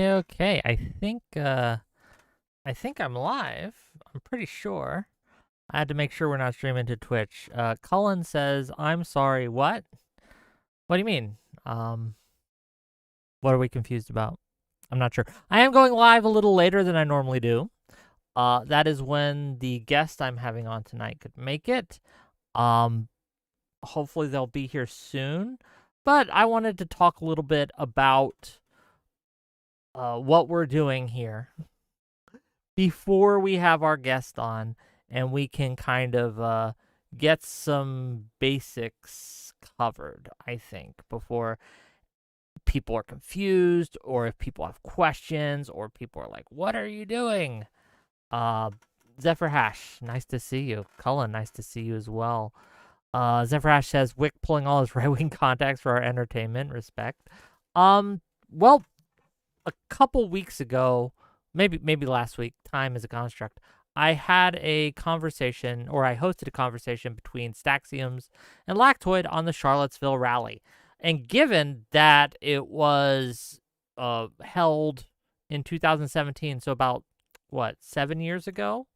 Okay. I think I'm live. I'm pretty sure. I had to make sure we're not streaming to Twitch. Cullen says, "I'm sorry. What? What do you mean? Um, what are we confused about? I'm not sure. I am going live a little later than I normally do. That is when the guest I'm having on tonight could make it. Um, Hopefully they'll be here soon. But I wanted to talk a little bit about what we're doing here before we have our guest on, and we can kind of get some basics covered, I think, before people are confused, or if people have questions, or people are like, what are you doing? Zephyr Hash, nice to see you. Cullen, nice to see you as well. Zephyr Hash says, Wick pulling all his right-wing contacts for our entertainment. Respect. Well, a couple weeks ago, maybe last week, time is a construct, I had a conversation, or I hosted a conversation between Staxiums and Lactoid on the Charlottesville rally. And given that it was held in 2017, so about, 7 years ago,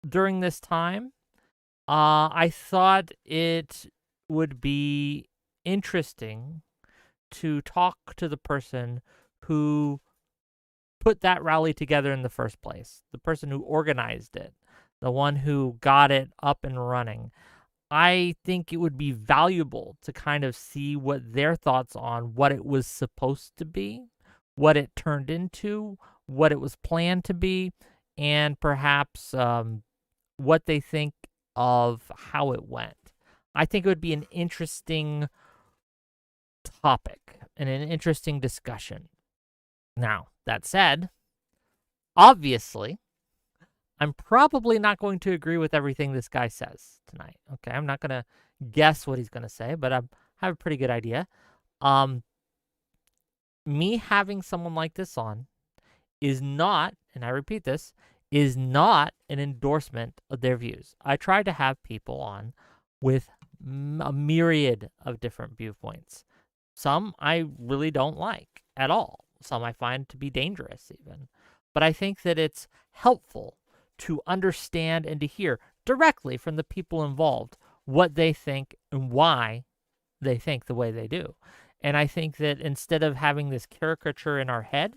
during this time, I thought it would be interesting to talk to the person who put that rally together in the first place, the person who organized it, the one who got it up and running. I think it would be valuable to kind of see what their thoughts on what it was supposed to be, what it turned into, what it was planned to be, and perhaps what they think of how it went. I think it would be an interesting topic and an interesting discussion. Now, that said, obviously, I'm probably not going to agree with everything this guy says tonight. Okay, I'm not going to guess what he's going to say, but I have a pretty good idea. Me having someone like this on is not, and I repeat this, is not an endorsement of their views. I try to have people on with a myriad of different viewpoints. Some I really don't like at all. Some I find to be dangerous even. But I think that it's helpful to understand and to hear directly from the people involved what they think and why they think the way they do. And I think that instead of having this caricature in our head,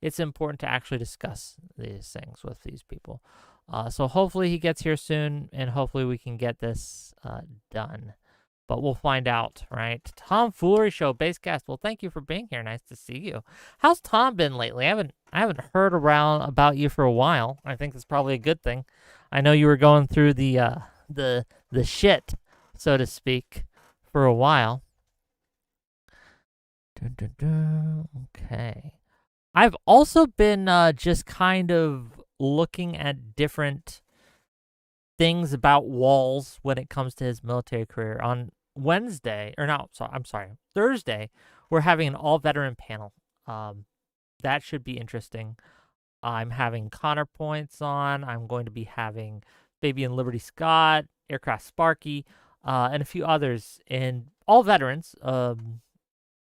it's important to actually discuss these things with these people. So hopefully he gets here soon, and hopefully we can get this done. But we'll find out, right? Tom Foolery Show, Basecast. Well, thank you for being here. Nice to see you. How's Tom been lately? I haven't heard around about you for a while. I think that's probably a good thing. I know you were going through the shit, so to speak, for a while. Okay. I've also been just kind of looking at different things about Walls when it comes to his military career. On Thursday, we're having an all-veteran panel. That should be interesting. I'm having Connor Points on. I'm going to be having Fabian Liberty Scott, Aircraft Sparky, and a few others, and all veterans. And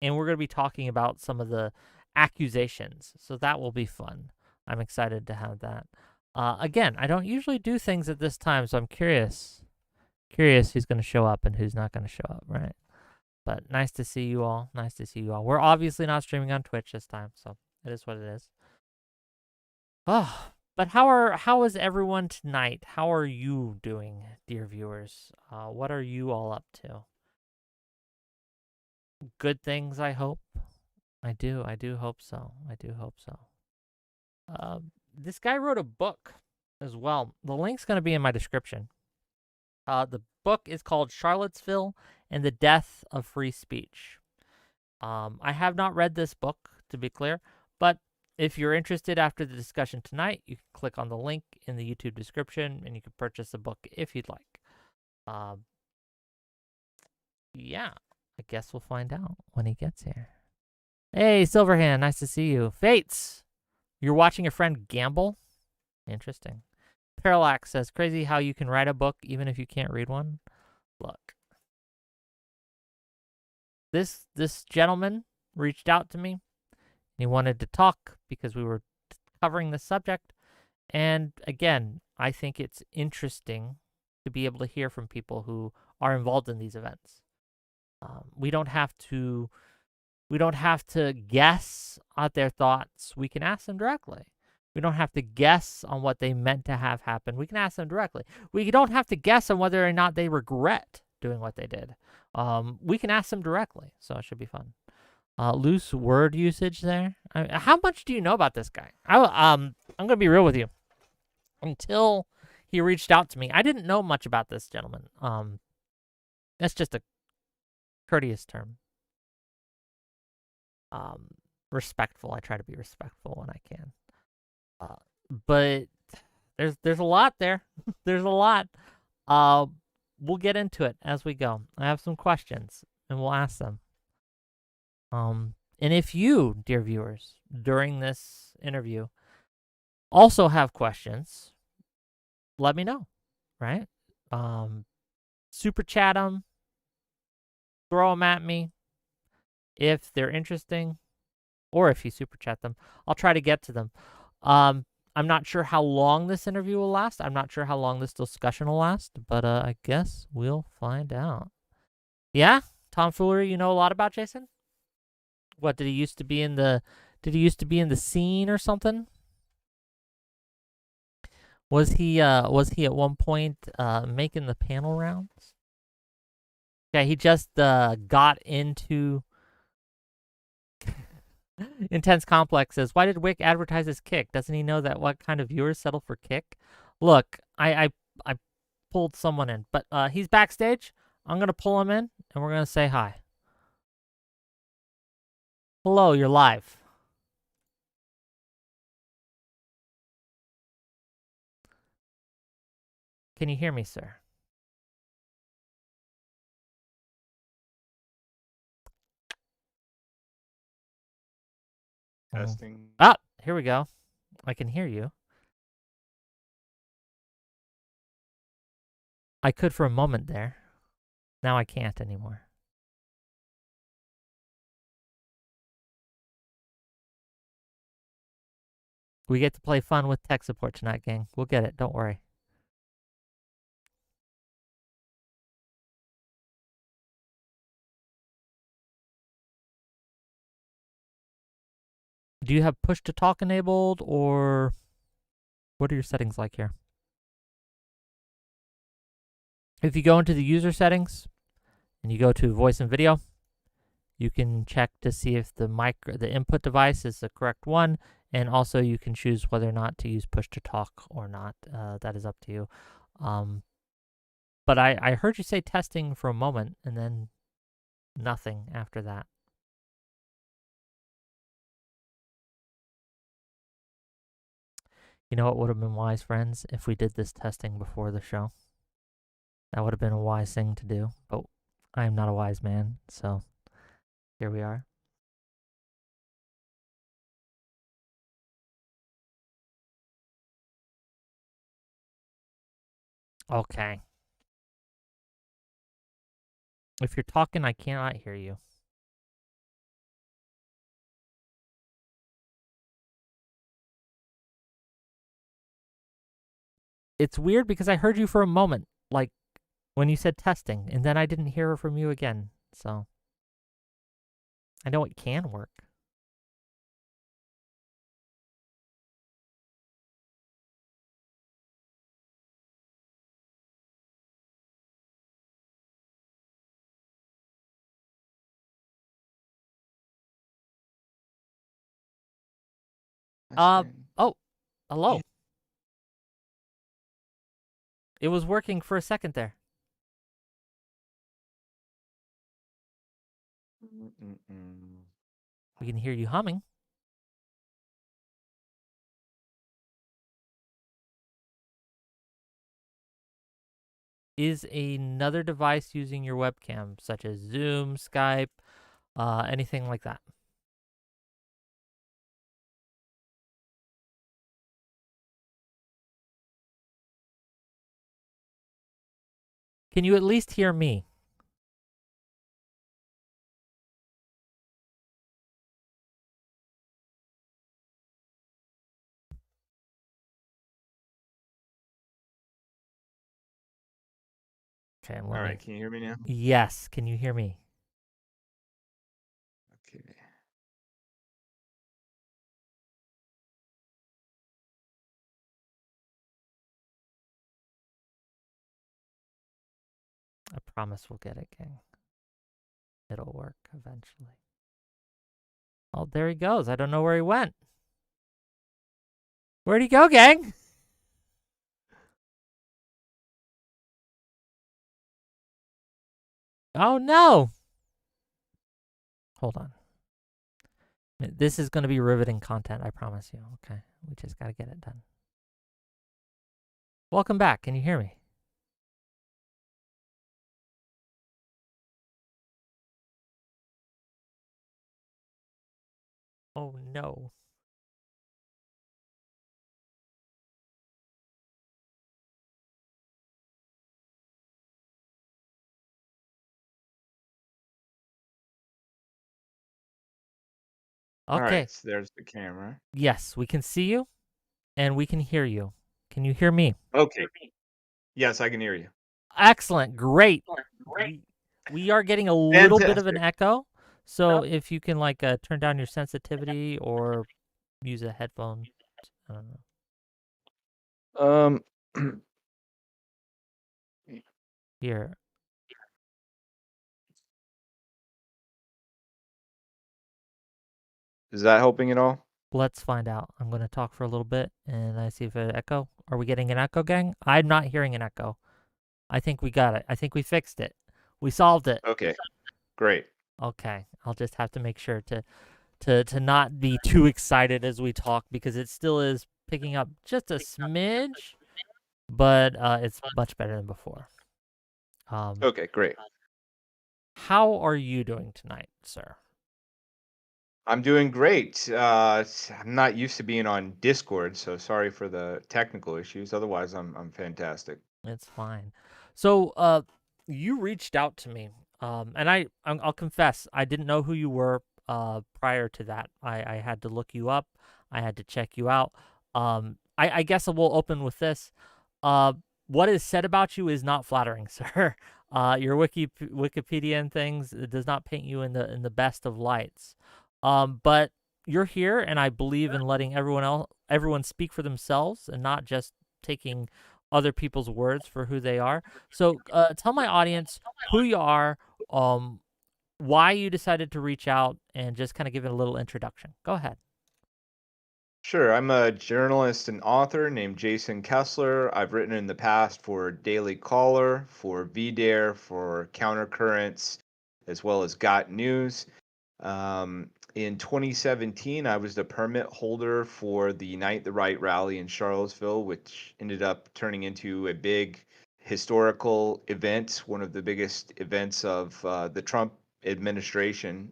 we're going to be talking about some of the accusations. So that will be fun. I'm excited to have that. Again, I don't usually do things at this time, so I'm curious who's going to show up and who's not going to show up, right? But nice to see you all. Nice to see you all. We're obviously not streaming on Twitch this time, so it is what it is. Oh, but how is everyone tonight? How are you doing, dear viewers? What are you all up to? Good things, I hope. I do hope so. This guy wrote a book as well. The link's going to be in my description. The book is called Charlottesville and the Death of Free Speech. I have not read this book, to be clear, but if you're interested after the discussion tonight, you can click on the link in the YouTube description and you can purchase the book if you'd like. Yeah, I guess we'll find out when he gets here. Hey, Silverhand, nice to see you. Fates, you're watching your friend gamble? Interesting. Parallax says, crazy how you can write a book even if you can't read one. Look, this gentleman reached out to me. He wanted to talk because we were covering this subject. And again, I think it's interesting to be able to hear from people who are involved in these events. We don't have to guess at their thoughts. We can ask them directly. We don't have to guess on what they meant to have happen. We can ask them directly. We don't have to guess on whether or not they regret doing what they did. We can ask them directly, so it should be fun. Loose word usage there. How much do you know about this guy? I'm gonna be real with you. Until he reached out to me, I didn't know much about this gentleman. That's just a courteous term. Respectful. I try to be respectful when I can. But there's a lot there. There's a lot. We'll get into it as we go. I have some questions and we'll ask them. And if you, dear viewers, during this interview also have questions, let me know, right? Super chat them, throw them at me if they're interesting, or if you super chat them, I'll try to get to them. I'm not sure how long this interview will last. I'm not sure how long this discussion will last, but I guess we'll find out. Yeah, tomfoolery. You know a lot about Jason. What did he used to be in the? Did he used to be in the scene or something? Was he at one point making the panel rounds? Yeah, he just got into Intense Complex says, why did Wick advertise his kick? Doesn't he know that what kind of viewers settle for kick? Look, I pulled someone in, but he's backstage. I'm gonna pull him in and we're gonna say hi. Hello, you're live. Can you hear me, sir? Testing. Ah, here we go. I can hear you. I could for a moment there. Now I can't anymore. We get to play fun with tech support tonight, gang. We'll get it. Don't worry. Do you have push to talk enabled, or what are your settings like here? If you go into the user settings and you go to voice and video, you can check to see if the input device is the correct one, and also you can choose whether or not to use push to talk or not. That is up to you. But I heard you say testing for a moment and then nothing after that. You know what would have been wise, friends, if we did this testing before the show? That would have been a wise thing to do, but I am not a wise man, so here we are. Okay. If you're talking, I cannot hear you. It's weird because I heard you for a moment, like when you said testing, and then I didn't hear from you again. So I know it can work. Oh, hello. It was working for a second there. We can hear you humming. is another device using your webcam, such as Zoom, Skype, anything like that? Can you at least hear me? Okay, All right, can you hear me now? Yes, can you hear me? Okay. I promise we'll get it, gang. It'll work eventually. Oh, there he goes. I don't know where he went. Where'd he go, gang? Oh, no. Hold on. This is going to be riveting content, I promise you. Okay, we just got to get it done. Welcome back. Can you hear me? Oh, no. All right, Okay. so there's the camera. Yes, we can see you and we can hear you. Can you hear me? Okay. Yes, I can hear you. Excellent. Great. We are getting a little bit of an Fantastic. echo. So if you can turn down your sensitivity or use a headphone, I don't know. Um, Here, is that helping at all? let's find out. I'm going to talk for a little bit and I see if it echo. Are we getting an echo, gang? I'm not hearing an echo. I think we got it. I think we fixed it. We solved it. Okay, great. Okay. I'll just have to make sure to not be too excited as we talk because it still is picking up just a smidge, but it's much better than before. Okay, great. How are you doing tonight, sir? I'm doing great. I'm not used to being on Discord, so sorry for the technical issues. Otherwise, I'm fantastic. It's fine. So, you reached out to me, and I'll confess, I didn't know who you were prior to that. I had to look you up. I had to check you out. I guess we'll open with this. Uh, what is said about you is not flattering, sir. Your Wikipedia and things, it does not paint you in the best of lights. But you're here, and I believe in letting everyone speak for themselves and not just taking other people's words for who they are. So, tell my audience who you are, um, why you decided to reach out, and just kind of give it a little introduction. Go ahead. Sure, I'm a journalist and author named Jason Kessler. I've written in the past for Daily Caller, for VDare, for Countercurrents, as well as Got News. In 2017, I was the permit holder for the Unite the Right rally in Charlottesville, which ended up turning into a big historical event, one of the biggest events of the Trump administration.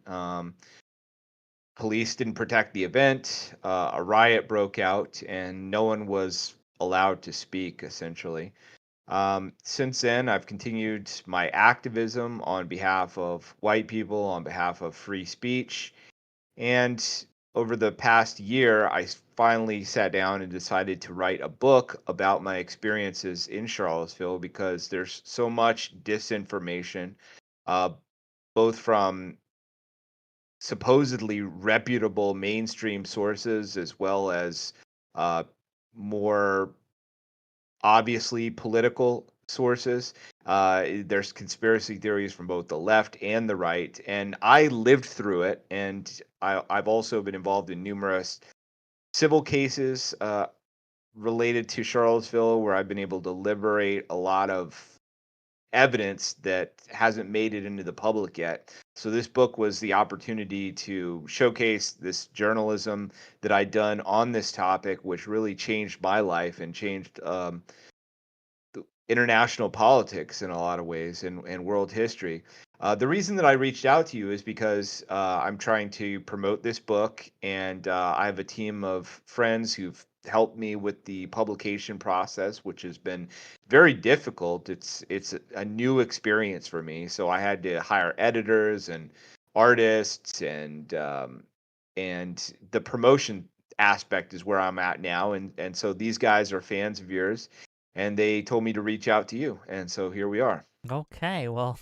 Police didn't protect the event. A riot broke out, and no one was allowed to speak, essentially. Since then, I've continued my activism on behalf of white people, on behalf of free speech. And over the past year, I finally sat down and decided to write a book about my experiences in Charlottesville because there's so much disinformation, uh, both from supposedly reputable mainstream sources as well as uh, more obviously political sources. There's conspiracy theories from both the left and the right, and I lived through it. And I've also been involved in numerous civil cases related to Charlottesville, where I've been able to liberate a lot of evidence that hasn't made it into the public yet. So this book was the opportunity to showcase this journalism that I'd done on this topic, which really changed my life and changed international politics in a lot of ways and world history. The reason that I reached out to you is because I'm trying to promote this book, and I have a team of friends who've helped me with the publication process, which has been very difficult. It's a new experience for me, so I had to hire editors and artists, and the promotion aspect is where I'm at now, and so these guys are fans of yours, and they told me to reach out to you, and so here we are. Okay, well,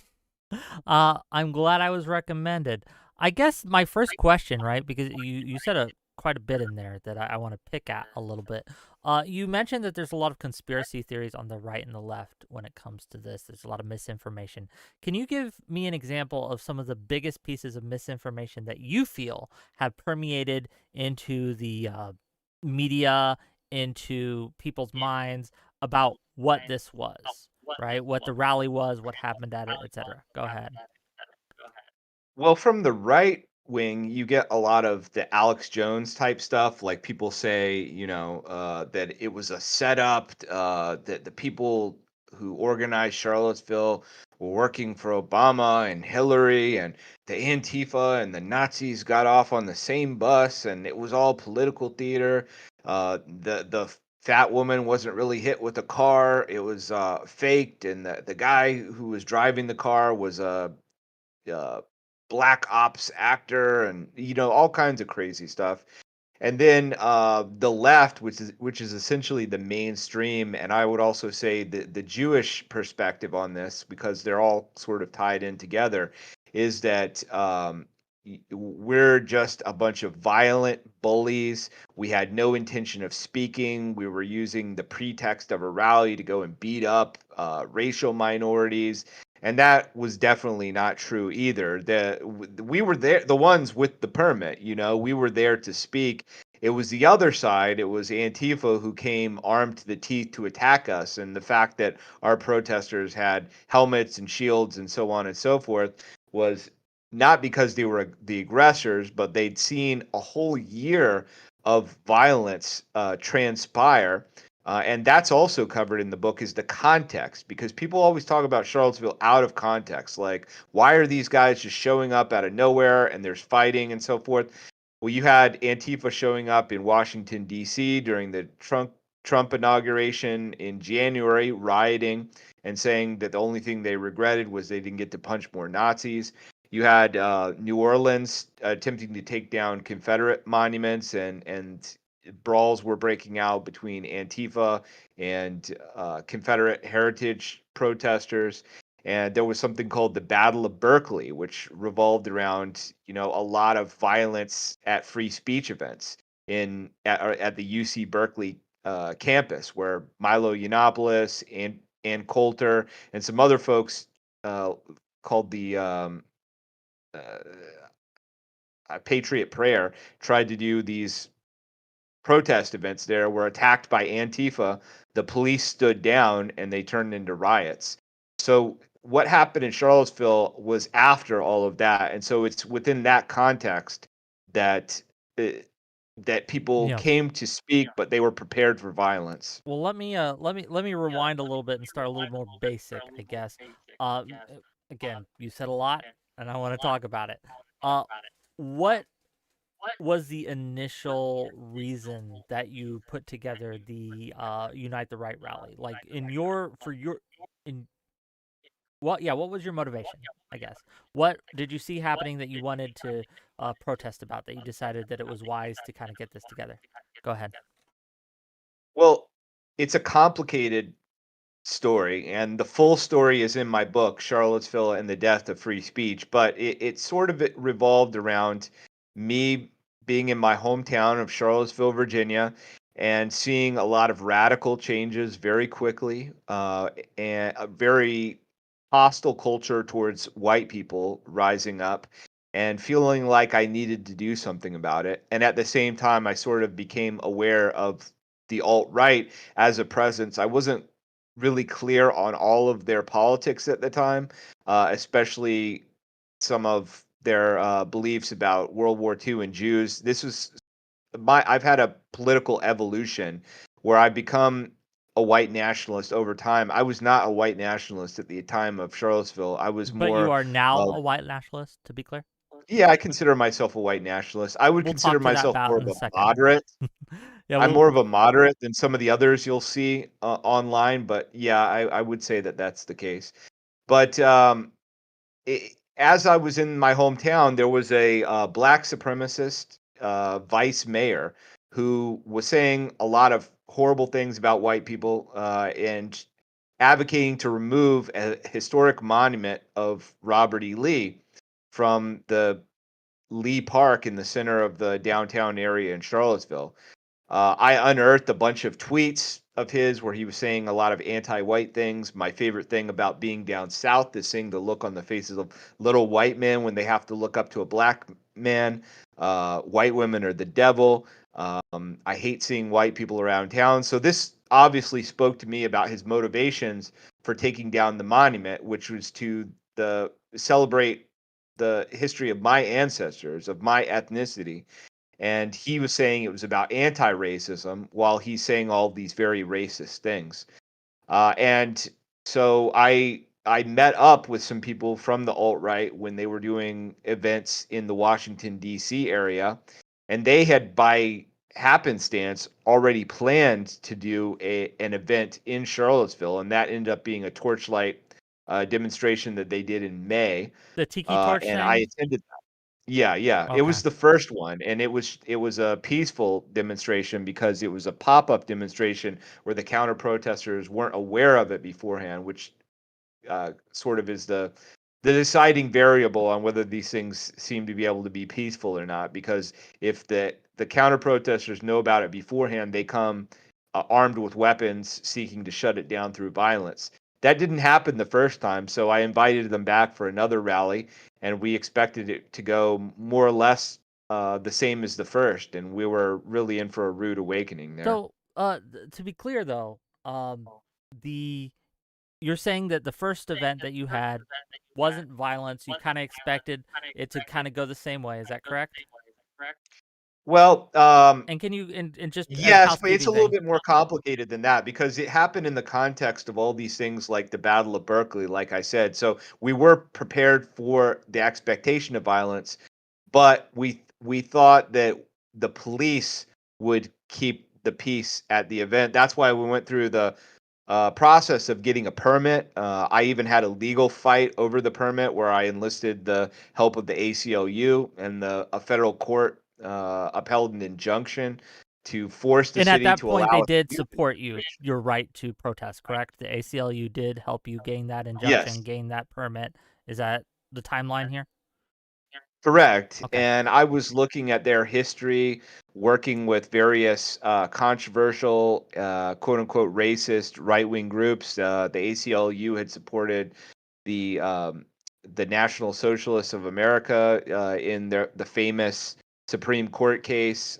I'm glad I was recommended. I guess my first question, right? Because you said quite a bit in there that I want to pick at a little bit. You mentioned that there's a lot of conspiracy theories on the right and the left when it comes to this. There's a lot of misinformation. Can you give me an example of some of the biggest pieces of misinformation that you feel have permeated into the media, into people's minds about what this was? Right? What the rally was, what happened at it, etc. Go ahead. Well, from the right wing, you get a lot of the Alex Jones type stuff. Like people say, that it was a setup, that the people who organized Charlottesville were working for Obama and Hillary, and the Antifa and the Nazis got off on the same bus, and it was all political theater. The fat woman wasn't really hit with a car; it was faked, and the guy who was driving the car was a uh, black ops actor, and all kinds of crazy stuff. And then the left, which is essentially the mainstream, and I would also say the Jewish perspective on this, because they're all sort of tied in together, is that we're just a bunch of violent bullies. We had no intention of speaking. We were using the pretext of a rally to go and beat up racial minorities. And that was definitely not true either. We were there, the ones with the permit, we were there to speak. It was the other side. It was Antifa who came armed to the teeth to attack us. And the fact that our protesters had helmets and shields and so on and so forth was not because they were the aggressors, but they'd seen a whole year of violence transpire. And that's also covered in the book, is the context, because people always talk about Charlottesville out of context. Like, why are these guys just showing up out of nowhere and there's fighting and so forth? Well, you had Antifa showing up in Washington, D.C. during the Trump inauguration in January, rioting and saying that the only thing they regretted was they didn't get to punch more Nazis. You had New Orleans attempting to take down Confederate monuments, and brawls were breaking out between Antifa and Confederate heritage protesters. And there was something called the Battle of Berkeley, which revolved around a lot of violence at free speech events at the UC Berkeley campus, where Milo Yiannopoulos and Coulter and some other folks called the Patriot Prayer tried to do these protest events there, were attacked by Antifa. The police stood down and they turned into riots. So what happened in Charlottesville was after all of that, and so it's within that context that uh, that people Yeah. came to speak, but they were prepared for violence. Well, let me rewind a little bit and start a little more basic, I guess. Again, you said a lot, and I want to talk about it. Uh, what was the initial reason that you put together the Unite the Right rally? Like in your for your in what? Yeah, what was your motivation? I guess. What did you see happening that you wanted to protest about? That you decided that it was wise to kind of get this together? Go ahead. Well, it's a complicated story, and the full story is in my book, Charlottesville and the Death of Free Speech. But it sort of revolved around me being in my hometown of Charlottesville, Virginia, and seeing a lot of radical changes very quickly, and a very hostile culture towards white people rising up, and feeling like I needed to do something about it. And at the same time, I sort of became aware of the alt right as a presence. I wasn't really clear on all of their politics at the time, especially some of their beliefs about World War II and Jews. This was I've had a political evolution where I've become a white nationalist over time. I was not a white nationalist at the time of Charlottesville. I was But you more are now of, a white nationalist, to be clear. yeah, I consider myself a white nationalist. I would We'll consider talk to that myself about more in of a a second. moderate. Yeah, I'm more of a moderate than some of the others you'll see online, but yeah, I would say that that's the case. But as I was in my hometown, there was a black supremacist vice mayor who was saying a lot of horrible things about white people and advocating to remove a historic monument of Robert E. Lee from the Lee Park in the center of the downtown area in Charlottesville. I unearthed a bunch of tweets of his where he was saying a lot of anti-white things. My favorite thing about being down south is seeing the look on the faces of little white men when they have to look up to a black man. White women are the devil. I hate seeing white people around town. So this obviously spoke to me about his motivations for taking down the monument, which was to the celebrate the history of my ancestors, of my ethnicity, and he was saying it was about anti-racism while he's saying all these very racist things. And so I met up with some people from the alt right when they were doing events in the Washington D.C. area, and they had by happenstance already planned to do an event in Charlottesville, and that ended up being a torchlight demonstration that they did in May, the tiki torch and I thing. attended. Yeah, yeah. It Okay. was the first one, and it was a peaceful demonstration because it was a pop-up demonstration where the counter protesters weren't aware of it beforehand, which sort of is the deciding variable on whether these things seem to be able to be peaceful or not. Because if the counter protesters know about it beforehand, they come armed with weapons, seeking to shut it down through violence. That didn't happen the first time, so I invited them back for another rally, and we expected it to go more or less the same as the first, and we were really in for a rude awakening there. So, to be clear though, the you're saying that the first event that you had wasn't violence. You kind of expected it to kind of go the same way. Is that correct? Well, And can you and just as yes, but it's housekeeping a little thing, bit more complicated than that because it happened in the context of all these things like the Battle of Berkeley, like I said. So we were prepared for the expectation of violence, but we thought that the police would keep the peace at the event. That's why we went through the process of getting a permit. I even had a legal fight over the permit where I enlisted the help of the ACLU, and a federal court upheld an injunction to force the and at city that to point allow they us did to do support your right to protest. Correct? The ACLU did help you gain that it. Yes, injunction, gain that permit. Is that the timeline here? correct. Okay. And I was looking at their history, working with various controversial, quote unquote, racist right wing groups. The ACLU had supported the National Socialists of America in the famous Supreme Court case,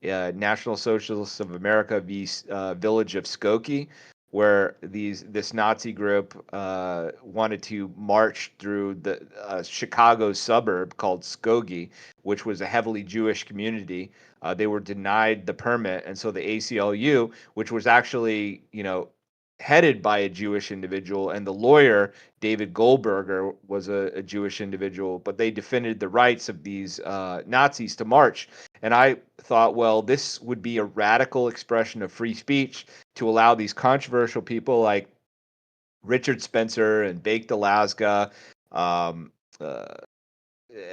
National Socialists of America v. Village of Skokie, where this Nazi group wanted to march through the Chicago suburb called Skokie, which was a heavily Jewish community. They were denied the permit, and so the ACLU, which was actually headed by a Jewish individual, and the lawyer David Goldberger was a Jewish individual, but they defended the rights of these Nazis to march. And I thought, well, this would be a radical expression of free speech to allow these controversial people like Richard Spencer and Baked Alaska, um, uh,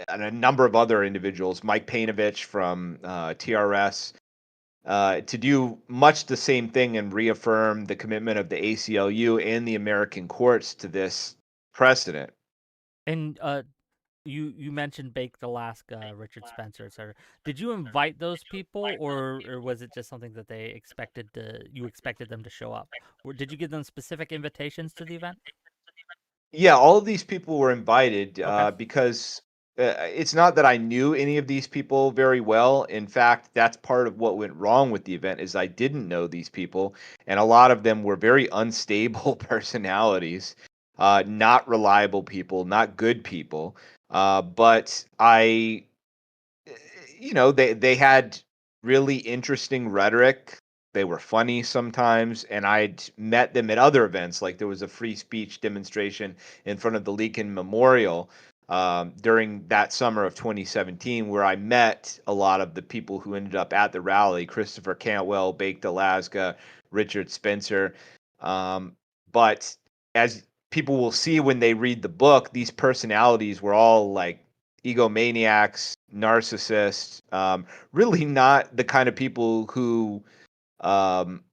and a number of other individuals, Mike Painovich from TRS, to do much the same thing and reaffirm the commitment of the ACLU and the American courts to this precedent. And you mentioned Baked Alaska, Richard Spencer, etc. Did you invite those people, or was it just something that they expected to you expected them to show up? Or did you give them specific invitations to the event? Yeah, all of these people were invited Okay. because it's not that I knew any of these people very well. In fact, that's part of what went wrong with the event is I didn't know these people, and a lot of them were very unstable personalities, not reliable people, not good people. But they had really interesting rhetoric. They were funny sometimes, and I'd met them at other events. Like there was a free speech demonstration in front of the Lincoln Memorial during that summer of 2017, where I met a lot of the people who ended up at the rally: Christopher Cantwell, Baked Alaska, Richard Spencer. Um, but as people will see when they read the book, these personalities were all like egomaniacs, narcissists, really not the kind of people who um,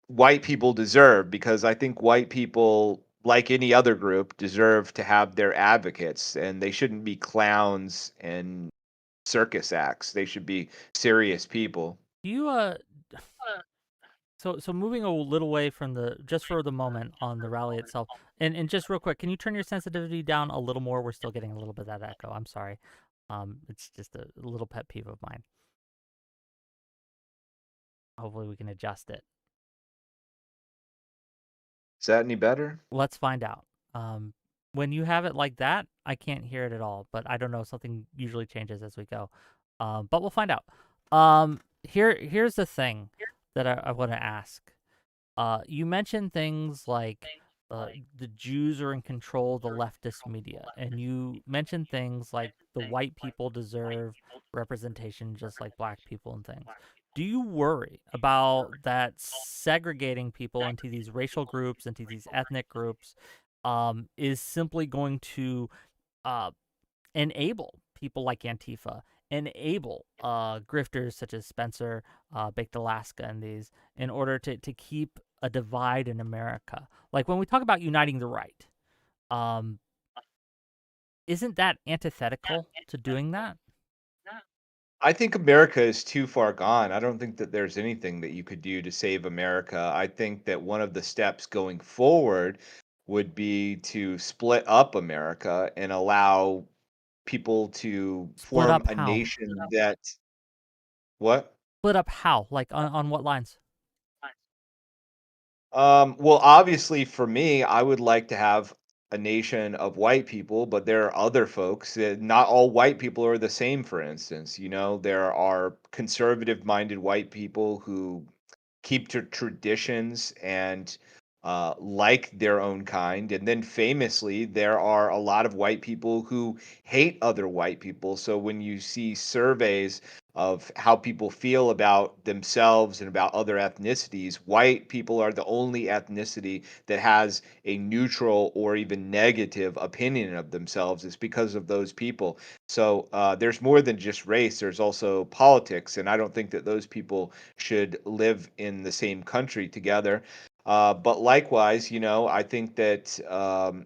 white people deserve, because I think white people, like any other group, deserve to have their advocates, and they shouldn't be clowns and circus acts. They should be serious people. Do you so moving a little way from the just for the moment on the rally itself, and just real quick, can you turn your sensitivity down a little more? We're still getting a little bit of that echo. I'm sorry. It's just a little pet peeve of mine. Hopefully we can adjust it. Is that any better? Let's find out. When you have it like that, I can't hear it at all, but I don't know. Something usually changes as we go. But we'll find out. Here's the thing that I want to ask. You mentioned things like the Jews are in control of the leftist media, and you mentioned things like the white people deserve representation just like black people and things. Do you worry about that segregating people into these racial groups, into these ethnic groups, is simply going to uh, enable people like Antifa, enable grifters such as Spencer, Baked Alaska, and these in order to keep a divide in America? Like when we talk about uniting the right, um, isn't that antithetical to doing that? I think America is too far gone. I don't think that there's anything that you could do to save America. I think that one of the steps going forward would be to split up America and allow people to Split form up a how? nation that what? Split up how? Like on what lines? Well, obviously, for me, I would like to have a nation of white people, but there are other folks. Not all white people are the same, for instance. There are conservative minded white people who keep to traditions and like their own kind. And then famously, there are a lot of white people who hate other white people. So when you see surveys of how people feel about themselves and about other ethnicities, white people are the only ethnicity that has a neutral or even negative opinion of themselves. It's because of those people. So there's more than just race, there's also politics. And I don't think that those people should live in the same country together. But likewise, I think that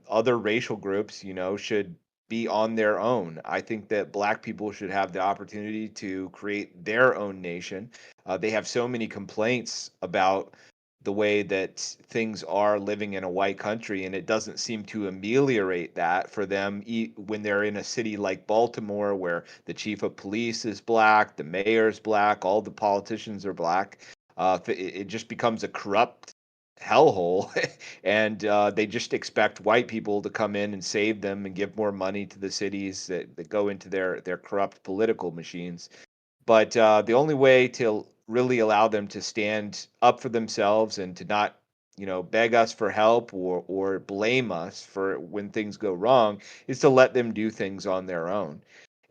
other racial groups, should be on their own. I think that black people should have the opportunity to create their own nation. They have so many complaints about the way that things are living in a white country, and it doesn't seem to ameliorate that for them when they're in a city like Baltimore, where the chief of police is black, the mayor's black, all the politicians are black. It just becomes a corrupt hellhole, and they just expect white people to come in and save them and give more money to the cities that go into their corrupt political machines. But the only way to really allow them to stand up for themselves and to not, beg us for help or blame us for when things go wrong is to let them do things on their own.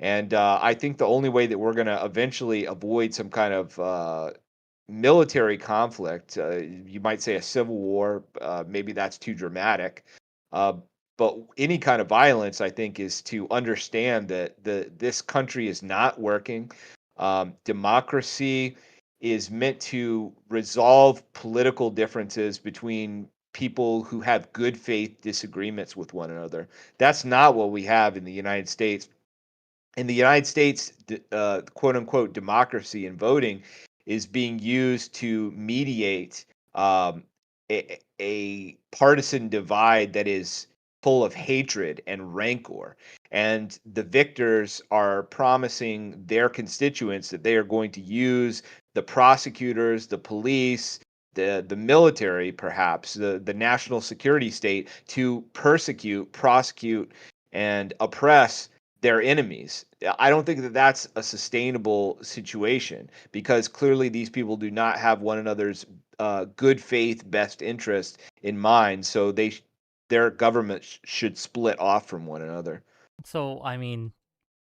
And I think the only way that we're going to eventually avoid some kind of military conflict, you might say a civil war, maybe that's too dramatic. Uh, but any kind of violence, I think, is to understand that this country is not working. Democracy is meant to resolve political differences between people who have good faith disagreements with one another. That's not what we have in the United States. In the United States, quote unquote democracy and voting is being used to mediate a partisan divide that is full of hatred and rancor. And the victors are promising their constituents that they are going to use the prosecutors, the police, the military, perhaps the national security state, to persecute, prosecute, and oppress their enemies. I don't think that that's a sustainable situation because clearly these people do not have one another's good faith best interest in mind. So their government should split off from one another. So, I mean,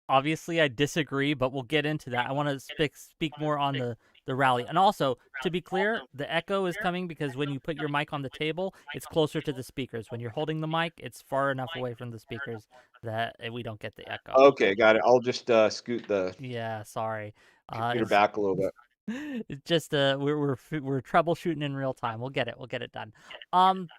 obviously I disagree, but we'll get into that. I want to speak more on the rally. And also, to be clear, the echo is coming because when you put your mic on the table, it's closer to the speakers. When you're holding the mic, it's far enough away from the speakers that we don't get the echo. Okay, got it. I'll just scoot the Yeah, sorry. computer It's back a little bit. it's just we're troubleshooting in real time. We'll get it. We'll get it done. Um,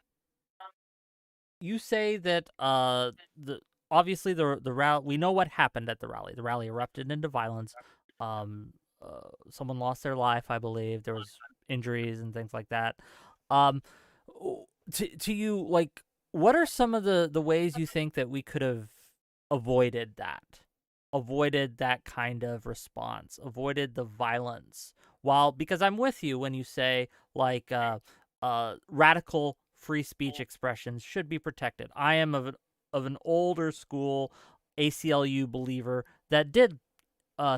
you say that the obviously the rally, we know what happened at the rally. The rally erupted into violence. Um, someone lost their life, I believe. There was injuries and things like that. Um, to you, like, what are some of the ways you think that we could have avoided that, avoided that kind of response, avoided the violence? While because I'm with you when you say like radical free speech expressions should be protected. I am of an older school ACLU believer that did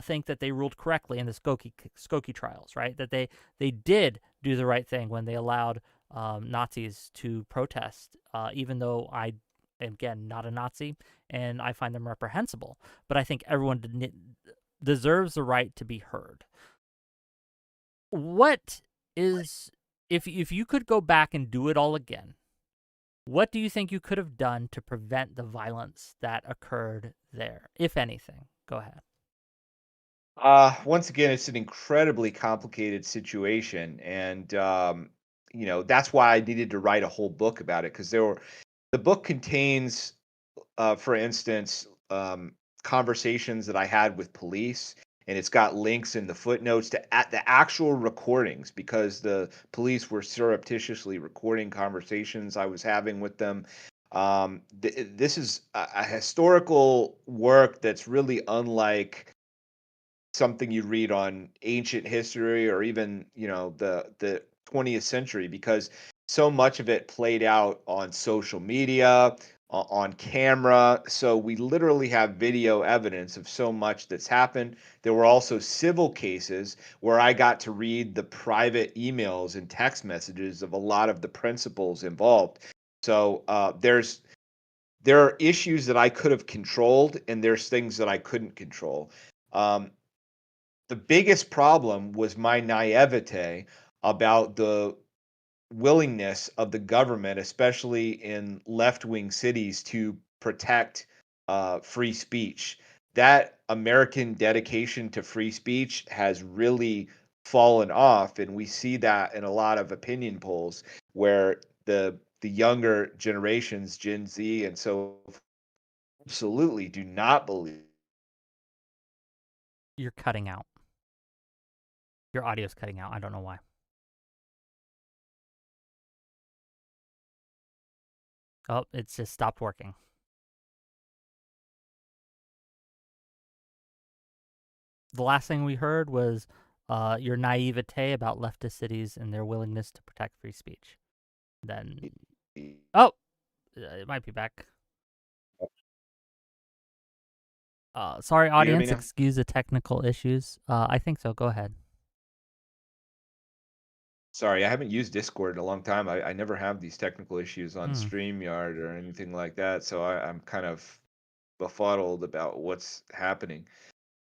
think that they ruled correctly in the Skokie trials, right? That they did do the right thing when they allowed Nazis to protest, even though I am, again, not a Nazi and I find them reprehensible. But I think everyone deserves the right to be heard. What is if you could go back and do it all again? What do you think you could have done to prevent the violence that occurred there, if anything? Go ahead. Once again, it's an incredibly complicated situation, and that's why I needed to write a whole book about it because the book contains, for instance, conversations that I had with police, and it's got links in the footnotes to at the actual recordings because the police were surreptitiously recording conversations I was having with them. This is a historical work that's really unlike something you read on ancient history or even the 20th century because so much of it played out on social media, on camera. So we literally have video evidence of so much that's happened. There were also civil cases where I got to read the private emails and text messages of a lot of the principals involved. So there are issues that I could have controlled and there's things that I couldn't control. um, the biggest problem was my naivete about the willingness of the government, especially in left wing cities, to protect free speech. That American dedication to free speech has really fallen off, and we see that in a lot of opinion polls where the younger generations, Gen Z, and so absolutely do not believe. You're cutting out. Your audio's cutting out. I don't know why. Oh, it's just stopped working. The last thing we heard was your naivete about leftist cities and their willingness to protect free speech. Then, oh, it might be back. Sorry, You hear me audience. now? Excuse the technical issues. I think so. Go ahead. Sorry, I haven't used Discord in a long time. I never have these technical issues on Hmm. StreamYard or anything like that, so I'm kind of befuddled about what's happening.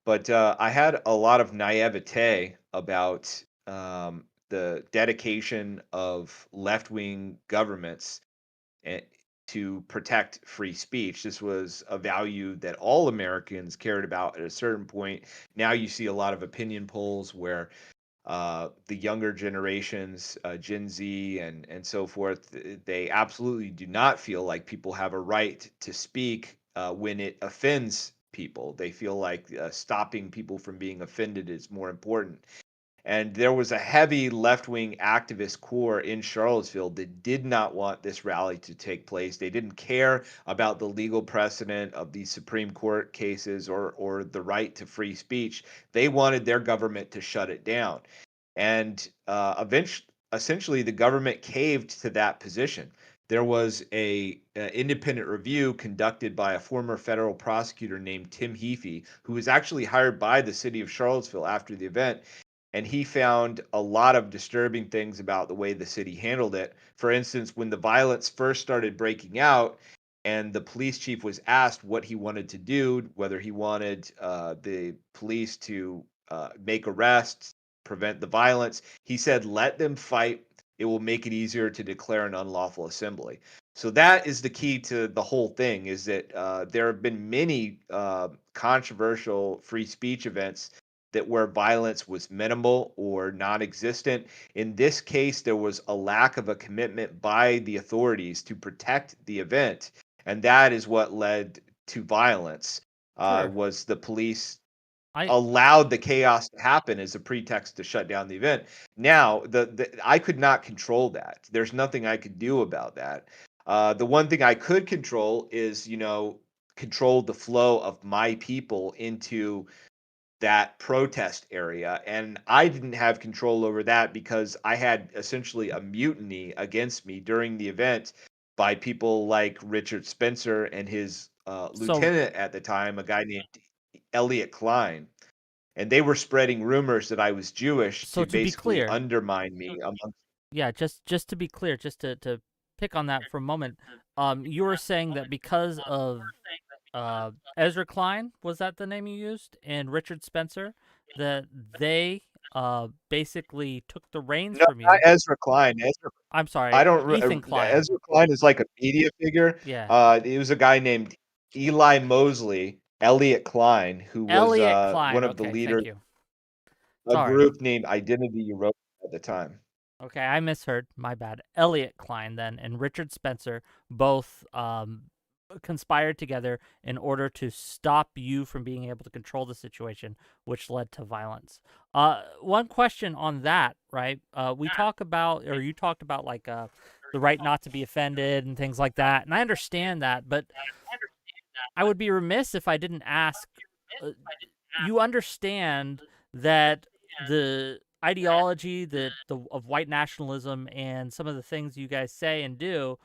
But I had a lot of naivete about the dedication of left-wing governments eh, to protect free speech. This was a value that all Americans cared about at a certain point. Now you see a lot of opinion polls where the younger generations, Gen Z and so forth, they absolutely do not feel like people have a right to speak when it offends people. They feel like stopping people from being offended is more important. And there was a heavy left wing activist core in Charlottesville that did not want this rally to take place. They didn't care about the legal precedent of these Supreme Court cases or the right to free speech. They wanted their government to shut it down. And eventually, essentially, the government caved to that position. there was a independent review conducted by a former federal prosecutor named Tim Heaphy, who was actually hired by the city of Charlottesville after the event. And he found a lot of disturbing things about the way the city handled it. For instance, when the violence first started breaking out, and the police chief was asked what he wanted to do, whether he wanted the police to make arrests, prevent the violence, he said, "Let them fight. It will make it easier to declare an unlawful assembly." So that is the key to the whole thing, is that there have been many controversial free speech events that where violence was minimal or non-existent. In this case, there was a lack of a commitment by the authorities to protect the event, and that is what led to violence. Sure. Was the police I allowed the chaos to happen as a pretext to shut down the event. Now, the I could not control that. There's nothing I could do about that. The one thing I could control is, control the flow of my people into that protest area. And I didn't have control over that because I had essentially a mutiny against me during the event by people like Richard Spencer and his so lieutenant at the time, a guy named Elliot Klein. And they were spreading rumors that I was Jewish so to to be basically clear, undermine me among. yeah, just to be clear, just to pick on that for a moment, you were saying that because of Ezra Klein, was that the name you used, and Richard Spencer, that they basically took the reins No, from not you. Ezra Klein. I'm I sorry, don't. Ethan Klein. Ezra Klein is like a media figure. Yeah, He was a guy named Eli Mosley, Elliot Klein, who was Elliot one Klein. of the Okay, thank leaders you. of a Sorry. group named Identity Europe at the time. Okay, I misheard. My bad. Elliot Klein then and Richard Spencer both conspired together in order to stop you from being able to control the situation, which led to violence. One question on that, right? We talk about, or you talked about, like the right not to be offended and things like that, and I understand that, but I would be remiss if I didn't ask. Uh, you understand that the ideology of white nationalism and some of the things you guys say and do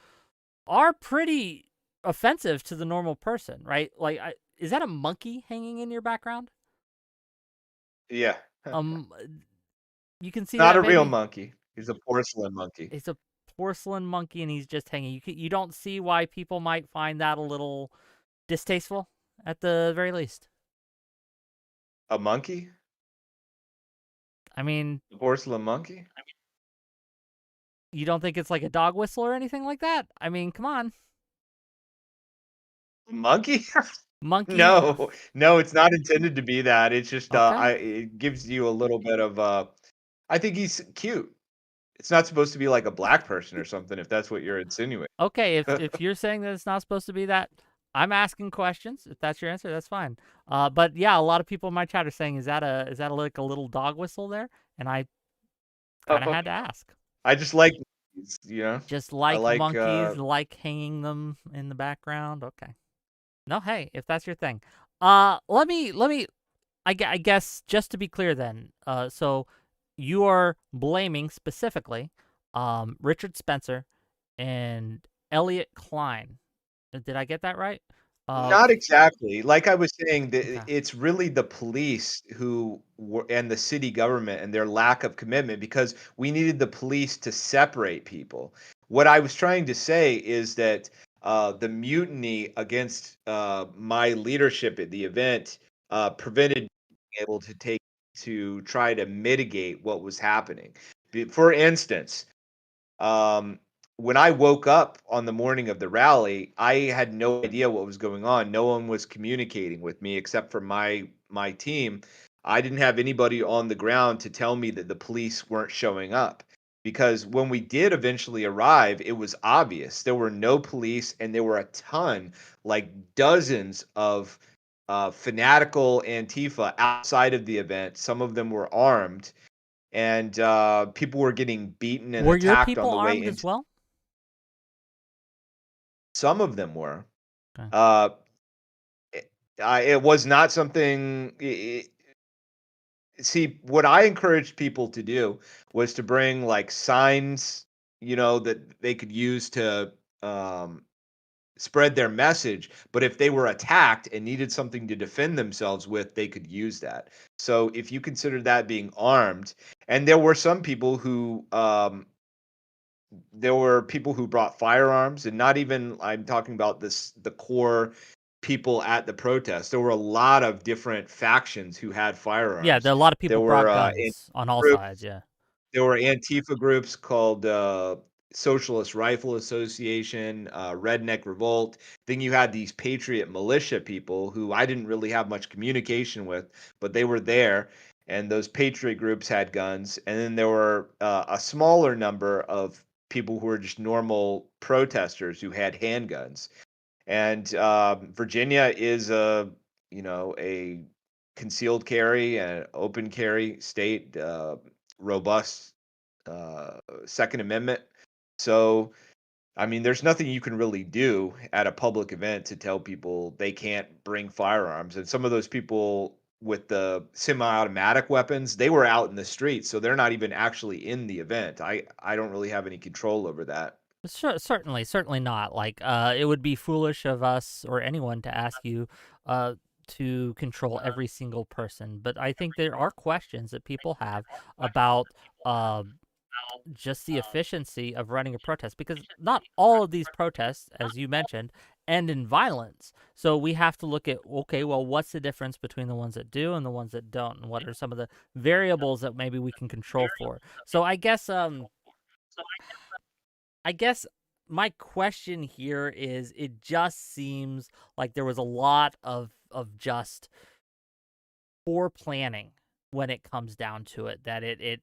are pretty offensive to the normal person, right? Like, is that a monkey hanging in your background? Yeah, Um, you can see not that a real maybe. monkey. He's a porcelain monkey. It's a porcelain monkey, and he's just hanging. You don't see why people might find that a little distasteful, at the very least. A monkey? I mean, A porcelain monkey? you don't think it's like a dog whistle or anything like that? I mean, come on, Monkey? monkey. No, no, it's not intended to be that. It's just Okay, it gives you a little bit of I think he's cute. It's not supposed to be like a black person or something, if that's what you're insinuating. okay. If you're saying that it's not supposed to be that, I'm asking questions. If that's your answer, that's fine. But yeah, a lot of people in my chat are saying, is that like a little dog whistle there? And I kind of Oh, had to ask. I just like monkeys. Just I like like monkeys, like hanging them in the background. Okay. No, hey, if that's your thing. Let me. I guess just to be clear, then. So you are blaming specifically, Richard Spencer and Elliot Klein. Did I get that right? not exactly. Like I was saying, Okay. it's really the police who were and the city government and their lack of commitment because we needed the police to separate people. What I was trying to say is that the mutiny against my leadership at the event prevented me being able to try to mitigate what was happening. For instance, um, when I woke up on the morning of the rally, I had no idea what was going on. No one was communicating with me except for my team. I didn't have anybody on the ground to tell me that the police weren't showing up. Because when we did eventually arrive, it was obvious there were no police and there were a ton, like dozens of fanatical Antifa outside of the event. Some of them were armed and people were getting beaten and Were your attacked on people the way armed as into. well? Some of them were. Okay. Uh, it was not something. See, what I encouraged people to do was to bring like signs, that they could use to um, spread their message, but if they were attacked and needed something to defend themselves with, they could use that. So if you consider that being armed, and there were some people who there were people who brought firearms, and not even I'm talking about the core people at the protest. There were a lot of different factions who had Yeah, firearms. there a lot of There people were brought guns on all groups sides. Yeah. there were Antifa groups called Socialist Rifle Association, Redneck Revolt. Then you had these Patriot militia people who I didn't really have much communication with, but they were there. And those Patriot groups had guns. And then there were a smaller number of people who were just normal protesters who had handguns. And Virginia is a concealed carry and open carry state, robust Second Amendment. So, I mean, there's nothing you can really do at a public event to tell people they can't bring firearms. And some of those people with the semi-automatic weapons, they were out in the streets, so they're not even actually in the event. I don't really have any control over that. Certainly, certainly not. Like, it would be foolish of us or anyone to ask you, uh, to control every single person. But I think there are questions that people have about, uh, just the efficiency of running a protest, because not all of these protests, as you mentioned, end in violence. So we have to look at, okay, well, what's the difference between the ones that do and the ones that don't, and what are some of the variables that maybe we can control for. So I guess my question here is, it just seems like there was a lot of just poor planning when it comes down to it, that it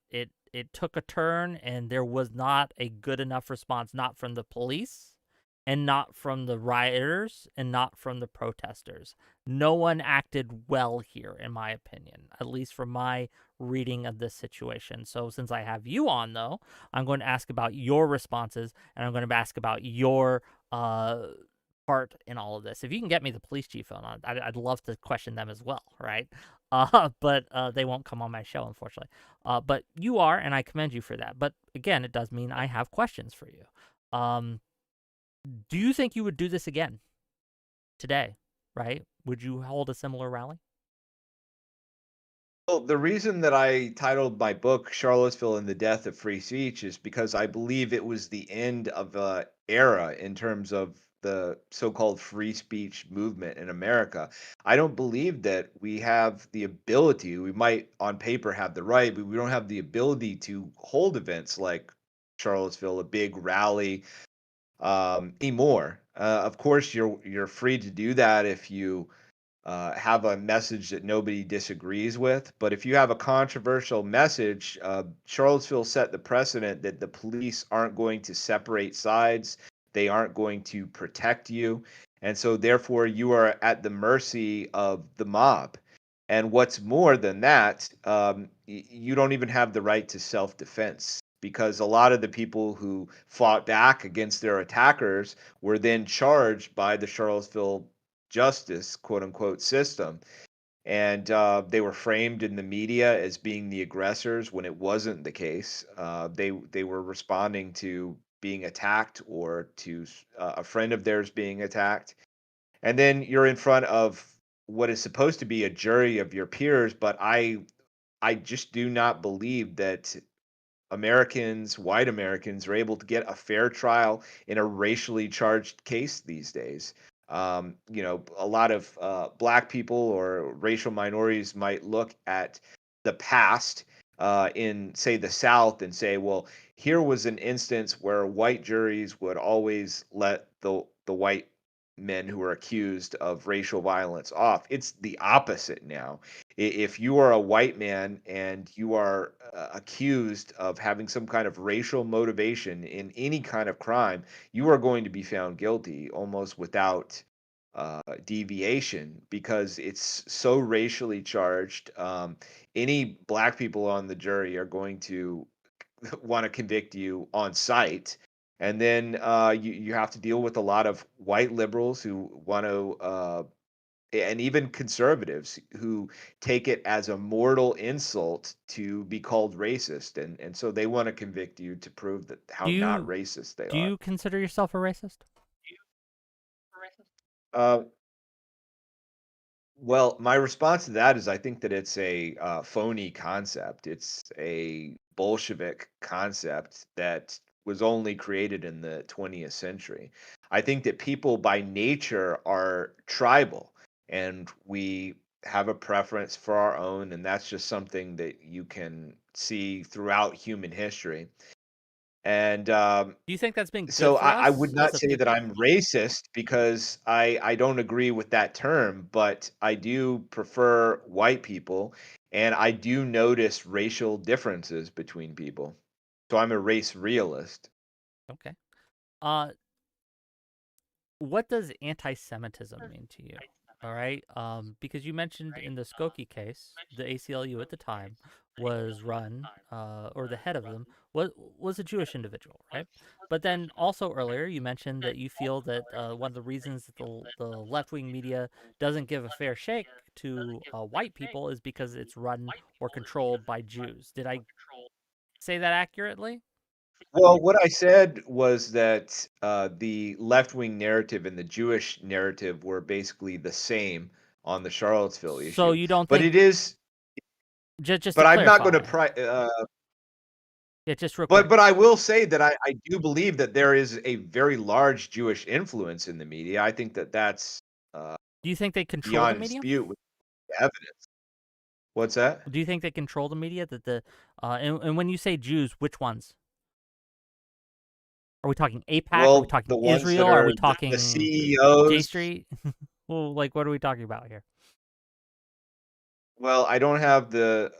took a turn and there was not a good enough response, not from the police and not from the rioters and not from the protesters. No one acted well here, in my opinion, at least from my reading of this situation. So since I have you on, though, I'm going to ask about your responses, and I'm going to ask about your uh part in all of this. If you can get me the police chief on, I'd love to question them as well, right? But they won't come on my show, unfortunately. But you are, and I commend you for that. But again, it does mean I have questions for you. Um, do you think you would do this again today? Right? Would you hold a similar rally? Well, the reason that I titled my book Charlottesville and the Death of Free Speech is because I believe it was the end of a era in terms of the so-called free speech movement in America. I don't believe that we have the ability, we might on paper have the right, but we don't have the ability to hold events like Charlottesville, a big rally, anymore. Of course, you're free to do that if you have a message that nobody disagrees with. But if you have a controversial message, Charlottesville set the precedent that the police aren't going to separate sides, they aren't going to protect you. And so, therefore, you are at the mercy of the mob. And what's more than that, you don't even have the right to self defense because a lot of the people who fought back against their attackers were then charged by the Charlottesville justice, quote unquote, system. And they were framed in the media as being the aggressors when it wasn't the case. They were responding to being attacked or to a friend of theirs being attacked. And then you're in front of what is supposed to be a jury of your peers, but I just do not believe that Americans, white Americans, are able to get a fair trial in a racially charged case these days. A lot of black people or racial minorities might look at the past in, say, the South and say, well, here was an instance where white juries would always let the white men who are accused of racial violence off. It's the opposite now. If you are a white man and you are accused of having some kind of racial motivation in any kind of crime, you are going to be found guilty almost without deviation because it's so racially charged. Any black people on the jury are going to want to convict you on site. And then you have to deal with a lot of white liberals who want to and even conservatives who take it as a mortal insult to be called racist, and so they want to convict you to prove that how Do not you racist they do are. you consider yourself a racist? Uh, well, my response to that is I think that it's a phony concept. It's a Bolshevik concept that was only created in the 20th century. I think that people by nature are tribal, and we have a preference for our own, and that's just something that you can see throughout human history. And Do you think that's been good so for I would us as not a say that people? I'm racist because I don't agree with that term, but I do prefer white people, and I do notice racial differences between people. So I'm a race realist. Okay. Uh, what does anti-Semitism mean to you? All right, because you mentioned in the Skokie case, the ACLU at the time was run, or the head of them was a Jewish individual, right? But then also earlier you mentioned that you feel that one of the reasons that the left wing media doesn't give a fair shake to white people is because it's run or controlled by Jews. Did I say that accurately? Well, what I said was that the left wing narrative and the Jewish narrative were basically the same on the Charlottesville So issue, you don't but think, it is. just to But I'm not going to clarify, yeah, just real quick. But I will say that I do believe that there is a very large Jewish influence in the media. I think that that's, uh, Do you think they control the beyond media? dispute with the evidence. What's that? Do you think they control the media? That the and when you say Jews, which ones? Are we talking APAC? Are we Well, talking the ones Israel? that Are are we the talking J CEOs. Street? Well, like, what are we talking about here? Well, I don't have the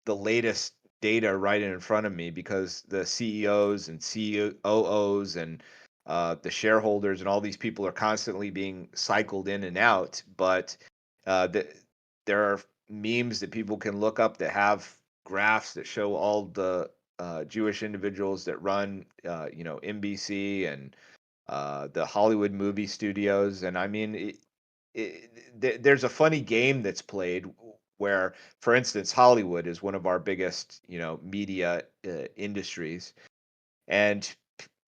latest data right in front of me because the CEOs and COOs and the shareholders and all these people are constantly being cycled in and out. But there are memes that people can look up that have graphs that show all the Jewish individuals that run, NBC and the Hollywood movie studios. And I mean, there's a funny game that's played where, for instance, Hollywood is one of our biggest, media industries, and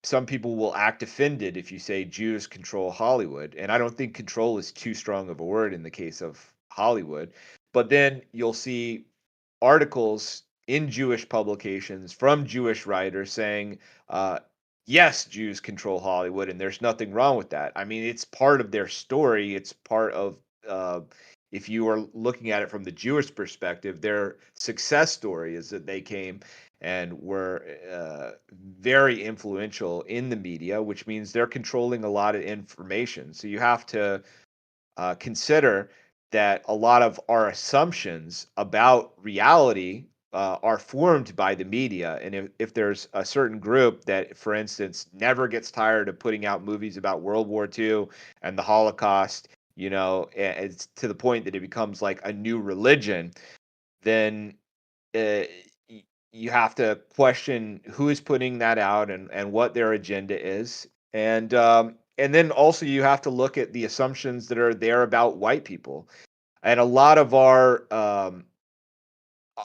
some people will act offended if you say Jews control Hollywood, and I don't think control is too strong of a word in the case of Hollywood. But then you'll see articles in Jewish publications from Jewish writers saying, uh, yes, Jews control Hollywood, and there's nothing wrong with that. I mean, it's part of their story. It's part of, uh, if you are looking at it from the Jewish perspective, their success story is that they came and were very influential in the media, which means they're controlling a lot of information. So you have to consider that a lot of our assumptions about reality are formed by the media. And if there's a certain group that, for instance, never gets tired of putting out movies about World War II and the Holocaust, it's to the point that it becomes like a new religion, then uh, you have to question who is putting that out and what their agenda is. And then also you have to look at the assumptions that are there about white people. And a lot of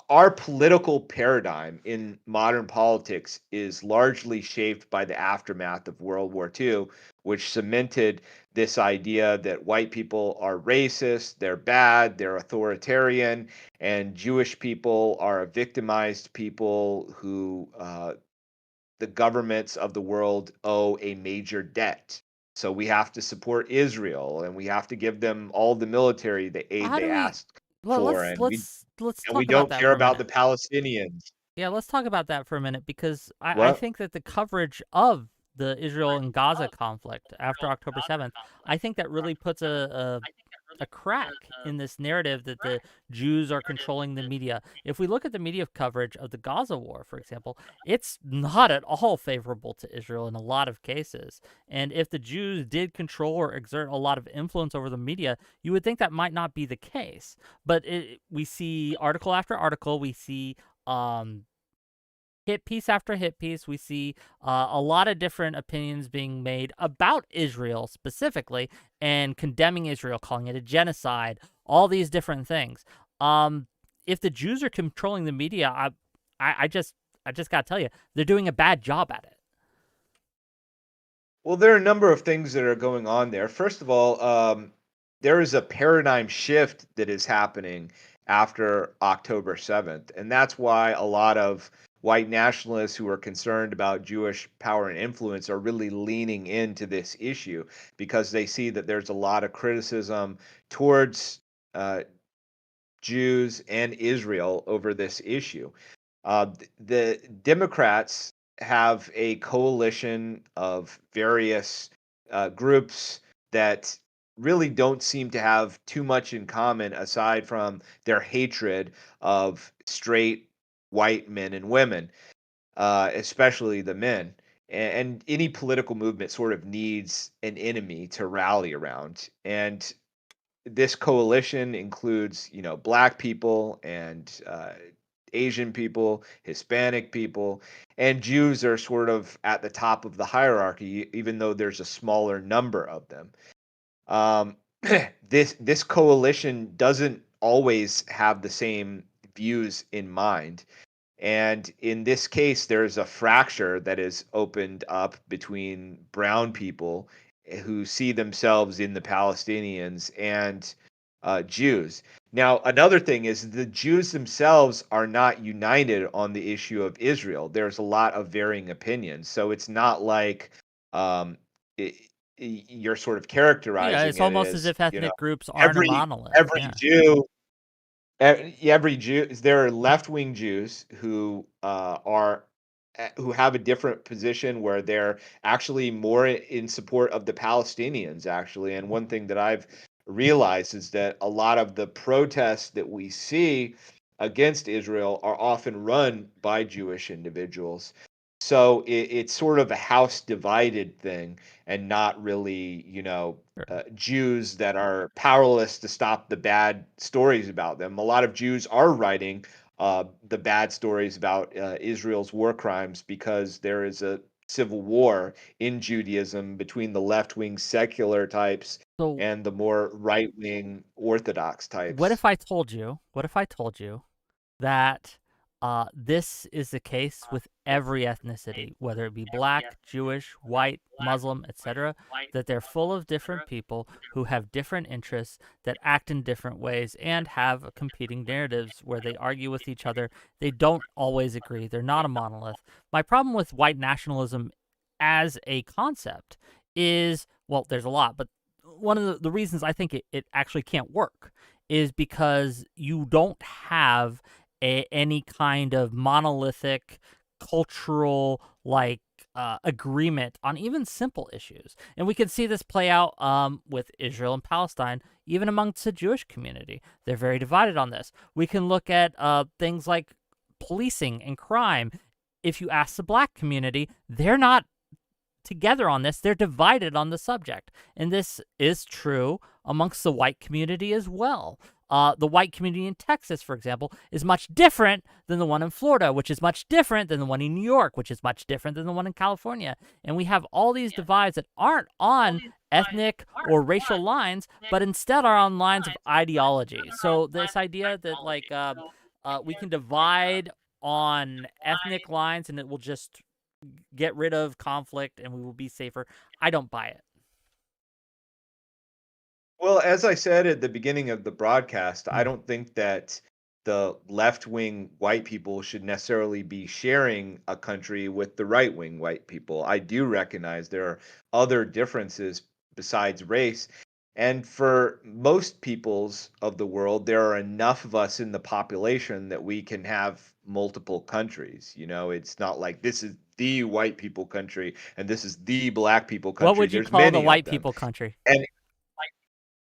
our political paradigm in modern politics is largely shaped by the aftermath of World War II, which cemented this idea that white people are racist, they're bad, they're authoritarian, and Jewish people are a victimized people who the governments of the world owe a major debt. So we have to support Israel and we have to give them all the military the aid How they do we? asked Well, for, let's and we talk about don't that care for a about the minute. Palestinians. Yeah, let's talk about that for a minute because I What? think that the coverage of the Israel and Gaza conflict after October 7th, I think that really puts a crack in this narrative that the Jews are controlling the media. If we look at the media coverage of the Gaza war, for example, it's not at all favorable to Israel in a lot of cases. And if the Jews did control or exert a lot of influence over the media, you would think that might not be the case. But we see article after article, we see um, hit piece after hit piece. We see a lot of different opinions being made about Israel specifically and condemning Israel, calling it a genocide, all these different things. If the Jews are controlling the media, I just gotta tell you, they're doing a bad job at it. Well, there are a number of things that are going on there. First of all, there is a paradigm shift that is happening after October 7th. And that's why a lot of white nationalists who are concerned about Jewish power and influence are really leaning into this issue because they see that there's a lot of criticism towards Jews and Israel over this issue. The Democrats have a coalition of various groups that really don't seem to have too much in common aside from their hatred of straight white men and women, especially the men. And any political movement sort of needs an enemy to rally around. And this coalition includes, black people and Asian people, Hispanic people, and Jews are sort of at the top of the hierarchy, even though there's a smaller number of them. Um, this coalition doesn't always have the same views in mind. And in this case, there's a fracture that is opened up between brown people who see themselves in the Palestinians and Jews. Now, another thing is the Jews themselves are not united on the issue of Israel. There's a lot of varying opinions. So it's not like um, it, you're sort of Yeah, characterizing it's it almost as as, if ethnic groups aren't a every monolith. every Yeah, Jew every Jew, there are left-wing Jews who who have a different position where they're actually more in support of the Palestinians, actually. And one thing that I've realized is that a lot of the protests that we see against Israel are often run by Jewish individuals. So it's sort of a house divided thing and not really, sure. Jews that are powerless to stop the bad stories about them. A lot of Jews are writing the bad stories about Israel's war crimes because there is a civil war in Judaism between the left wing secular types So and the more right wing Orthodox what types. if I told you? What if I told you that this is the case with every ethnicity, whether it be black, Jewish, white, Muslim, etc., that they're full of different people who have different interests that act in different ways and have competing narratives where they argue with each other. They don't always agree. They're not a monolith. My problem with white nationalism as a concept is, well, there's a lot, but one of the reasons I think it actually can't work is because you don't have any kind of monolithic cultural agreement on even simple issues. And we can see this play out with Israel and Palestine, even amongst the Jewish community. They're very divided on this. We can look at things like policing and crime. If you ask the black community, they're not together on this. They're divided on the subject. And this is true amongst the white community as well. The white community in Texas, for example, is much different than the one in Florida, which is much different than the one in New York, which is much different than the one in California. And we have all these divides that aren't on ethnic or racial lines, but instead are on lines of ideology. So this idea that we can divide on ethnic lines and it will just get rid of conflict and we will be safer. I don't buy it. Well, as I said at the beginning of the broadcast, I Mm, don't think that the left wing white people should necessarily be sharing a country with the right wing white people. I do recognize there are other differences besides race. And for most peoples of the world, there are enough of us in the population that we can have multiple countries. It's not like this is the white people country and this is the black people What country. would you There's call the many of white them. people country? And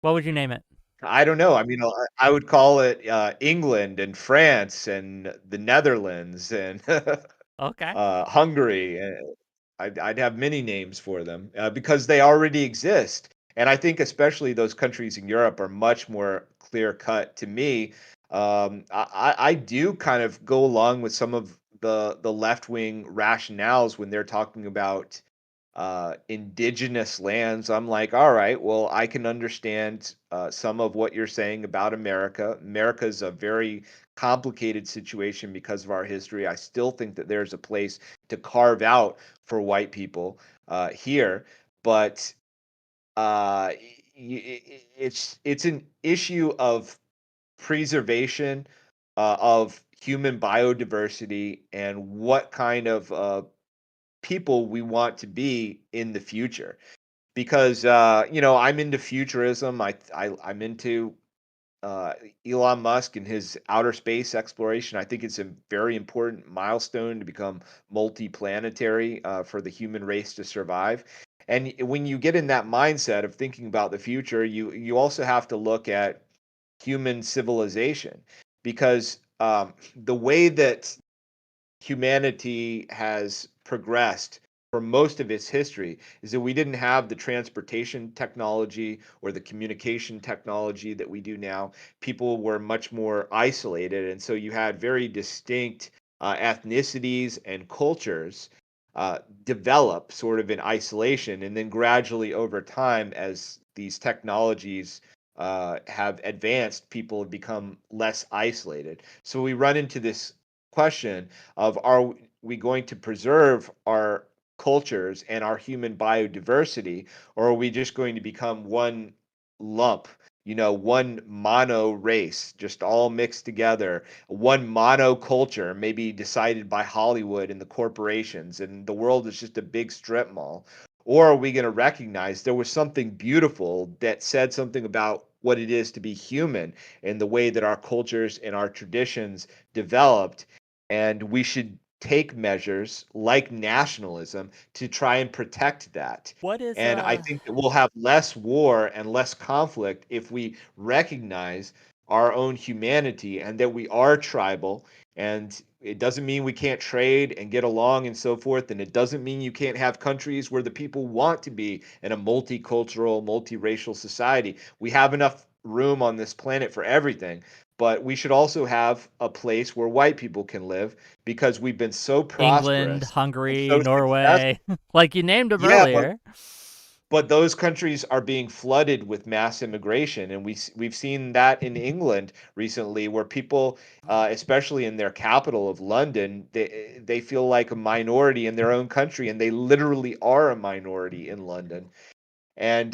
What would you name it? I don't know. I mean, I would call it England and France and the Netherlands and Okay. Hungary. I'd have many names for them because they already exist. And I think especially those countries in Europe are much more clear cut to me. I do kind of go along with some of the left wing rationales when they're talking about indigenous lands. I'm like, all right, well, I can understand some of what you're saying about America. America is a very complicated situation because of our history. I still think that there's a place to carve out for white people here, but it's an issue of preservation of human biodiversity and what kind of people we want to be in the future. Because I'm into futurism. I'm into uh, Elon Musk and his outer space exploration. I think it's a very important milestone to become multi-planetary for the human race to survive. And when you get in that mindset of thinking about the future, you also have to look at human civilization, because the way that humanity has progressed for most of its history is that we didn't have the transportation technology or the communication technology that we do now. People were much more isolated, and so you had very distinct ethnicities and cultures develop sort of in isolation, and then gradually over time, as these technologies have advanced, people have become less isolated. So we run into this question of, are we going to preserve our cultures and our human biodiversity, or are we just going to become one lump, one mono race, just all mixed together, one mono culture, maybe decided by Hollywood and the corporations, and the world is just a big strip mall? Or are we going to recognize there was something beautiful that said something about what it is to be human and the way that our cultures and our traditions developed, and we should take measures like nationalism to try and protect that. What is And I think that we'll have less war and less conflict if we recognize our own humanity and that we are tribal. And it doesn't mean we can't trade and get along and so forth. And it doesn't mean you can't have countries where the people want to be in a multicultural, multiracial society. We have enough room on this planet for everything, but we should also have a place where white people can live, because we've been so England, prosperous and Hungary, so Norway, successful. like you named them Yeah, earlier? but those countries are being flooded with mass immigration, and we've seen that in England recently, where people, especially in their capital of London, they feel like a minority in their own country, and they literally are a minority in London. And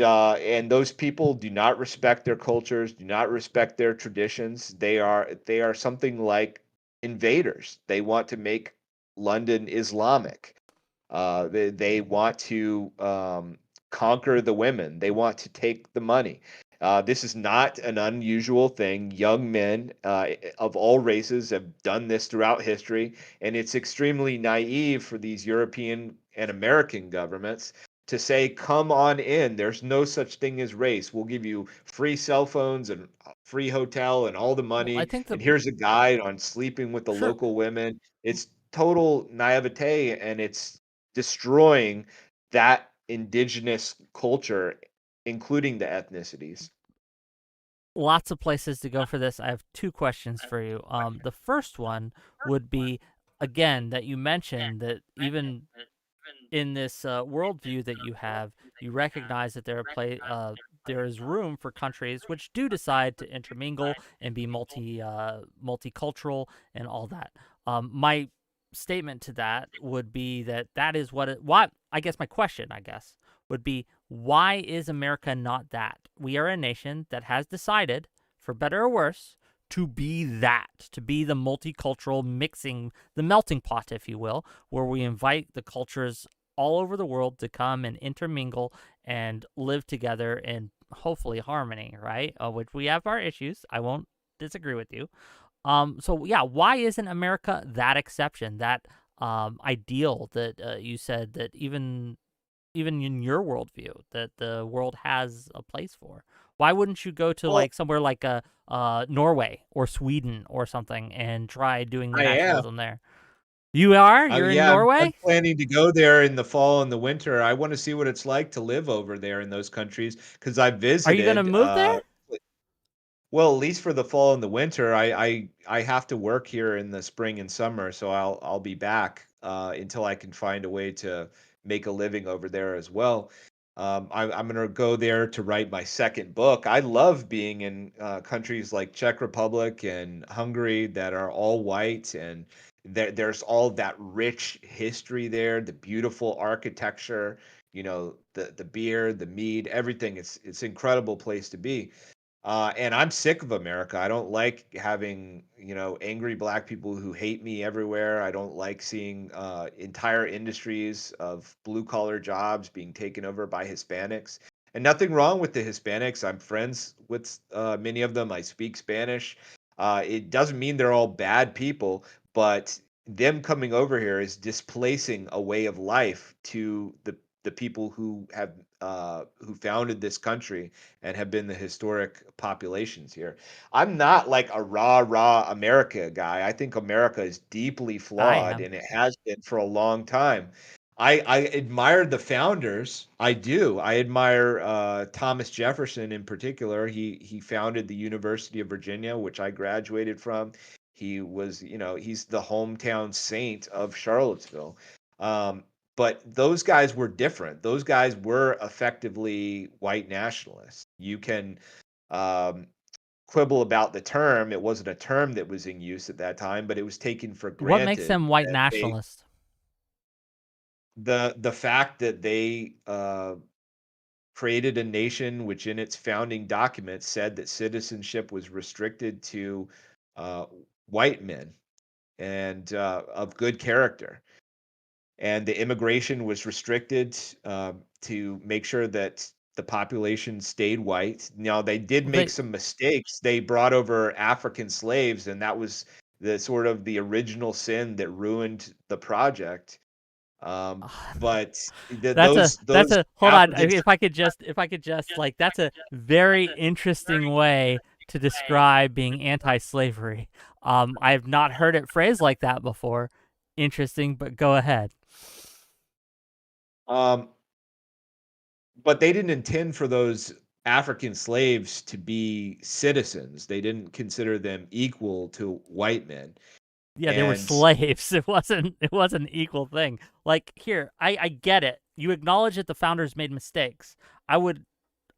those people do not respect their cultures, do not respect their traditions. They are something like invaders. They want to make London Islamic. They want to conquer the women. They want to take the money. This is not an unusual thing. Young men of all races have done this throughout history, and it's extremely naive for these European and American governments to say, come on in. There's no such thing as race. We'll give you free cell phones and free hotel and all the Well, I money. think the And here's a guide on sleeping with the sure. local women. It's total naivete, and it's destroying that indigenous culture, including the ethnicities. Lots of places to go for this. I have two questions for you. The first one would be, again, that you mentioned that even in this worldview that you have, you recognize that there is room for countries which do decide to intermingle and be multicultural and all that. My statement to that would be that that is what I guess my question, would be, why is America not that? We are a nation that has decided, for better or worse, to be that, to be the multicultural mixing, the melting pot, if you will, where we invite the cultures all over the world to come and intermingle and live together in hopefully harmony, right? Which we have our issues. I won't disagree with you. So yeah, why isn't America that exception, that ideal that you said that even in your worldview that the world has a place for? Why wouldn't you go to Well, like somewhere like Norway or Sweden or something and try doing the I am. nationalism there? You are? You're in Yeah, I'm Norway? planning to go there in the fall and the winter. I want to see what it's like to live over there in those countries, because I Are you gonna visited. move there? Well, at least for the fall and the winter, I have to work here in the spring and summer, so I'll be back until I can find a way to make a living over there as well. I'm gonna go there to write my second book. I love being in countries like Czech Republic and Hungary that are all white, and there's all that rich history there, the beautiful architecture, the beer, the mead, everything. It's an incredible place to be. And I'm sick of America. I don't like having, angry black people who hate me everywhere. I don't like seeing entire industries of blue collar jobs being taken over by Hispanics. And nothing wrong with the Hispanics. I'm friends with many of them. I speak Spanish. It doesn't mean they're all bad people, but them coming over here is displacing a way of life to the people who founded this country and have been the historic populations here. I'm not like a rah America guy. I think America is deeply I flawed, am. and it has been for a long time. I admire the founders. I do. I admire Thomas Jefferson in particular. He founded the University of Virginia, which I graduated from. He was, he's the hometown saint of Charlottesville. Um, but those guys were different. Those guys were effectively white nationalists. You can um, quibble about the term. It wasn't a term that was in use at that time, but it was taken for What makes granted them white that nationalists? the fact that they created a nation which, in its founding documents, said that citizenship was restricted to uh, white men and of good character, and the immigration was restricted to make sure that the population stayed white. Now, they did make They some mistakes. They brought over African slaves, and that was the sort of the original sin that ruined the project. But that's those a hold on. African If I could just like that's a very interesting way to describe being anti-slavery. I have not heard it phrased like that before. Interesting, but go ahead. um, but they didn't intend for those African slaves to be citizens. They didn't consider them equal to white men. Yeah, they were And slaves. It wasn't an equal thing. Like here, I get it. You acknowledge that the founders made mistakes. I would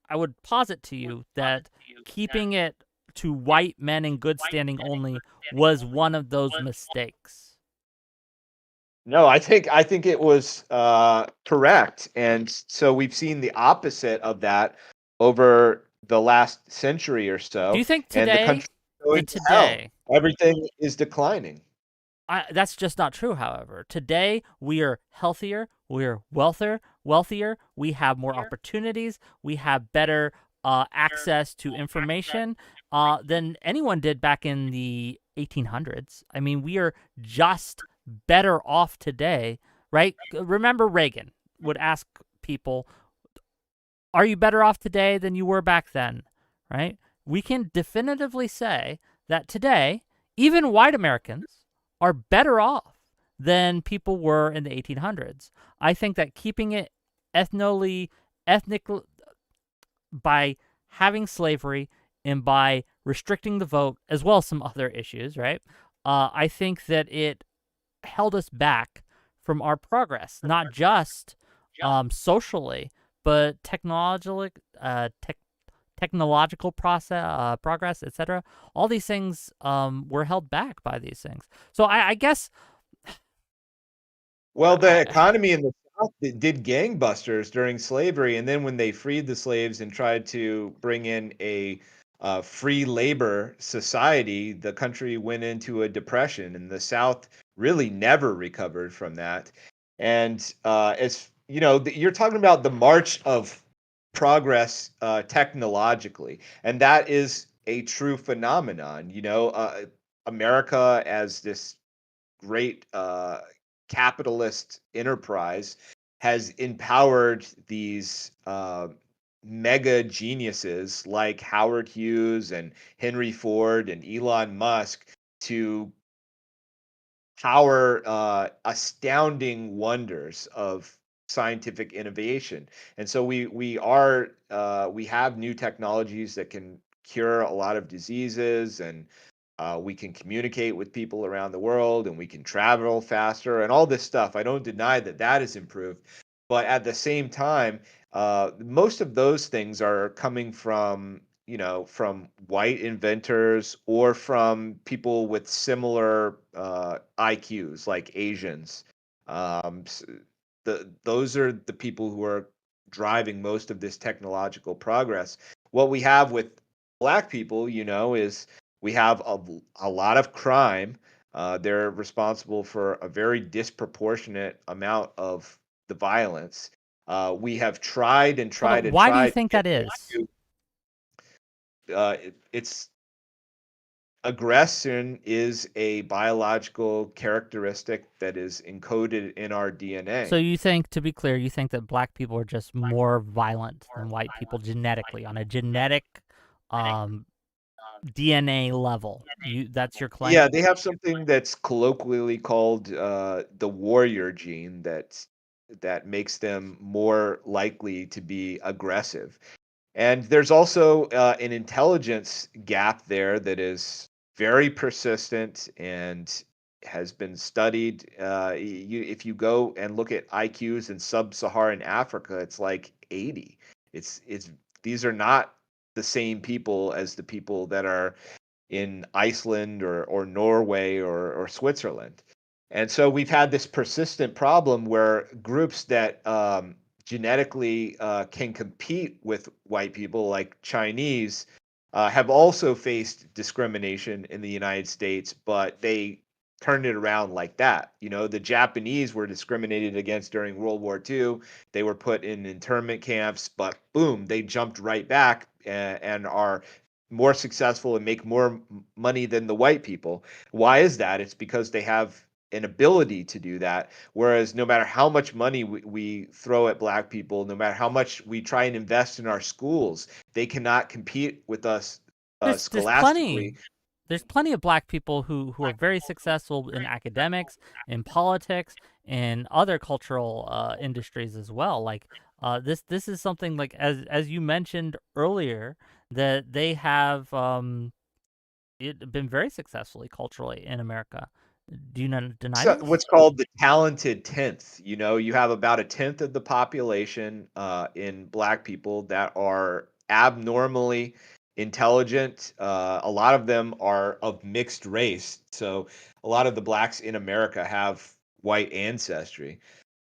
I would posit to you that keeping it to white men in good standing only was one of those mistakes. no, I think it was correct, and so we've seen the opposite of that over the last century or Do so, you think and the country today, is going that to hell. today, Everything is declining. that's just not true, however. Today, we are healthier, we're wealthier, we have more opportunities, we have better access to information than anyone did back in the 1800s. I mean, we are just better off today, right? Remember, Reagan would ask people, are you better off today than you were back then, right? We can definitively say that today, even white Americans are better off than people were in the 1800s. I think that keeping it ethnic by having slavery and by restricting the vote, as well as some other issues, right? I think that it held us back from our progress, not just socially, but technological progress, etc. All these things were held back by these things. So I guess Well, the I, economy in the South did gangbusters during slavery, and then when they freed the slaves and tried to bring in a free labor society, the country went into a depression, and the South really never recovered from that. And as you know, you're talking about the march of progress technologically, and that is a true phenomenon. America as this great capitalist enterprise has empowered these mega geniuses like Howard Hughes and Henry Ford and Elon Musk to power astounding wonders of scientific innovation. And so we have new technologies that can cure a lot of diseases, and we can communicate with people around the world, and we can travel faster and all this stuff. I don't deny that that is improved, but at the same time, most of those things are coming from, from white inventors or from people with similar IQs, like Asians. Um, s- those are the people who are driving most of this technological progress. What we have with black people, is we have a lot of crime. They're responsible for a very disproportionate amount of the violence. We have tried and Hold tried on. and Why do you tried think to get that is? them to. It's aggression is a biological characteristic that is encoded in our So DNA. you think, to be clear, you think that black people are just more violent than white people genetically on a genetic um, DNA level. That's your claim? Yeah, they have something that's colloquially called the warrior gene that makes them more likely to be aggressive. And there's also an intelligence gap there that is very persistent and has been studied. If you go and look at IQs in sub-Saharan Africa, it's like 80. It's These are not the same people as the people that are in Iceland or Norway or Switzerland. And so we've had this persistent problem where groups that genetically can compete with white people, like Chinese, have also faced discrimination in the United States, but they turned it around like that. The Japanese were discriminated against during World War II. They were put in internment camps, but boom, they jumped right back and are more successful and make more money than the white people. Why is that? It's because they have an ability to do that. Whereas no matter how much money we throw at black people, no matter how much we try and invest in our schools, they cannot compete with us There's scholastically. plenty of black people who are very successful in academics, in politics, in other cultural industries as well. Like this is something like as you mentioned earlier that they have been very successfully culturally in America. Do you not deny So this? what's called the talented tenth. You have about a tenth of the population in black people that are abnormally intelligent. A lot of them are of mixed race. So a lot of the blacks in America have white ancestry.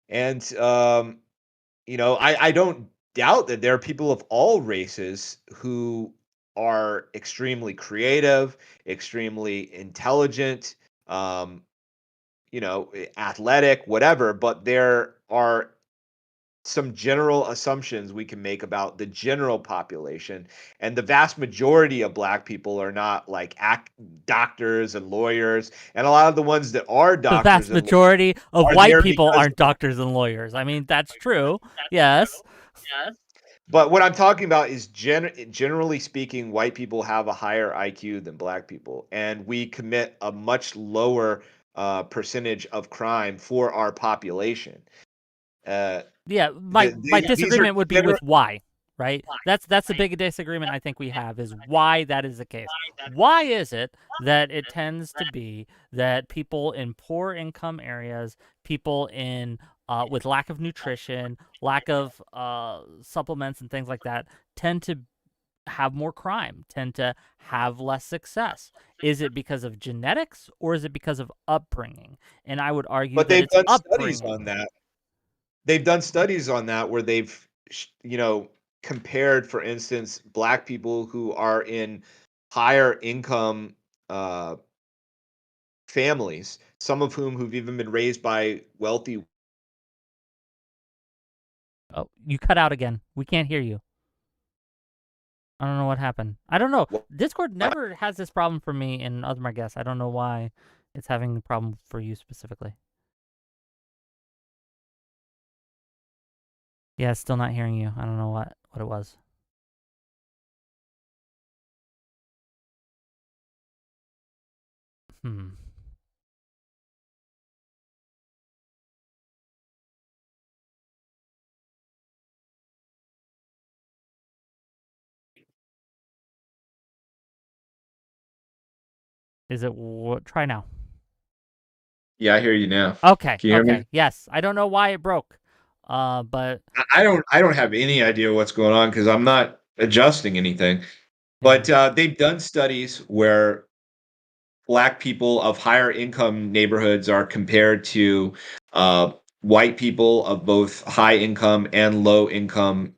And, I don't doubt that there are people of all races who are extremely creative, extremely intelligent. Um, athletic, whatever, but there are some general assumptions we can make about the general population. And the vast majority of black people are not like doctors and lawyers. And a lot of the ones that are The doctors vast and lawyers majority of are white there people because aren't doctors and lawyers. I mean, that's true. Yes. but what I'm talking about is generally speaking, white people have a higher IQ than black people, and we commit a much lower percentage of crime for our population. Uh, Yeah, my these are disagreement would be general. with why, right? That's the big disagreement I think we have is why that is the case. Why is it that it tends to be that people in poor income areas, people in with lack of nutrition, lack of supplements and things like that, tend to have more crime, tend to have less success? Is it because of genetics or is it because of upbringing? And I would argue But that they've it's done studies on upbringing. that. They've done studies on that where they've, compared, for instance, black people who are in higher income uh, families, some of whom who've even been raised by wealthy. Oh, you cut out again. We can't hear you. I don't know what happened. I don't know. Discord never has this problem for me and other my guests. I don't know why it's having the problem for you specifically. Yeah, still not hearing you. I don't know what it was. Hmm. Is it try now? Yeah, I hear you now. Okay, Can you hear me? okay. Yes. I don't know why it broke. But I don't have any idea what's going on because I'm not adjusting anything. yeah. But they've done studies where black people of higher income neighborhoods are compared to uh, white people of both high income and low income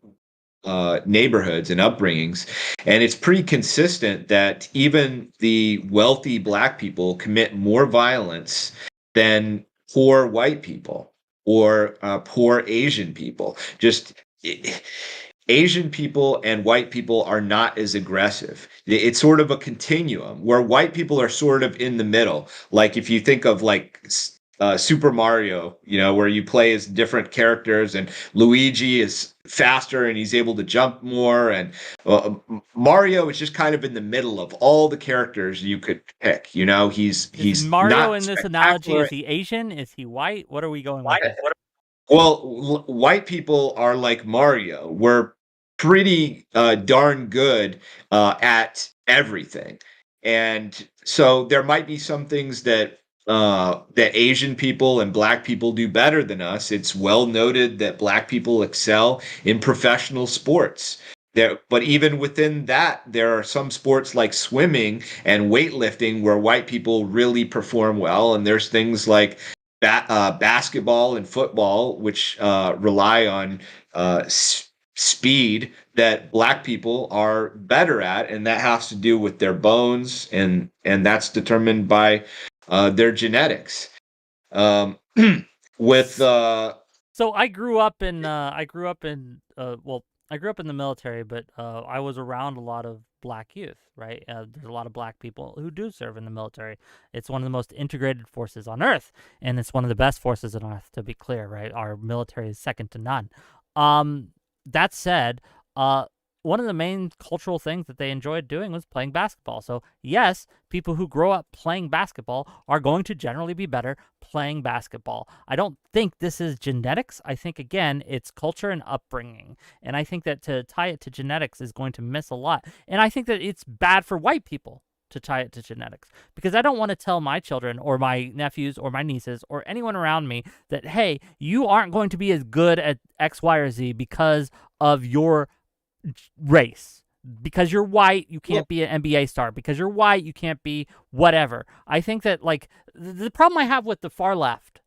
neighborhoods and upbringings. And it's pretty consistent that even the wealthy black people commit more violence than poor white people or poor Asian people. Just Asian people and white people are not as aggressive. It's sort of a continuum where white people are sort of in the middle. Like if you think of like Super Mario, where you play as different characters, and Luigi is faster and he's able to jump more, and Mario is just kind of in the middle of all the characters you could pick. He's Is he's Mario not in this analogy? spectacular. Is he Asian? Is he white? What are we going with here? Well, white people are like Mario. We're pretty darn good at everything, and so there might be some things that Asian people and Black people do better than us. It's well noted that Black people excel in professional sports. But even within that, there are some sports like swimming and weightlifting where white people really perform well, and there's things like basketball and football, which rely on speed that black people are better at, and that has to do with their bones, and that's determined by their genetics. Um, with So I grew up in the military, but I was around a lot of black youth, right? There's a lot of black people who do serve in the military. It's one of the most integrated forces on earth, and it's one of the best forces on earth, to be clear, right? Our military is second to none. Um, that said, uh, one of the main cultural things that they enjoyed doing was playing basketball. So, yes, people who grow up playing basketball are going to generally be better playing basketball. I don't think this is genetics. I think, again, it's culture and upbringing. And I think that to tie it to genetics is going to miss a lot. And I think that it's bad for white people to tie it to genetics, because I don't want to tell my children or my nephews or my nieces or anyone around me that, hey, you aren't going to be as good at X, Y, or Z because of your race. Because you're white, you well, can't be an NBA star. Because you're white, you can't be whatever. I think that, like, the problem I have with the far left,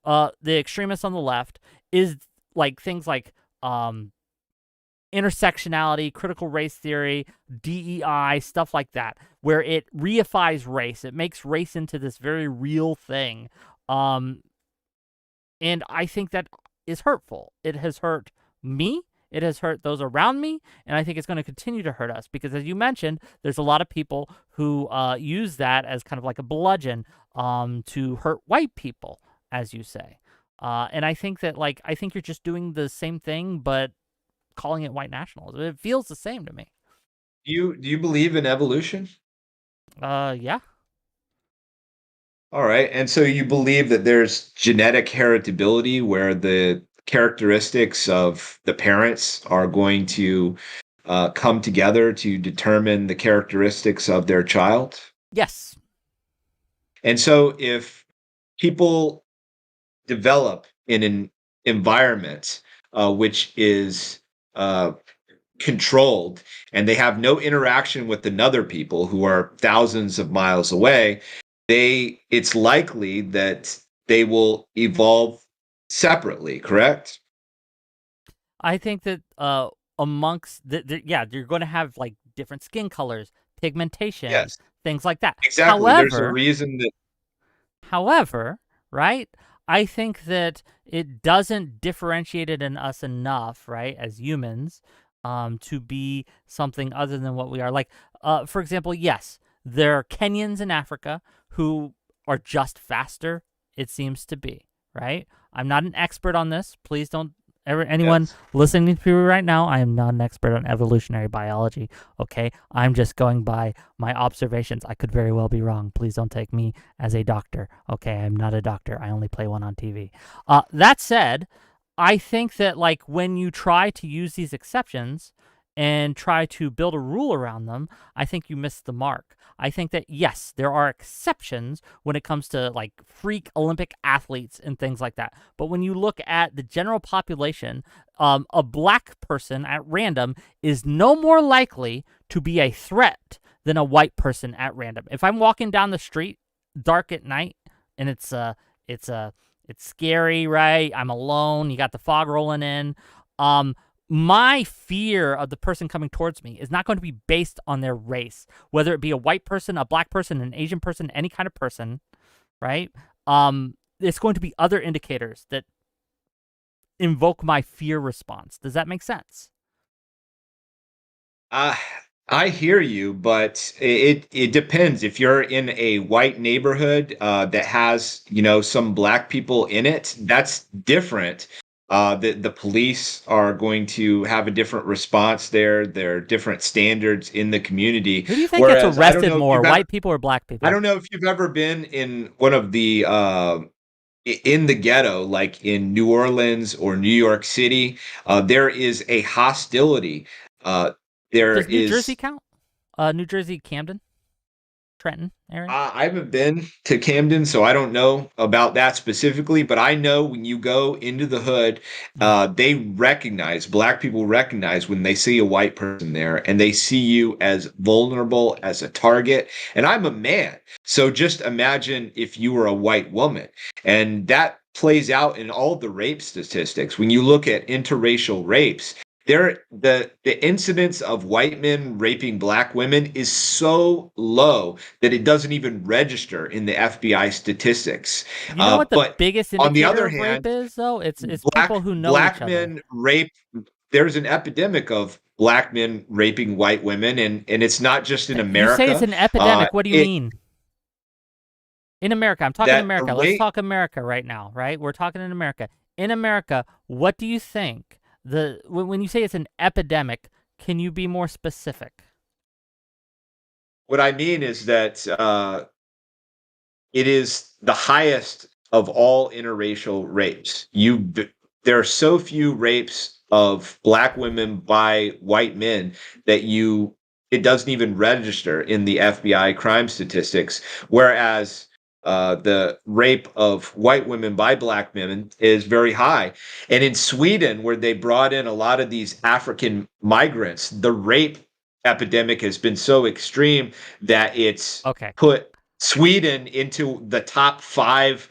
the extremists on the left, is like things like intersectionality, critical race theory, DEI, stuff like that, where it reifies race. It makes race into this very real thing. Um, and I think that is hurtful. It has hurt me. It has hurt those around me. And I think it's going to continue to hurt us because, as you mentioned, there's a lot of people who use that as kind of like a bludgeon to hurt white people, as you say. And I think that, like, I think you're just doing the same thing, but calling it white nationalism. It feels the same to me. do you believe in evolution? Yeah. All right. And so you believe that there's genetic heritability where the characteristics of the parents are going to come together to determine the characteristics of their child. Yes. And so if people develop in an environment which is controlled and they have no interaction with another people who are thousands of miles away, it's likely that they will evolve separately, correct? I think that amongst yeah, you're going to have like different skin colors, pigmentation, Yes, things like that. exactly. There's a However, reason that However, right? I think that it doesn't differentiate it in us enough, right, as humans, to be something other than what we are. Like, for example, yes, there are Kenyans in Africa who are just faster, it seems to be, right? I'm not an expert on this. Please don't anyone yes. listening to me right now, I am not an expert on evolutionary biology, okay? I'm just going by my observations. I could very well be wrong. Please don't take me as a doctor, okay? I'm not a doctor. I only play one on TV. That said, I think that, like, when you try to use these exceptions, and try to build a rule around them, I think you miss the mark. I think that, yes, there are exceptions when it comes to like freak Olympic athletes and things like that. But when you look at the general population, a black person at random is no more likely to be a threat than a white person at random. If I'm walking down the street dark at night and it's scary, right? I'm alone. You got the fog rolling in. My fear of the person coming towards me is not going to be based on their race, whether it be a white person, a black person, an Asian person, any kind of person, right? It's going to be other indicators that invoke my fear response. Does that make sense? Uh, I hear you, but it depends. If you're in a white neighborhood that has, some black people in it, that's different. The police are going to have a different response there. There are different standards in the community. Who do you think gets Whereas arrested more, white people or black I people? don't know if you've ever been in one of the in the ghetto, like in New Orleans or New York City. There is a hostility. Uh, there Does New Jersey is count? New Jersey, Camden, Trenton area? I haven't been to Camden, so I don't know about that specifically, but I know when you go into the hood, Mm. black people recognize when they see a white person there and they see you as vulnerable, as a target. And I'm a man. So just imagine if you were a white woman. And that plays out in all the rape statistics. When you look at interracial rapes, the incidence of white men raping black women is so low that it doesn't even register in the FBI statistics. You know what the But biggest on the indicator other of rape hand, is, though? It's people black who know each black other. men rape. There's an epidemic of black men raping white women, and it's not just in You say it's America. an Uh, epidemic. What do you it mean? In America, I'm talking that the America. Let's rate talk America right now, right? We're talking in America. In America, what do you think when you say it's an epidemic? Can you be more specific? What I mean is that it is the highest of all interracial rapes. There are so few rapes of black women by white men that it doesn't even register in the FBI crime statistics. Whereas the rape of white women by black women is very high. And in Sweden, where they brought in a lot of these African migrants, the rape epidemic has been so extreme that it's Okay. put Sweden into the top five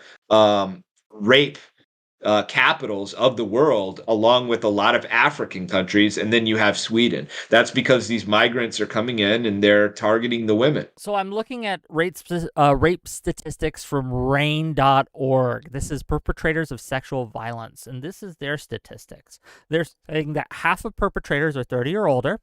rape capitals of the world, along with a lot of African countries, and then you have Sweden. That's because these migrants are coming in and they're targeting the women. So I'm looking at rape statistics from RAIN.org. This is perpetrators of sexual violence, and this is their statistics. They're saying that half of perpetrators are 30 or older.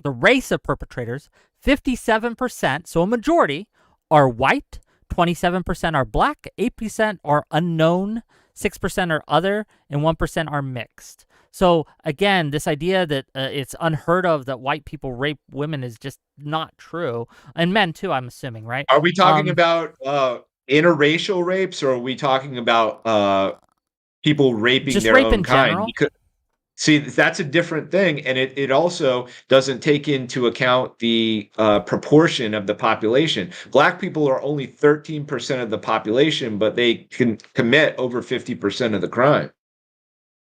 The race of perpetrators, 57%, so a majority, are white, 27% are black, 8% are unknown, 6% are other, and 1% are mixed. So again, this idea that it's unheard of that white people rape women is just not true. And men too, I'm assuming, right? Are we talking about interracial rapes, or are we talking about people raping Just their rape own in kind? general. Because see, that's a different thing, and it also doesn't take into account the proportion of the population. Black people are only 13% of the population, but they can commit over 50% of the crime.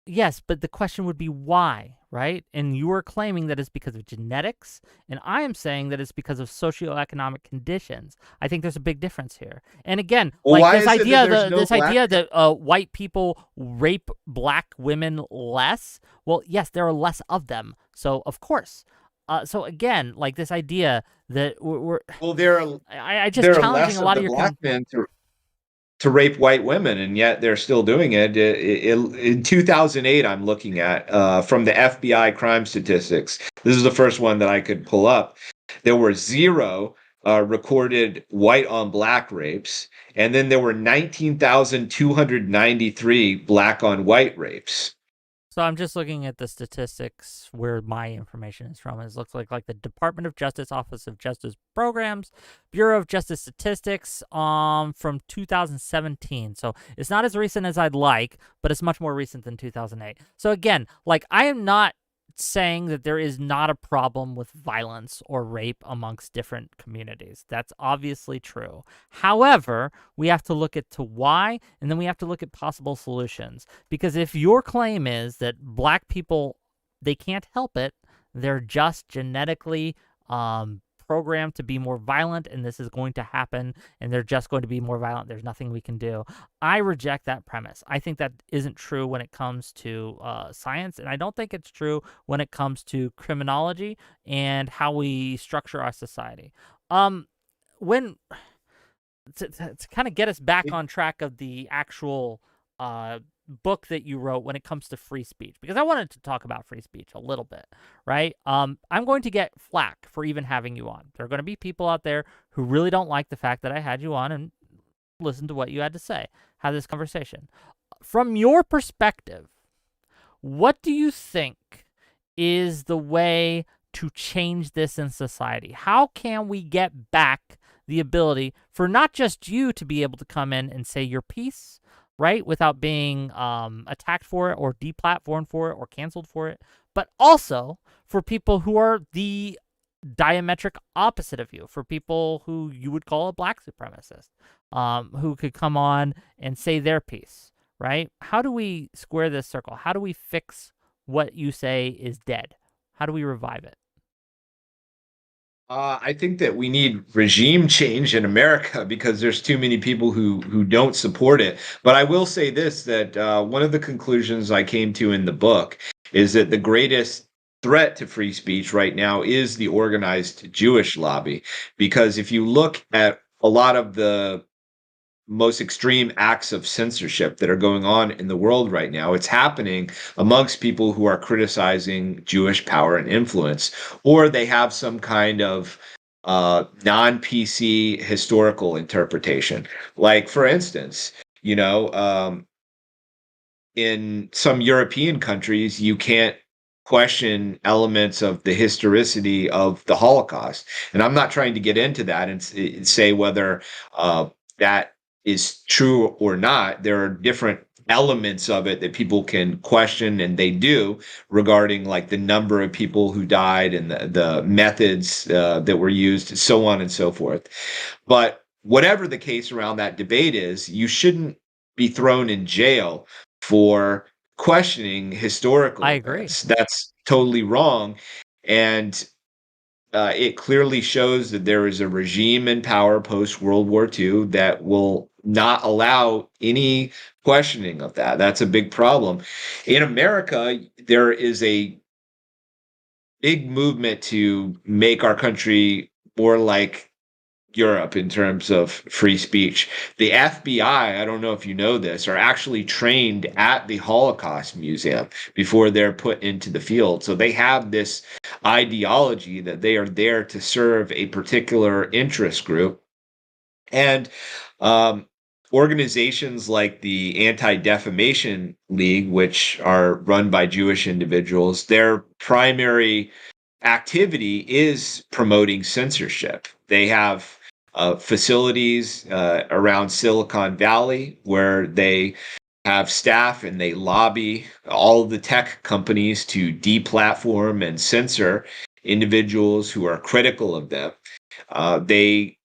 Yes, but the question would be why, right? And you are claiming that it's because of genetics, and I am saying that it's because of socioeconomic conditions. I think there's a big difference here. And again, Well, like why this is it that idea, there's no this black? idea that white people rape black women less. Well, yes, there are less of them, so of course. So again, like this idea that Well, I just there are challenging less a of lot of the your black men to rape white women, and yet they're still doing it. In 2008, I'm looking at from the FBI crime statistics. This is the first one that I could pull up. There were zero recorded white on black rapes, and then there were 19,293 black on white rapes. So I'm just looking at the statistics where my information is from. It looks like the Department of Justice, Office of Justice Programs, Bureau of Justice Statistics, from 2017. So it's not as recent as I'd like, but it's much more recent than 2008. So again, like I am not saying that there is not a problem with violence or rape amongst different communities. That's obviously true. However, we have to look at to why, and then we have to look at possible solutions. Because if your claim is that black people, they can't help it, they're just genetically programmed to be more violent, and this is going to happen, and they're just going to be more violent, there's nothing we can do. I reject that premise. I think that isn't true when it comes to science, and I don't think it's true when it comes to criminology and how we structure our society. When to kind of get us back on track of the actual book that you wrote when it comes to free speech, because I wanted to talk about free speech a little bit, right? I'm going to get flack for even having you on. There are going to be people out there who really don't like the fact that I had you on and listen to what you had to say, have this conversation. From your perspective, what do you think is the way to change this in society? How can we get back the ability for not just you to be able to come in and say your piece, right, without being attacked for it or deplatformed for it or canceled for it, but also for people who are the diametric opposite of you, for people who you would call a black supremacist, who could come on and say their piece, right? How do we square this circle? How do we fix what you say is dead? How do we revive it? I think that we need regime change in America because there's too many people who don't support it. But I will say this, that one of the conclusions I came to in the book is that the greatest threat to free speech right now is the organized Jewish lobby. Because if you look at a lot of the most extreme acts of censorship that are going on in the world right now, it's happening amongst people who are criticizing Jewish power and influence, or they have some kind of non-PC historical interpretation. Like, for instance, in some European countries, you can't question elements of the historicity of the Holocaust. And I'm not trying to get into that and say whether that is true or not. There are different elements of it that people can question, and they do, regarding like the number of people who died and the methods that were used, so on and so forth. But whatever the case around that debate is, you shouldn't be thrown in jail for questioning I historical agree. events. That's totally wrong. And it clearly shows that there is a regime in power post World War II that will not allow any questioning of that. That's a big problem. In America, there is a big movement to make our country more like Europe in terms of free speech. The FBI, I don't know if you know this, are actually trained at the Holocaust Museum before they're put into the field. So they have this ideology that they are there to serve a particular interest group. And um, organizations like the Anti-Defamation League, which are run by Jewish individuals, their primary activity is promoting censorship. They have facilities around Silicon Valley where they have staff and they lobby all of the tech companies to deplatform and censor individuals who are critical of them. They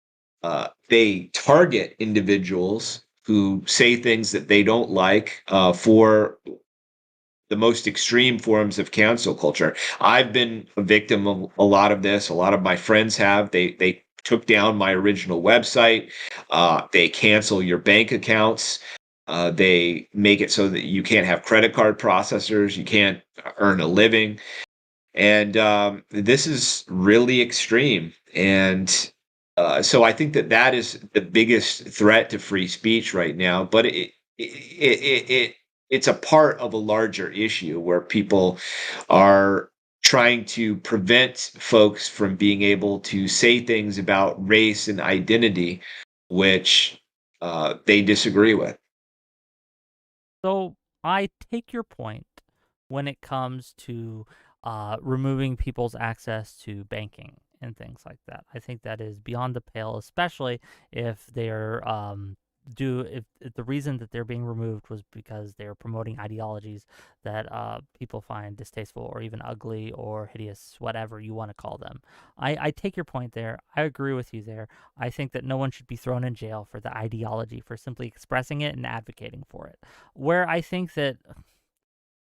target individuals who say things that they don't like for the most extreme forms of cancel culture. I've been a victim of a lot of this. A lot of my friends have. They took down my original website. They cancel your bank accounts. They make it so that you can't have credit card processors. You can't earn a living. And this is really extreme. And so I think that that is the biggest threat to free speech right now. But it's a part of a larger issue where people are trying to prevent folks from being able to say things about race and identity, which they disagree with. So I take your point when it comes to removing people's access to banking and things like that. I think that is beyond the pale, especially if they're if the reason that they're being removed was because they're promoting ideologies that people find distasteful or even ugly or hideous, whatever you want to call them. I take your point there. I agree with you there. I think that no one should be thrown in jail for the ideology, for simply expressing it and advocating for it. Where I think that,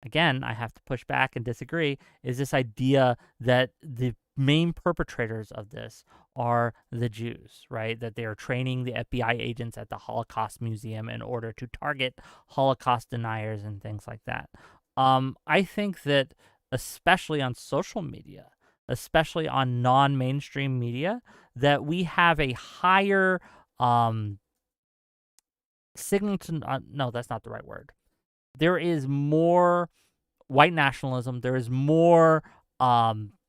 again, I have to push back and disagree, is this idea that the main perpetrators of this are the Jews, right? That they are training the FBI agents at the Holocaust Museum in order to target Holocaust deniers and things like that. I think that, especially on social media, especially on non-mainstream media, that we have a higher signal to, no, that's not the right word. There is more white nationalism. There is more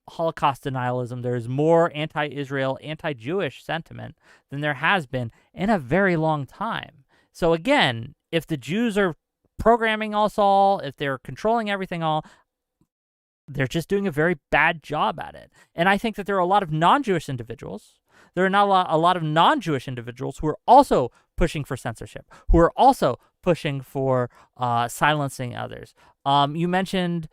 Holocaust denialism. There is more anti-Israel, anti-Jewish sentiment than there has been in a very long time. So again, if the Jews are programming us all, if they're controlling everything all, they're just doing a very bad job at it. And I think that there are a lot of non-Jewish individuals. There are not a lot of non-Jewish individuals who are also pushing for censorship, who are also pushing for silencing others. You mentioned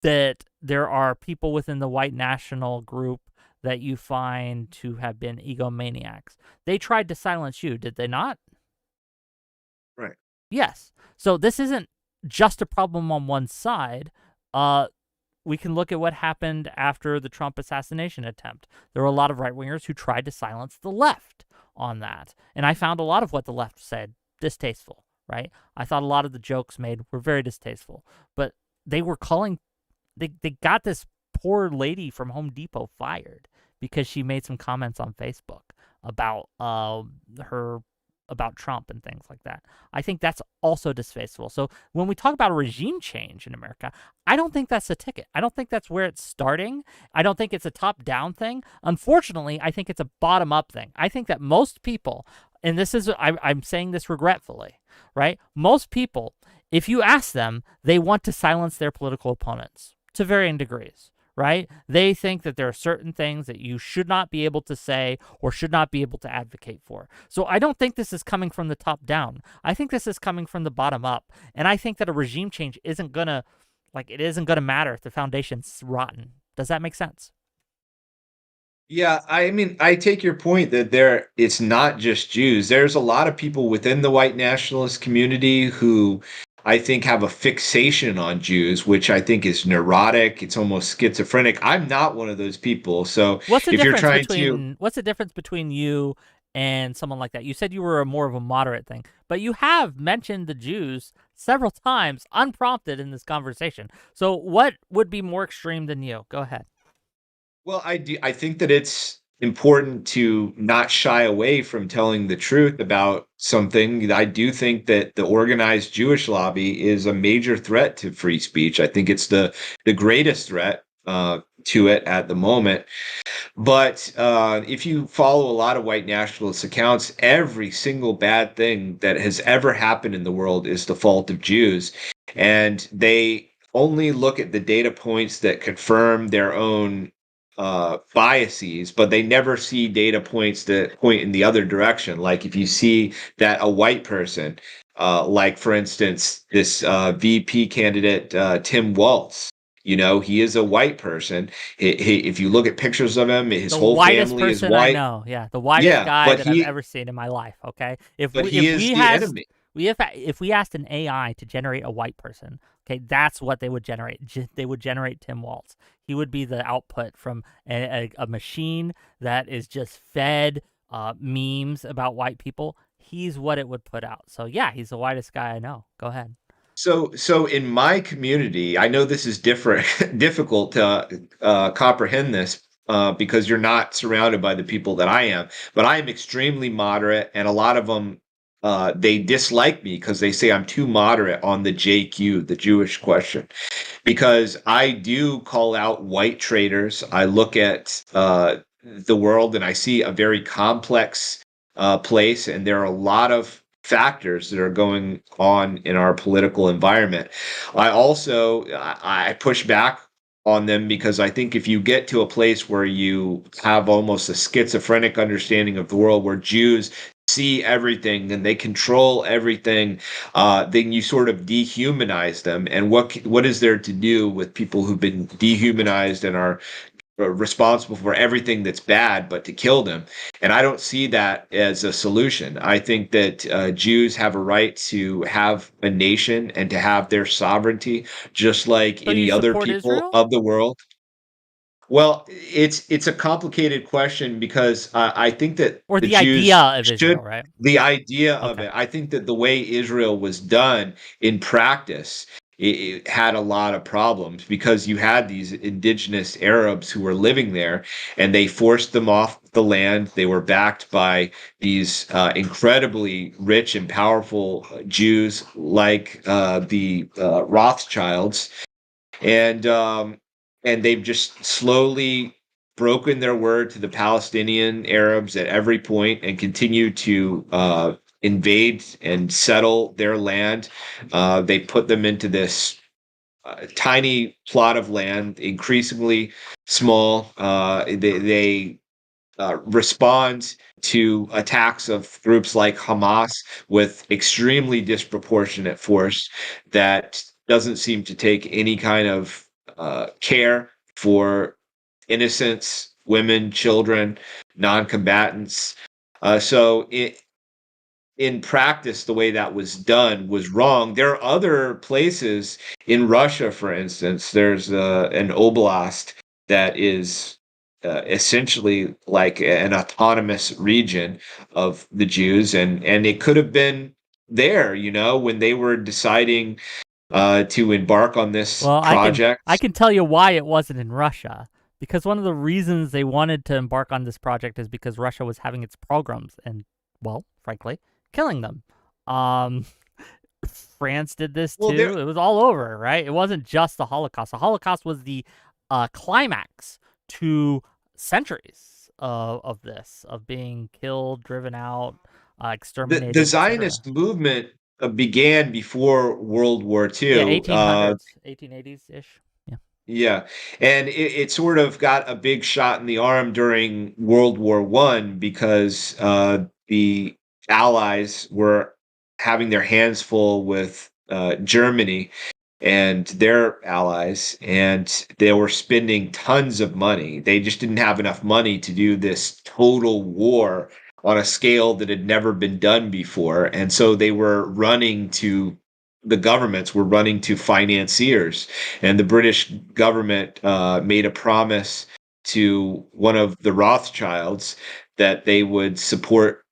that there are people within the white national group that you find to have been egomaniacs. They tried to silence you, did they not? Right. Yes. So this isn't just a problem on one side. We can look at what happened after the Trump assassination attempt. There were a lot of right-wingers who tried to silence the left on that. And I found a lot of what the left said distasteful, right? I thought a lot of the jokes made were very distasteful. But they were calling, they got this poor lady from Home Depot fired because she made some comments on Facebook about about Trump and things like that. I think that's also distasteful. So when we talk about a regime change in America, I don't think that's the ticket. I don't think that's where it's starting. I don't think it's a top-down thing. Unfortunately, I think it's a bottom-up thing. I think that most people, and this is, I'm saying this regretfully, right? Most people, if you ask them, they want to silence their political opponents to varying degrees. Right? They think that there are certain things that you should not be able to say or should not be able to advocate for. So I don't think this is coming from the top down. I think this is coming from the bottom up. And I think that a regime change isn't going to, it isn't going to matter if the foundation's rotten. Does that make sense? Yeah, I mean, I take your point that it's not just Jews. There's a lot of people within the white nationalist community who I think have a fixation on Jews, which I think is neurotic. It's almost schizophrenic. I'm not one of those people. So if you're trying to, What's the difference between you and someone like that? You said you were more of a moderate thing, but you have mentioned the Jews several times unprompted in this conversation. So what would be more extreme than you? Go ahead. well, I think that it's important to not shy away from telling the truth about something. I do think that the organized Jewish lobby is a major threat to free speech. I think it's the greatest threat to it at the moment. But if you follow a lot of white nationalist accounts, every single bad thing that has ever happened in the world is the fault of Jews. And they only look at the data points that confirm their own biases, but they never see data points that point in the other direction. Like if you see that a white person, like for instance, this VP candidate, Tim Walz, he is a white person. If you look at pictures of him, his The whole whitest family is person I white. know. Yeah, the whitest Yeah, guy that I've ever seen in my life. Okay, but he is the enemy. if we asked an AI to generate a white person, okay, that's what they would generate. They would generate Tim Walz. He would be the output from a machine that is just fed memes about white people. He's what it would put out. So yeah, he's the whitest guy I know. Go ahead. So in my community, I know this is different, difficult to comprehend this because you're not surrounded by the people that I am. But I am extremely moderate, and a lot of them they dislike me because they say I'm too moderate on the JQ, the Jewish question, because I do call out white traitors. I look at the world and I see a very complex place, and there are a lot of factors that are going on in our political environment. I push back on them because I think if you get to a place where you have almost a schizophrenic understanding of the world, where Jews see everything and they control everything, then you sort of dehumanize them. And what is there to do with people who've been dehumanized and are responsible for everything that's bad, but to kill them? And I don't see that as a solution. I think that Jews have a right to have a nation and to have their sovereignty, just like So you any other support people Israel of the world. Well, it's a complicated question because I think that or the the idea Jews of should, Israel, right? the idea of Okay. it. I think that the way Israel was done in practice, it had a lot of problems because you had these indigenous Arabs who were living there, and they forced them off the land. They were backed by these incredibly rich and powerful Jews like the Rothschilds, and they've just slowly broken their word to the Palestinian Arabs at every point and continue to invade and settle their land. They put them into this tiny plot of land, increasingly small. They respond to attacks of groups like Hamas with extremely disproportionate force that doesn't seem to take any kind of care for innocents, women, children, non-combatants. In practice, the way that was done was wrong. There are other places in Russia, for instance. There's an oblast that is essentially like an autonomous region of the Jews, and it could have been there, when they were deciding to embark on this Well, I project. can tell you why it wasn't in Russia. Because one of the reasons they wanted to embark on this project is because Russia was having its pogroms and, well, frankly, killing them. Um, France did this Well, there too. It was all over, right? It wasn't just the Holocaust. The Holocaust was the climax to centuries of this, of being killed, driven out, the exterminated, Zionist etc. movement began before World War Yeah, II. 1800s, 1880s ish. Yeah. Yeah, and it sort of got a big shot in the arm during World War One because the Allies were having their hands full with Germany and their allies, and they were spending tons of money. They just didn't have enough money to do this total war on a scale that had never been done before, and so the governments were running to financiers, and the British government made a promise to one of the Rothschilds that they would support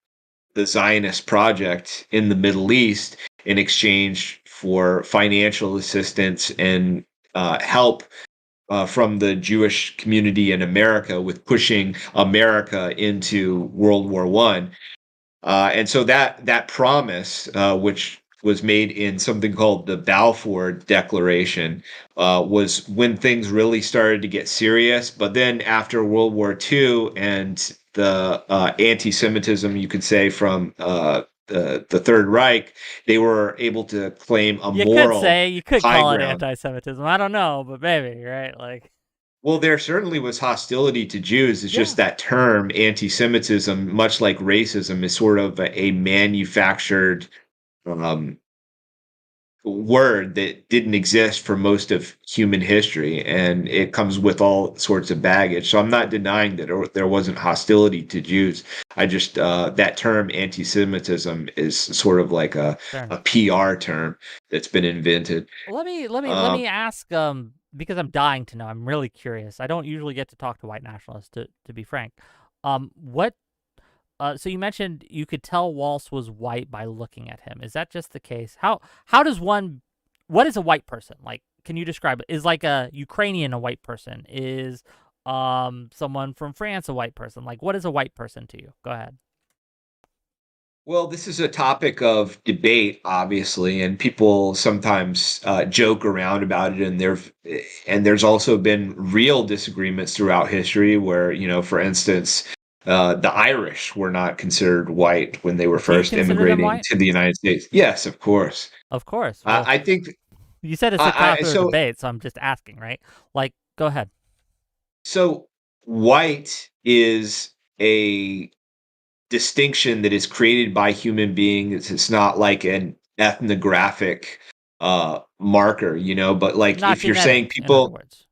the Zionist project in the Middle East in exchange for financial assistance and help from the Jewish community in America with pushing America into World War One. And so that promise, which was made in something called the Balfour Declaration, was when things really started to get serious. But then after World War II and the anti-Semitism, you could say, from the Third Reich, they were able to claim a moral You could high call it ground. anti-Semitism. I don't know, but maybe, right? Like, Well, there certainly was hostility to Jews. It's just yeah, that term, anti-Semitism, much like racism, is sort of a manufactured um, word that didn't exist for most of human history, and it comes with all sorts of baggage. So I'm not denying that there wasn't hostility to Jews. I just that term anti-Semitism is sort of like fair a enough. PR term that's been invented. Let Um, me ask, because I'm dying to know. I'm really curious. I don't usually get to talk to white nationalists, to be frank. What so you mentioned you could tell Walsh was white by looking at him. Is that just the case? How does one what is a white person? Like, can you describe it? Is like a Ukrainian a white person? Is someone from France a white person? Like, what is a white person to you? Go ahead. Well, this is a topic of debate, obviously, and people sometimes joke around about it. And there's also been real disagreements throughout history, where, for instance, the Irish were not considered white when they were Do you first consider them immigrating white? to the United States. Yes, of course. Of course. I Well, I think you said it's a I topic of so debate, so I'm just asking, right? Like, go ahead. so white is a distinction that is created by human beings. It's not like an ethnographic marker, but like Not if you're saying genetic, in other people, words.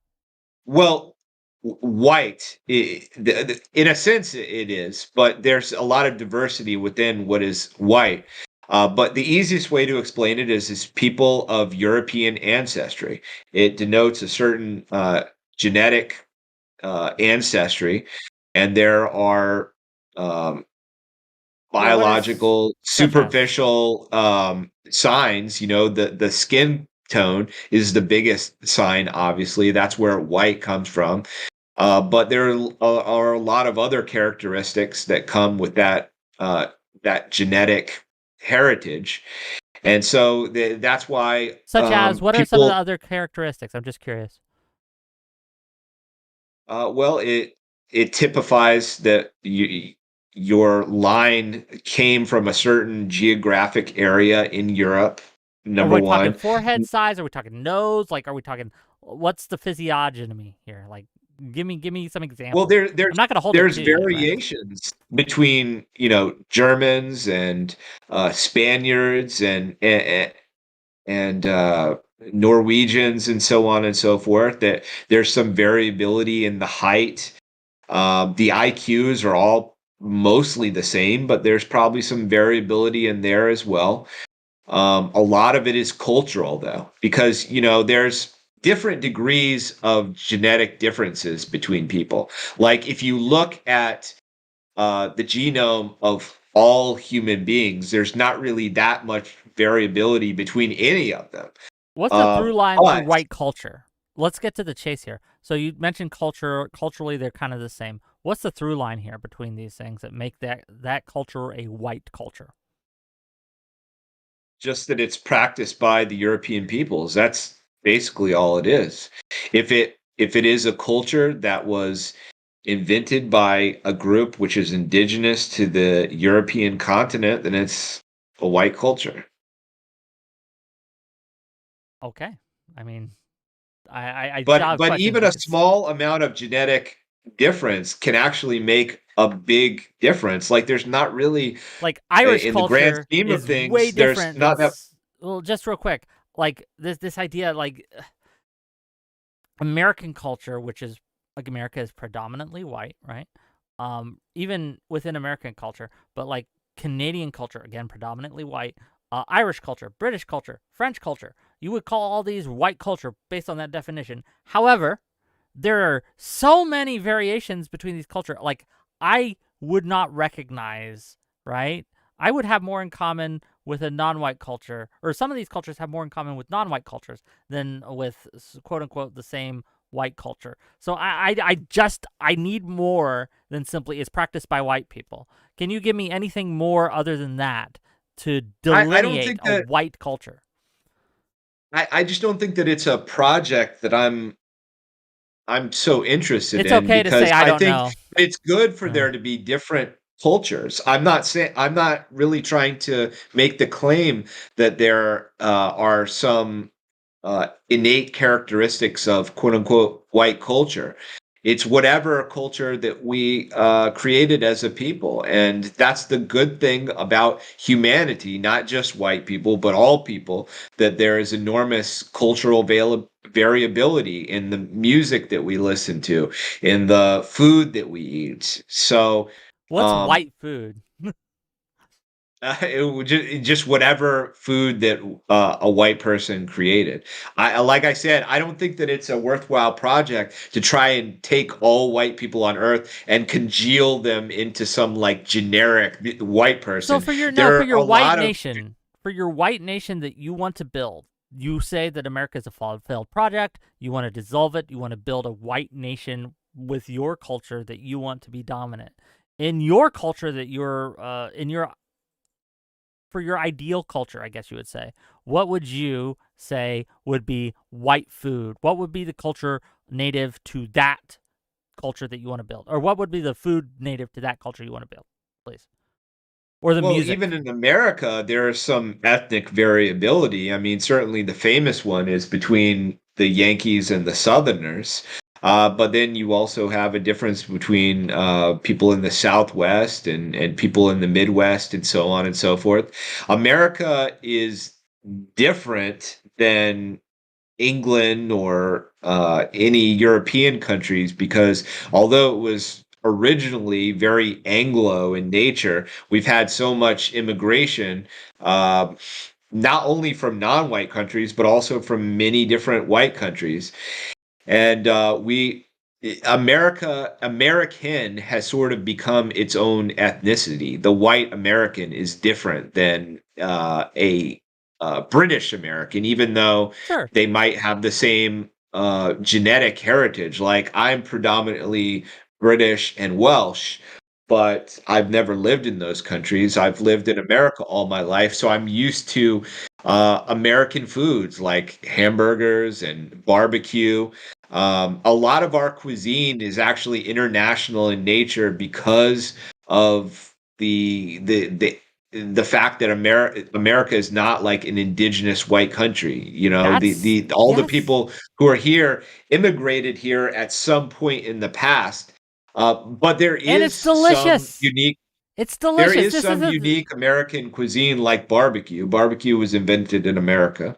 well, white, in a sense, it is, but there's a lot of diversity within what is white. But the easiest way to explain it is people of European ancestry. It denotes a certain genetic ancestry, and there are um, Yeah, what is biological, such as? superficial signs. The skin tone is the biggest sign, obviously. That's where white comes from. But there are a lot of other characteristics that come with that genetic heritage. And so that's why Such as, what are some of the people, other characteristics? I'm just curious. well, it typifies that your line came from a certain geographic area in Europe, Are number we talking one. forehead size? Are we talking nose? Like, are we talking, what's the physiognomy here? Like, give me some Well, examples. I'm not going to hold it there's to you, right? variations between Germans and Spaniards and Norwegians and so on and so forth. That there's some variability in the height. The IQs are all mostly the same, but there's probably some variability in there as well. A lot of it is cultural, though, because there's different degrees of genetic differences between people. Like if you look at the genome of all human beings, there's not really that much variability between any of them. What's the Uh, through line for but white culture? Let's get to the chase here. So you mentioned culture. Culturally, they're kind of the same. What's the through line here between these things that make that culture a white culture? just that it's practiced by the European peoples. That's basically all it is. If it is a culture that was invented by a group which is indigenous to the European continent, then it's a white culture. Okay. I mean, I still But have but questions even a because, small amount of genetic difference can actually make a big difference. Like there's not really, like, Irish in the grand culture scheme of is way things, there's different than, not that. well, just real quick, like this idea, like American culture, which is, like, America is predominantly white, right? Even within American culture, but like Canadian culture, again, predominantly white. Irish culture, British culture, French culture. You would call all these white culture based on that definition. However, there are so many variations between these cultures. Like, I would not recognize, right? I would have more in common with a non-white culture, or some of these cultures have more in common with non-white cultures than with quote unquote the same white culture. So I need more than simply it's practiced by white people. Can you give me anything more other than that to I don't delineate think a that white culture? I just don't think that it's a project that I'm so interested It's in, okay to say because I I don't think know. it's good for Uh, there to be different cultures. I'm not really trying to make the claim that there are some innate characteristics of quote unquote white culture. It's whatever culture that we created as a people. And that's the good thing about humanity, not just white people, but all people, that there is enormous cultural variability in the music that we listen to, in the food that we eat. So, what's um, white food? it would just whatever food that a white person created. Like I said, I don't think that it's a worthwhile project to try and take all white people on Earth and congeal them into some like generic white So person. for your no, There for are your a white lot of. nation, for your white nation that you want to build, you say that America is a failed project. You want to dissolve it. You want to build a white nation with your culture that you want to be dominant. In your culture that you're in your for your ideal culture, I guess you would say, what would you say would be white food? What would be the culture native to that culture that you want to build? Or what would be the food native to that culture you want to build, please? Or the Well, even music? in America, there is some ethnic variability. I mean, certainly the famous one is between the Yankees and the Southerners. But then you also have a difference between people in the Southwest and people in the Midwest and so on and so forth. America is different than England or any European countries because although it was originally very Anglo in nature, we've had so much immigration, not only from non-white countries, but also from many different white countries. And we American has sort of become its own ethnicity. The white American is different than a British American, even though Sure. they might have the same genetic heritage. Like I'm predominantly British and Welsh, but I've never lived in those countries. I've lived in America all my life, so I'm used to American foods like hamburgers and barbecue. A lot of our cuisine is actually international in nature because of the fact that America is not like an indigenous white country. You know, That's the all the yes. people who are here immigrated here at some point in the past. But And it's delicious. It's there delicious. is This is some a unique American cuisine like barbecue. Barbecue was invented in America.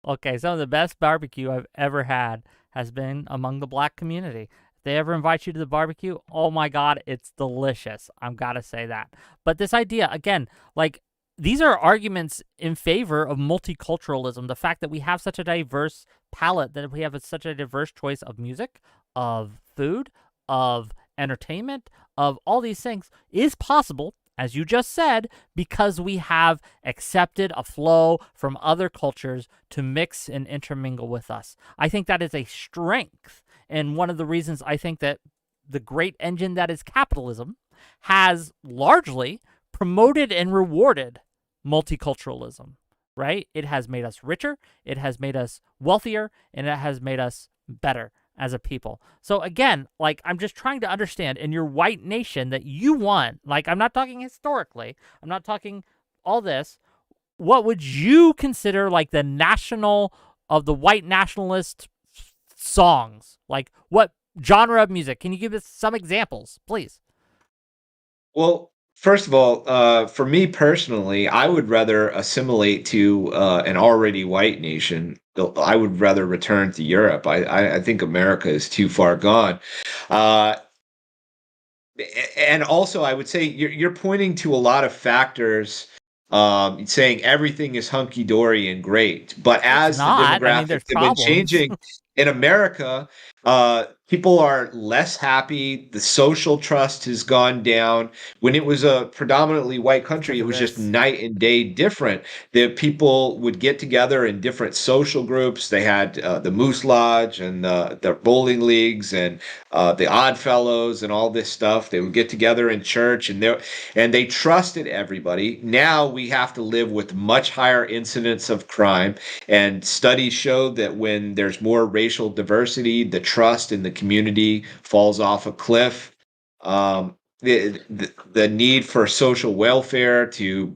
Okay, some of the best barbecue I've ever had has been among the black community. If they ever invite you to the barbecue, oh my God, it's delicious. I'm gotta say that. But this idea, again, like these are arguments in favor of multiculturalism. The fact that we have such a diverse palette, that we have such a diverse choice of music, of food, of entertainment, of all these things is possible, as you just said, because we have accepted a flow from other cultures to mix and intermingle with us. I think that is a strength. And one of the reasons I think that the great engine that is capitalism has largely promoted and rewarded multiculturalism, right? It has made us richer, it has made us wealthier, and it has made us better as a people. So again, like I'm just trying to understand in your white nation that you want, like I'm not talking historically, I'm not talking all this, what would you consider like the national of the white nationalist songs? Like what genre of music? Can you give us some examples, please? Well, first of all, for me personally, I would rather assimilate to an already white nation. I would rather return to Europe. I think America is too far gone. Uh, and also, I would say you're pointing to a lot of factors, saying everything is hunky dory and great. But It's as the not. I mean, there's demographics have been problems. changing in America, people are less happy. The social trust has gone down. When it was a predominantly white country, Because it of was just this. night and day different. The people would get together in different social groups. They had the Moose Lodge and the bowling leagues and the Odd Fellows and all this stuff. They would get together in church and they trusted everybody. Now we have to live with much higher incidence of crime. And studies show that when there's more racial diversity, the trust in the community falls off a cliff. The need for social welfare to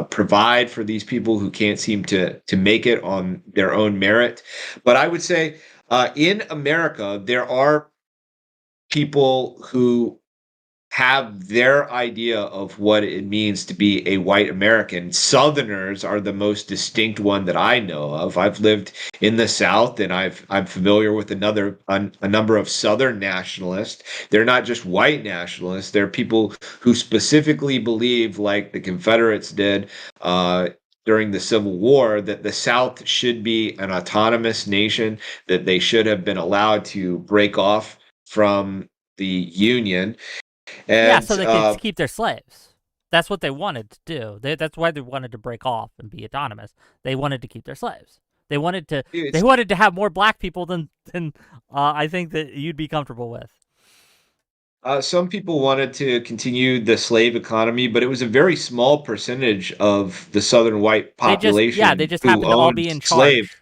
provide for these people who can't seem to make it on their own merit. But I would say in America, there are people who have their idea of what it means to be a white American. Southerners are the most distinct one that I know of. I've lived in the South, and I'm familiar with a number of Southern nationalists. They're not just white nationalists; they're people who specifically believe, like the Confederates did. During the Civil War, that the South should be an autonomous nation, that they should have been allowed to break off from the Union. Yeah, And so they could keep their slaves. That's what they wanted to do. That's why they wanted to break off and be autonomous. They wanted to keep their slaves. They wanted to. They it's wanted to have more black people than I think that you'd be comfortable with. some people wanted to continue the slave economy, but it was a very small percentage of the Southern white They population just who happened to all owned be in slaves. charge.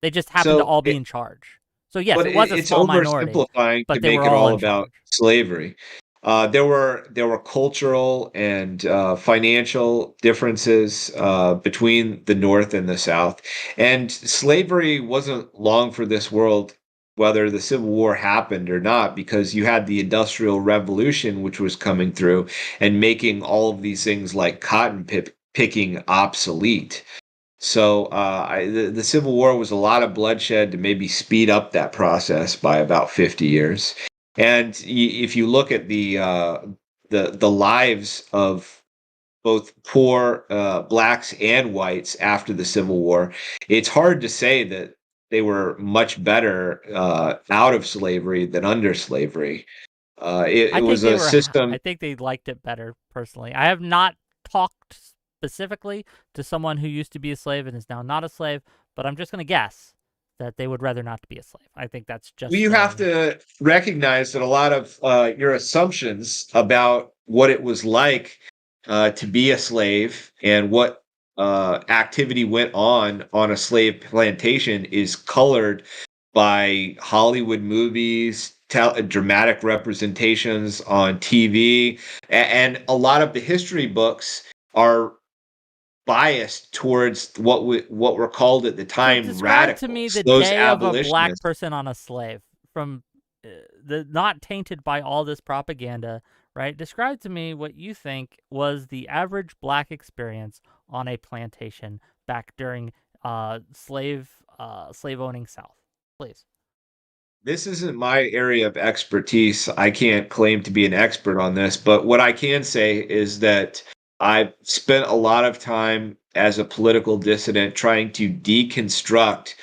They just happened to So, all be in charge. So yes, but it was a it's small minority, oversimplifying to but they make were it all all in about charge. slavery. There were cultural and financial differences between the North and the South, and slavery wasn't long for this world whether the Civil War happened or not, because you had the Industrial Revolution, which was coming through and making all of these things like picking obsolete. So the Civil War was a lot of bloodshed to maybe speed up that process by about 50 years. And if you look at the lives of both poor blacks and whites after the Civil War, it's hard to say that they were much better out of slavery than under slavery. It I think was they a were. system. I think they liked it better personally. I have not talked specifically to someone who used to be a slave and is now not a slave, but I'm just going to guess that they would rather not to be a slave. I think that's Well, just you have to recognize that a lot of your assumptions about what it was like to be a slave and what activity went on a slave plantation is colored by Hollywood movies, dramatic representations on TV, and a lot of the history books are biased towards what were called at the So time describe to me radicals, the those day of a black abolitionists. person on a slave from the not tainted by all this propaganda, right? Describe to me what you think was the average black experience on a plantation back during slave owning South, please. This isn't my area of expertise. I can't claim to be an expert on this, but what I can say is that I've spent a lot of time as a political dissident trying to deconstruct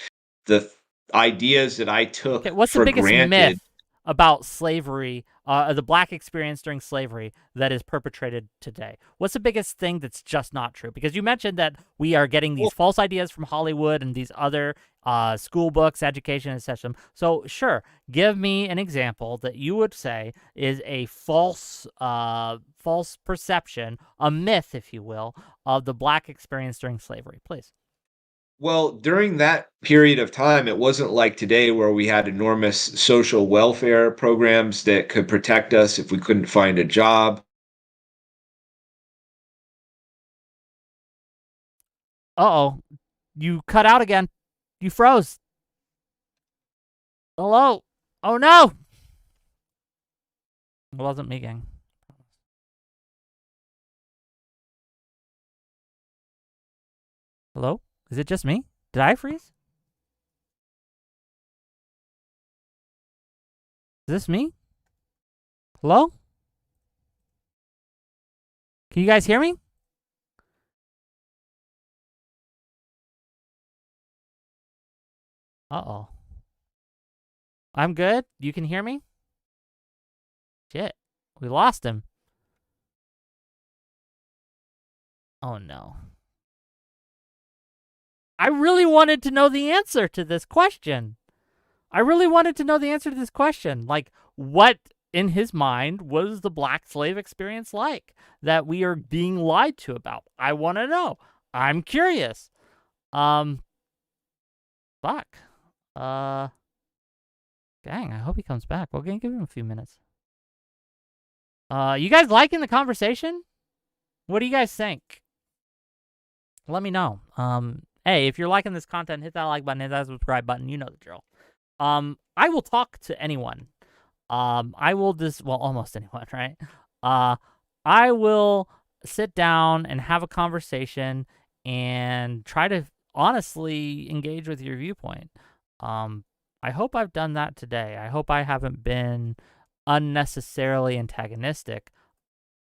the ideas that I Okay, took what's the for biggest myth granted. about slavery, the black experience during slavery that is perpetrated today? What's the biggest thing that's just not true? Because you mentioned that we are getting these false ideas from Hollywood and these other school books, education, etc. So sure, give me an example that you would say is a false perception, a myth, if you will, of the black experience during slavery, please. Well, during that period of time, it wasn't like today where we had enormous social welfare programs that could protect us if we couldn't find a job. Uh-oh, you cut out again. You froze. Hello? Oh no! It wasn't me, gang. Hello? Is it just me? Did I freeze? Is this me? Hello? Can you guys hear me? Uh-oh. I'm good? You can hear me? Shit. We lost him. Oh no. I really wanted to know the answer to this question. I really wanted to know the answer to this question. Like, what in his mind was the black slave experience like that we are being lied to about? I want to know. I'm curious. Um, fuck. Uh, Dang, I hope he comes back. We're gonna give him a few minutes. You guys liking the conversation? What do you guys think? Let me know. Hey, if you're liking this content, hit that like button, hit that subscribe button. You know the drill. I will talk to anyone. I will almost anyone, right? Uh, I will sit down and have a conversation and try to honestly engage with your viewpoint. I hope I've done that today. I hope I haven't been unnecessarily antagonistic.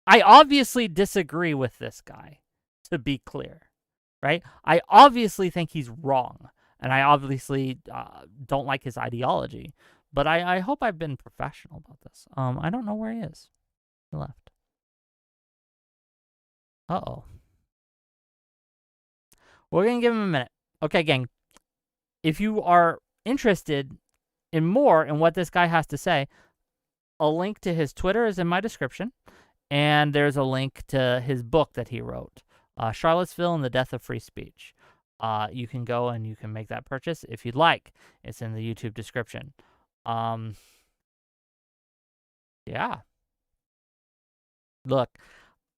I obviously disagree with this guy, to be clear, right? I obviously think he's wrong, and I obviously don't like his ideology. But I hope I've been professional about this. I don't know where he is. He left. Uh-oh. We're going to give him a minute. Okay, gang. If you are interested in more in what this guy has to say, a link to his Twitter is in my description, and there's a link to his book that he wrote, Charlottesville and the Death of Free Speech. You can go and you can make that purchase if you'd like. It's in the YouTube description. Yeah. Look,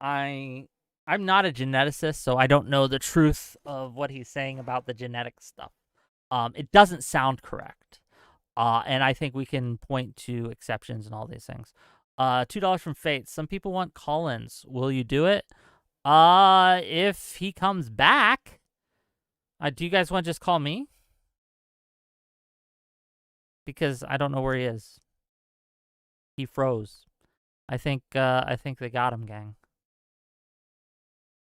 I'm not a geneticist, so I don't know the truth of what he's saying about the genetic stuff. It doesn't sound correct. And I think we can point to exceptions and all these things. $2 from Fate. Some people want Collins. Will you do it? If he comes back, do you guys want to just call me? Because I don't know where he is. He froze. I think they got him, gang.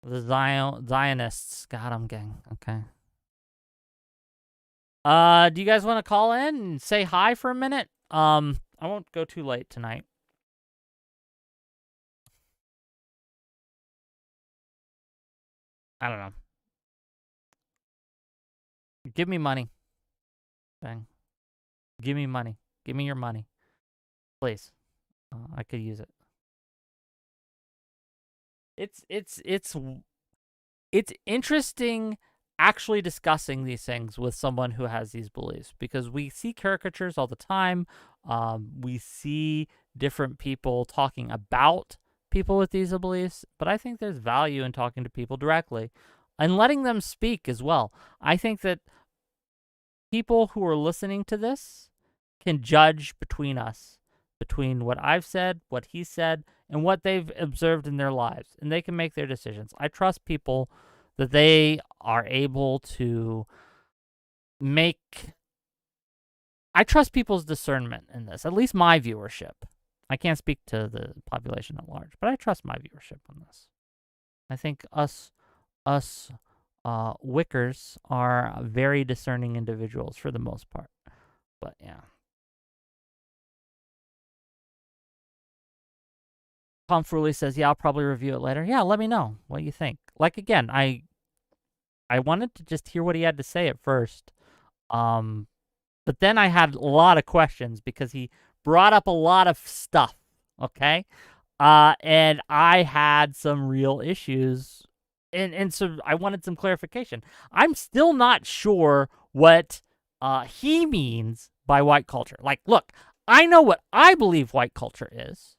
The Zionists got him, gang. Okay. Do you guys want to call in and say hi for a minute? I won't go too late tonight. I don't know. Give me money. Bang. Give me money. Give me your money. Please. I could use it. It's interesting actually discussing these things with someone who has these beliefs, because we see caricatures all the time. We see different people talking about people with these beliefs, but I think there's value in talking to people directly and letting them speak as well. I think that people who are listening to this can judge between us, between what I've said, what he said, and what they've observed in their lives, and they can make their decisions. I trust people that they are able to I trust people's discernment in this, at least my viewership. I can't speak to the population at large, but I trust my viewership on this. I think us Wickers are very discerning individuals for the most part. But yeah. Tom Fruley says, yeah, I'll probably review it later. Yeah, let me know what you think. Like, again, I wanted to just hear what he had to say at first. But then I had a lot of questions because he brought up a lot of stuff, okay? And I had some real issues, and so I wanted some clarification. I'm still not sure what he means by white culture. Like, look, I know what I believe white culture is,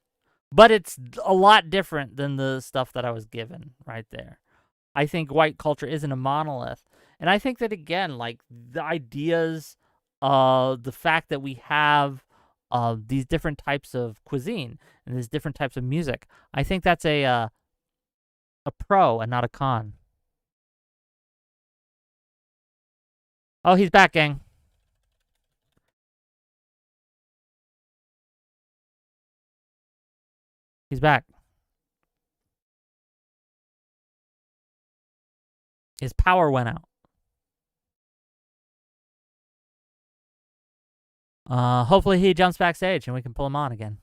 but it's a lot different than the stuff that I was given right there. I think white culture isn't a monolith. And I think that, again, like, the ideas, the fact that we have these different types of cuisine and these different types of music, I think that's a pro and not a con. Oh, he's back, gang. He's back. His power went out. Hopefully he jumps backstage and we can pull him on again.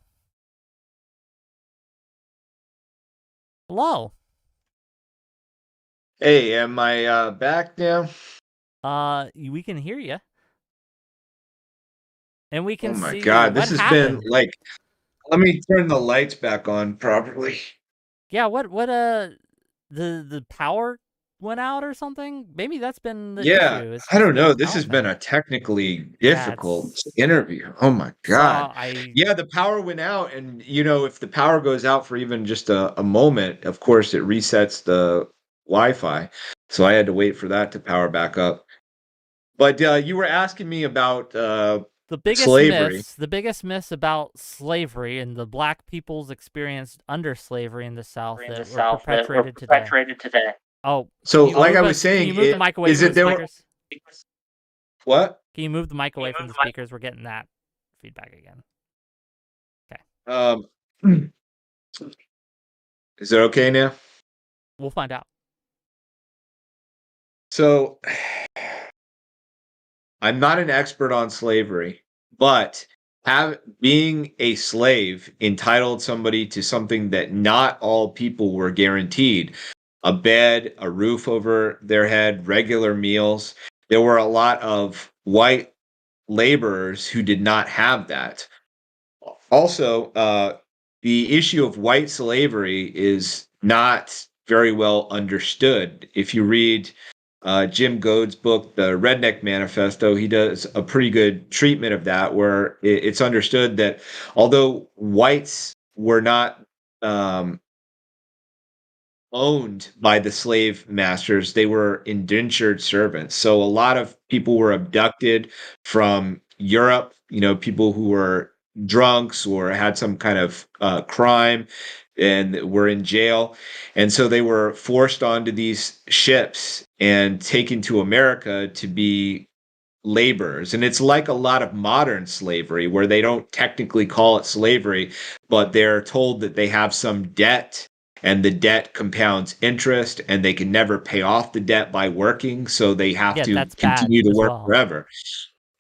Hello. Hey, am I back now? We can hear you. And we can Oh my see you. God, What this has been happened? like, let me turn the lights back on properly. Yeah, what the power went out or something? Maybe that's been the Yeah, issue. It's I just don't been know. a This power has been thing. a technically Yeah, difficult interview. Oh my God. I Yeah, the power went out, and if the power goes out for even just a moment, of course it resets the Wi-Fi. So I had to wait for that to power back up. But you were asking me about slavery. the biggest myths about slavery and the black people's experience under slavery in the South that were perpetuated today. Oh, So, like I was Can you saying, move the mic away is from it the there were speakers? what? Can you move the mic away from the speakers? We're getting that feedback again. Okay. Is it okay now? We'll find out. So, I'm not an expert on slavery, but being a slave entitled somebody to something that not all people were guaranteed: a bed, a roof over their head, regular meals. There were a lot of white laborers who did not have that. Also, the issue of white slavery is not very well understood. If you read Jim Goad's book, The Redneck Manifesto, he does a pretty good treatment of that, where it's understood that although whites were not owned by the slave masters, they were indentured servants. So a lot of people were abducted from Europe, people who were drunks or had some kind of crime and were in jail. And so they were forced onto these ships and taken to America to be laborers. And it's like a lot of modern slavery where they don't technically call it slavery, but they're told that they have some debt and the debt compounds interest and they can never pay off the debt by working. So they have Yeah, to that's bad continue to as work well. forever.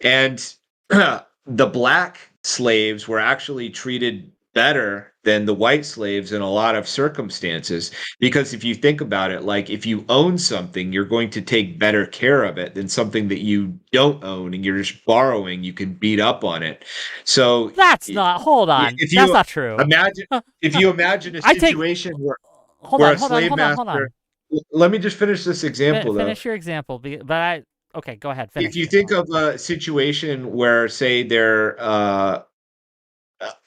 And the black slaves were actually treated better than the white slaves in a lot of circumstances. Because if you think about it, like if you own something, you're going to take better care of it than something that you don't own and you're just borrowing, you can beat up on it. So That's not. Hold on. if That's you not true. imagine if you imagine a I take. situation Hold where on. a slave Hold master, on. let me just finish this example though. Finish your example, but I. Okay, go ahead. If Finish you it. think of a situation where, say,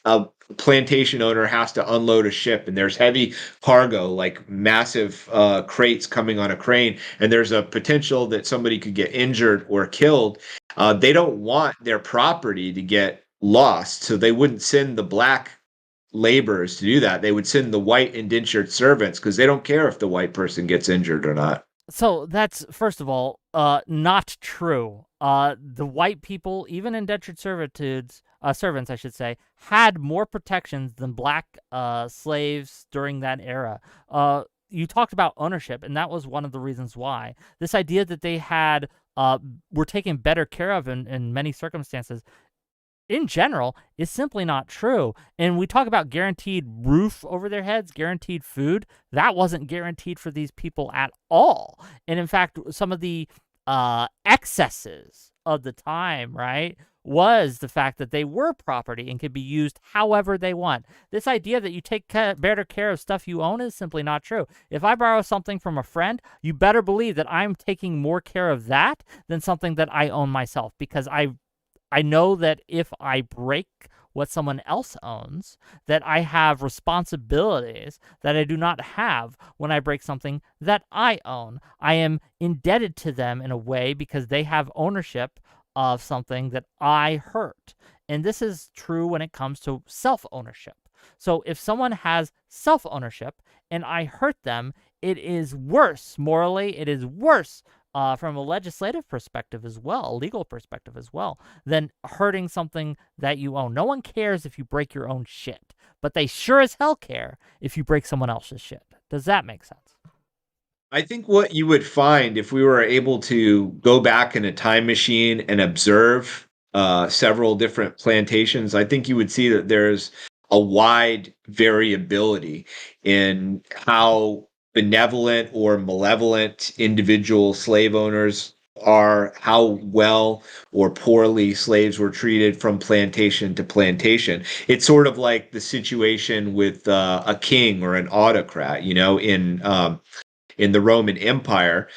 a plantation owner has to unload a ship and there's heavy cargo, like massive crates coming on a crane, and there's a potential that somebody could get injured or killed, they don't want their property to get lost. So they wouldn't send the black laborers to do that. They would send the white indentured servants because they don't care if the white person gets injured or not. So that's, first of all, not true. The white people, even indentured servants, I should say, had more protections than black slaves during that era. You talked about ownership, and that was one of the reasons why. This idea that they were taken better care of in many circumstances in general is simply not true. And we talk about guaranteed roof over their heads, guaranteed food. That wasn't guaranteed for these people at all. And in fact, some of the excesses of the time, right, was the fact that they were property and could be used however they want. This idea that you take better care of stuff you own is simply not true. If I borrow something from a friend, you better believe that I'm taking more care of that than something that I own myself, because I know that if I break what someone else owns, that I have responsibilities that I do not have when I break something that I own. I am indebted to them in a way because they have ownership of something that I hurt. And this is true when it comes to self-ownership. So if someone has self-ownership and I hurt them, it is worse morally, it is worse from a legislative perspective as well, a legal perspective as well, than hurting something that you own. No one cares if you break your own shit, but they sure as hell care if you break someone else's shit. Does that make sense? I think what you would find if we were able to go back in a time machine and observe several different plantations, I think you would see that there's a wide variability in how benevolent or malevolent individual slave owners are, how well or poorly slaves were treated from plantation to plantation. It's sort of like the situation with a king or an autocrat, in the Roman Empire,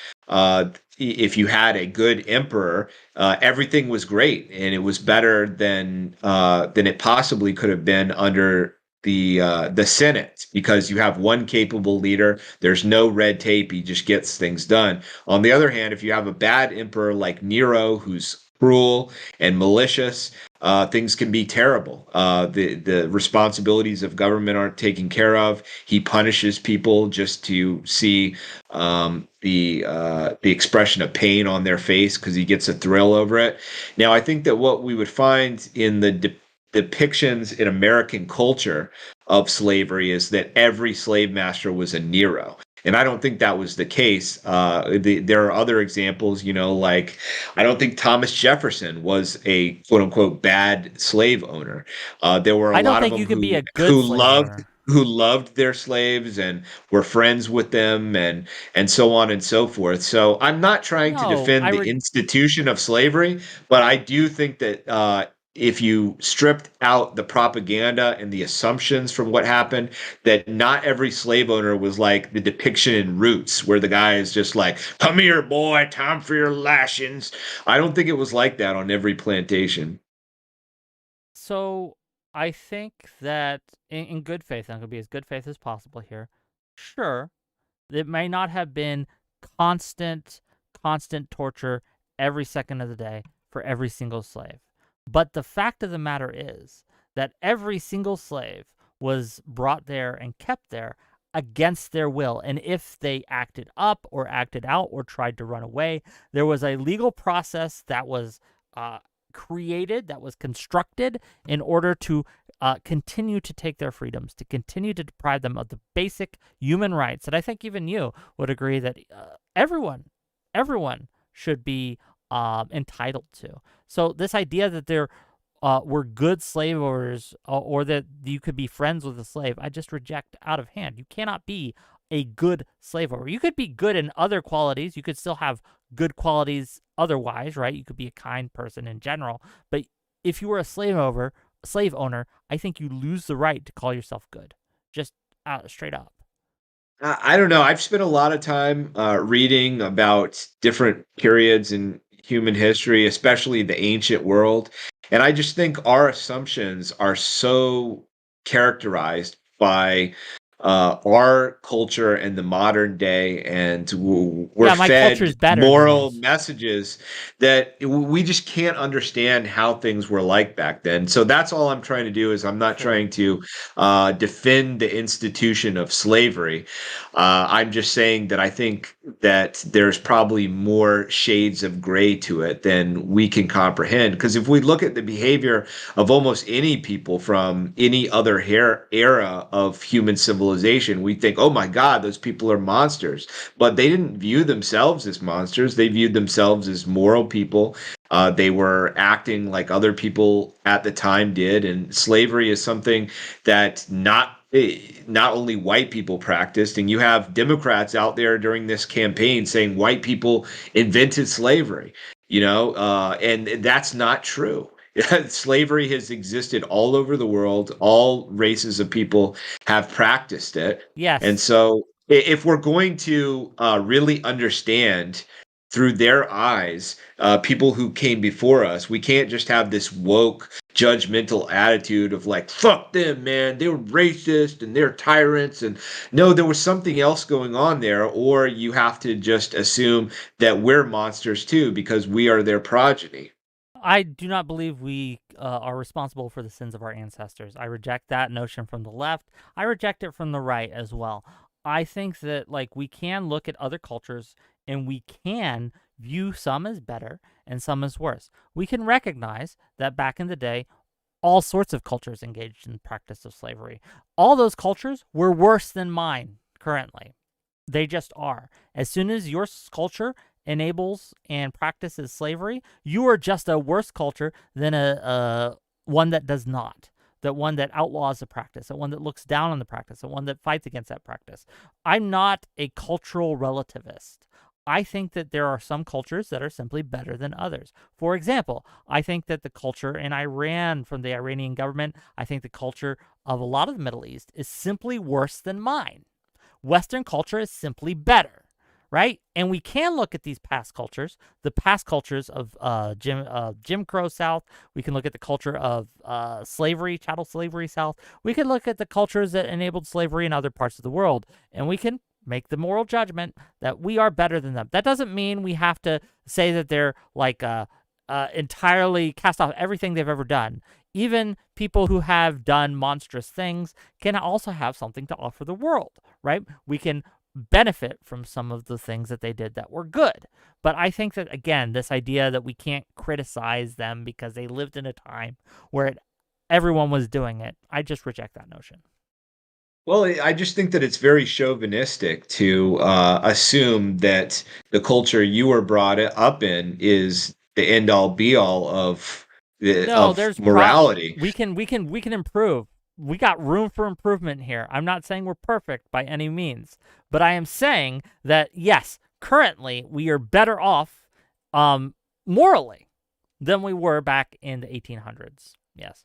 if you had a good emperor, everything was great, and it was better than it possibly could have been under the Senate, because you have one capable leader. There's no red tape. He just gets things done. On the other hand, if you have a bad emperor like Nero, who's cruel and malicious, things can be terrible. The responsibilities of government aren't taken care of. He punishes people just to see the expression of pain on their face because he gets a thrill over it. Now, I think that what we would find in the depictions in American culture of slavery is that every slave master was a Nero. And I don't think that was the case. There are other examples, like I don't think Thomas Jefferson was a quote unquote bad slave owner. There were a I don't lot of think them you can be who a good slave owner. loved their slaves and were friends with them and so on and so forth. So I'm not trying to No, defend the institution of slavery, but I do think that if you stripped out the propaganda and the assumptions from what happened, that not every slave owner was like the depiction in Roots, where the guy is just like, "Come here, boy, time for your lashings." I don't think it was like that on every plantation. So I think that in good faith, I'm going to be as good faith as possible here. Sure, it may not have been constant torture every second of the day for every single slave. But the fact of the matter is that every single slave was brought there and kept there against their will. And if they acted up or acted out or tried to run away, there was a legal process that was created, that was constructed in order to continue to take their freedoms, to continue to deprive them of the basic human rights that I think even you would agree that everyone should be entitled to. So this idea that there were good slave owners or that you could be friends with a slave, I just reject out of hand. You cannot be a good slave owner. You could be good in other qualities. You could still have good qualities otherwise, right? You could be a kind person in general. But if you were a slave owner, I think you lose the right to call yourself good. Just straight up. I don't know. I've spent a lot of time reading about different periods in human history, especially the ancient world. And I just think our assumptions are so characterized by our culture and the modern day, and we're My culture's fed better than moral yours. messages that we just can't understand how things were like back then. So that's all I'm trying to do. Is I'm not trying to defend the institution of slavery. I'm just saying that I think that there's probably more shades of gray to it than we can comprehend. Because if we look at the behavior of almost any people from any other era of human civilization, we think, oh my God, those people are monsters. But they didn't view themselves as monsters. They viewed themselves as moral people. They were acting like other people at the time did. And slavery is something that not only white people practiced, and you have Democrats out there during this campaign saying white people invented slavery, and that's not true. Slavery has existed all over the world. All races of people have practiced it. And Yes. so if we're going to really understand through their eyes people who came before us, we can't just have this woke judgmental attitude of like, fuck them, man, they were racist and they're tyrants. And no, there was something else going on there. Or you have to just assume that we're monsters too because we are their progeny. I do not believe we are responsible for the sins of our ancestors. I reject that notion from the left. I reject it from the right as well. I think that we can look at other cultures and we can view some as better and some as worse. We can recognize that back in the day, all sorts of cultures engaged in the practice of slavery. All those cultures were worse than mine currently. They just are. As soon as your culture enables and practices slavery, you are just a worse culture than a one that does not. That one that outlaws the practice, that one that looks down on the practice, that one that fights against that practice. I'm not a cultural relativist. I think that there are some cultures that are simply better than others. For example, I think that the culture in Iran from the Iranian government, I think the culture of a lot of the Middle East is simply worse than mine. Western culture is simply better, right? And we can look at these past cultures, the past cultures of Jim Crow South. We can look at the culture of slavery, chattel slavery South. We can look at the cultures that enabled slavery in other parts of the world, and we can make the moral judgment that we are better than them. That doesn't mean we have to say that they're entirely cast off everything they've ever done. Even people who have done monstrous things can also have something to offer the world, right? We can benefit from some of the things that they did that were good. But I think that, again, this idea that we can't criticize them because they lived in a time where everyone was doing it, I just reject that notion. Well, I just think that it's very chauvinistic to assume that the culture you were brought up in is the end all be all of No, there's morality. we can improve. We got room for improvement here. I'm not saying we're perfect by any means, but I am saying that yes, currently we are better off morally than we were back in the 1800s. Yes.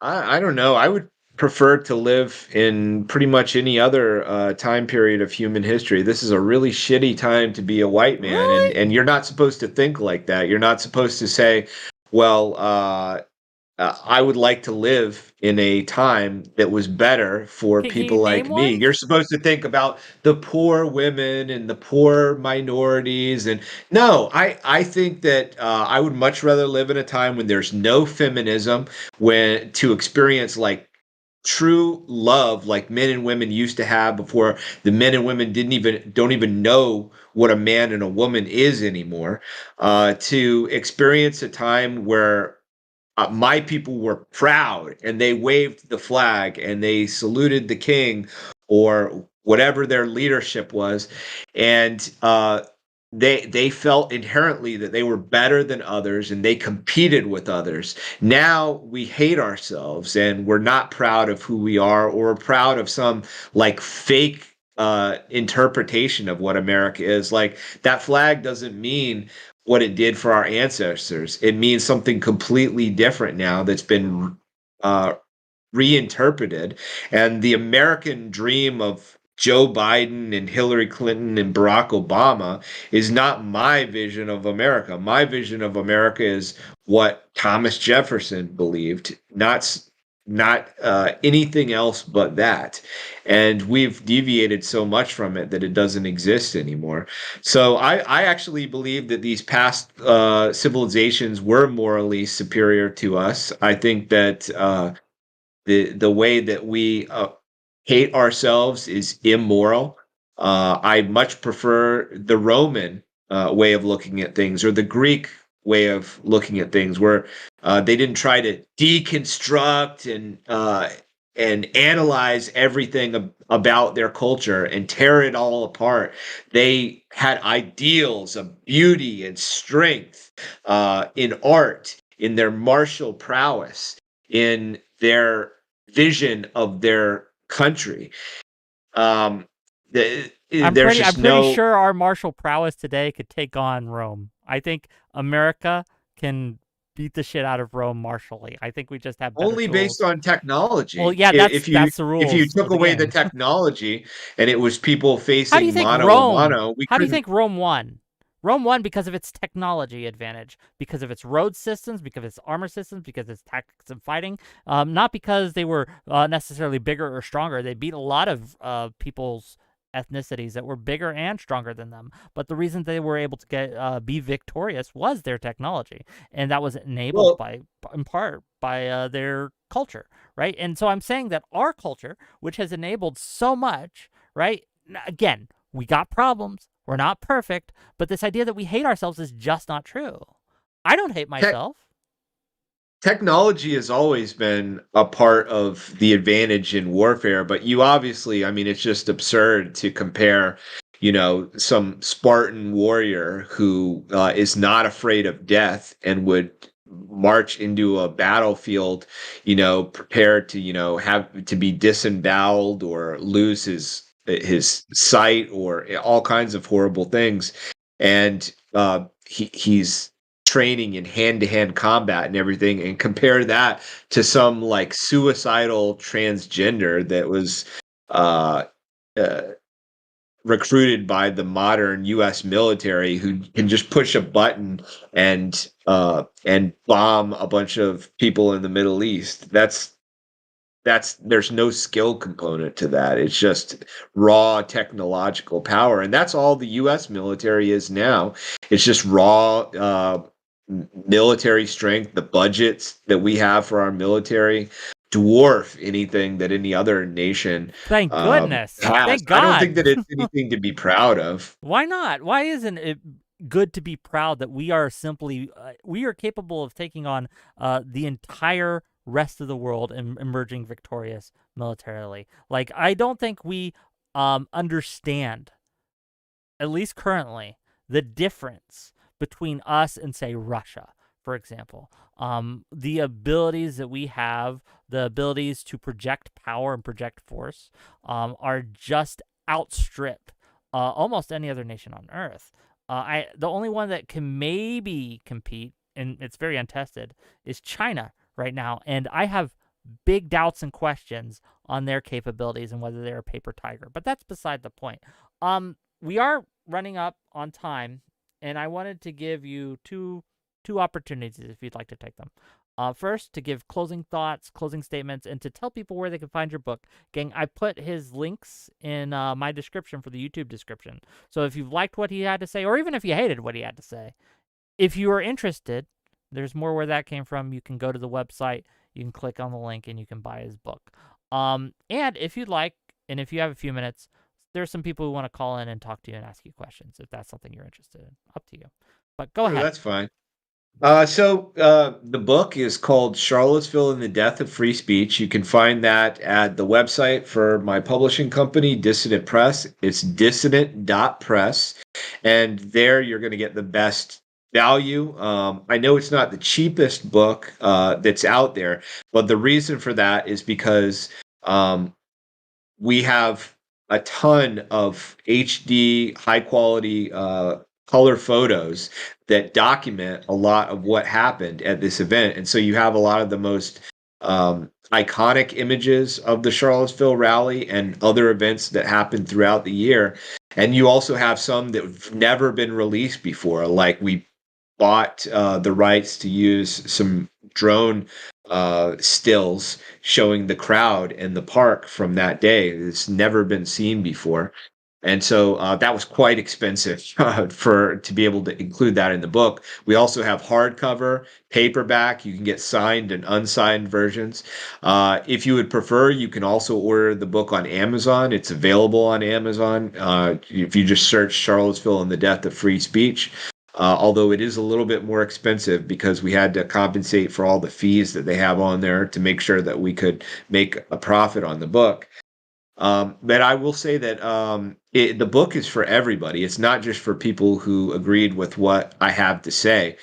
I don't know. I would prefer to live in pretty much any other time period of human history. This is a really shitty time to be a white man, and Really? you're not supposed to think like that. You're not supposed to say, well, I would like to live in a time that was better for Can you people name like me. one? You're supposed to think about the poor women and the poor minorities. And no, I think that I would much rather live in a time when there's no feminism, when to experience like true love like men and women used to have before the men and women don't even know what a man and a woman is anymore, to experience a time where my people were proud and they waved the flag and they saluted the king or whatever their leadership was, and they felt inherently that they were better than others and they competed with others. Now we hate ourselves and we're not proud of who we are, or we're proud of some like fake interpretation of what America is. Like that flag doesn't mean what it did for our ancestors. It means something completely different now that's been uh, reinterpreted. And the American dream of Joe Biden and Hillary Clinton and Barack Obama is not my vision of America. My vision of America is what Thomas Jefferson believed, not anything else but that. And we've deviated so much from it that it doesn't exist anymore. So I actually believe that these past civilizations were morally superior to us. I think that the way that we hate ourselves is immoral. I much prefer the Roman way of looking at things, or the Greek way of looking at things, where they didn't try to deconstruct and analyze everything about their culture and tear it all apart. They had ideals of beauty and strength in art, in their martial prowess, in their vision of their country. Um, there's I'm just pretty no sure our martial prowess today could take on Rome. I think America can beat the shit out of Rome martially. I think we just have better only based tools. on Well, technology. yeah, If that's the if you rules took of the away the game. technology and it was people How do you facing think mano a Rome? mano, we How do you couldn't. think Rome won? Rome won because of its technology advantage, because of its road systems, because of its armor systems, because of its tactics of fighting. Not because they were necessarily bigger or stronger. They beat a lot of people's ethnicities that were bigger and stronger than them. But the reason they were able to be victorious was their technology, and that was enabled Well, by, in part, by their culture, right? And so I'm saying that our culture, which has enabled so much, right? Again, we got problems. We're not perfect, but this idea that we hate ourselves is just not true. I don't hate tech myself. technology has always been a part of the advantage in warfare, but you obviously, I mean, it's just absurd to compare, some Spartan warrior who is not afraid of death and would march into a battlefield, prepared to, have to be disemboweled or lose his sight or all kinds of horrible things. And he's training in hand-to-hand combat and everything, and compare that to some like suicidal transgender that was uh, uh, recruited by the modern U.S. military, who can just push a button and bomb a bunch of people in the Middle East. That's there's no skill component to that. It's just raw technological power, and that's all the U.S. military is now. It's just raw military strength. The budgets that we have for our military dwarf anything that any other nation Thank goodness. has. Thank I don't think God. that it's anything to be proud of. Why not? Why isn't it good to be proud that we are simply we are capable of taking on the entire rest of the world and emerging victorious militarily? Like, I don't think we understand, at least currently, the difference between us and, say, Russia, for example. The abilities that we have, the abilities to project power and project force, are just outstrip almost any other nation on Earth. The only one that can maybe compete, and it's very untested, is China right now, and I have big doubts and questions on their capabilities and whether they're a paper tiger. But that's beside the point. We are running up on time, and I wanted to give you two two opportunities if you'd like to take them. First, to give closing thoughts, closing statements, and to tell people where they can find your book. Gang, I put his links in my description for the YouTube description. So if you've liked what he had to say, or even if you hated what he had to say, if you are interested, there's more where that came from. You can go to the website, you can click on the link, and you can buy his book. And if you'd like, and if you have a few minutes, there's some people who want to call in and talk to you and ask you questions if that's something you're interested in. Up to you. But go Sure, ahead. that's fine. The book is called Charlottesville and the Death of Free Speech. You can find that at the website for my publishing company, Dissident Press. It's dissident.press. And there you're going to get the best value. I know it's not the cheapest book that's out there, but the reason for that is because we have a ton of HD, high quality color photos that document a lot of what happened at this event. And so you have a lot of the most iconic images of the Charlottesville rally and other events that happened throughout the year. And you also have some that have never been released before, like we bought the rights to use some drone stills showing the crowd in the park from that day. It's never been seen before. And so that was quite expensive to be able to include that in the book. We also have hardcover, paperback. You can get signed and unsigned versions. If you would prefer, you can also order the book on Amazon. It's available on Amazon. If you just search Charlottesville and the Death of Free Speech. Although it is a little bit more expensive because we had to compensate for all the fees that they have on there to make sure that we could make a profit on the book. But I will say that the book is for everybody. It's not just for people who agreed with what I have to say,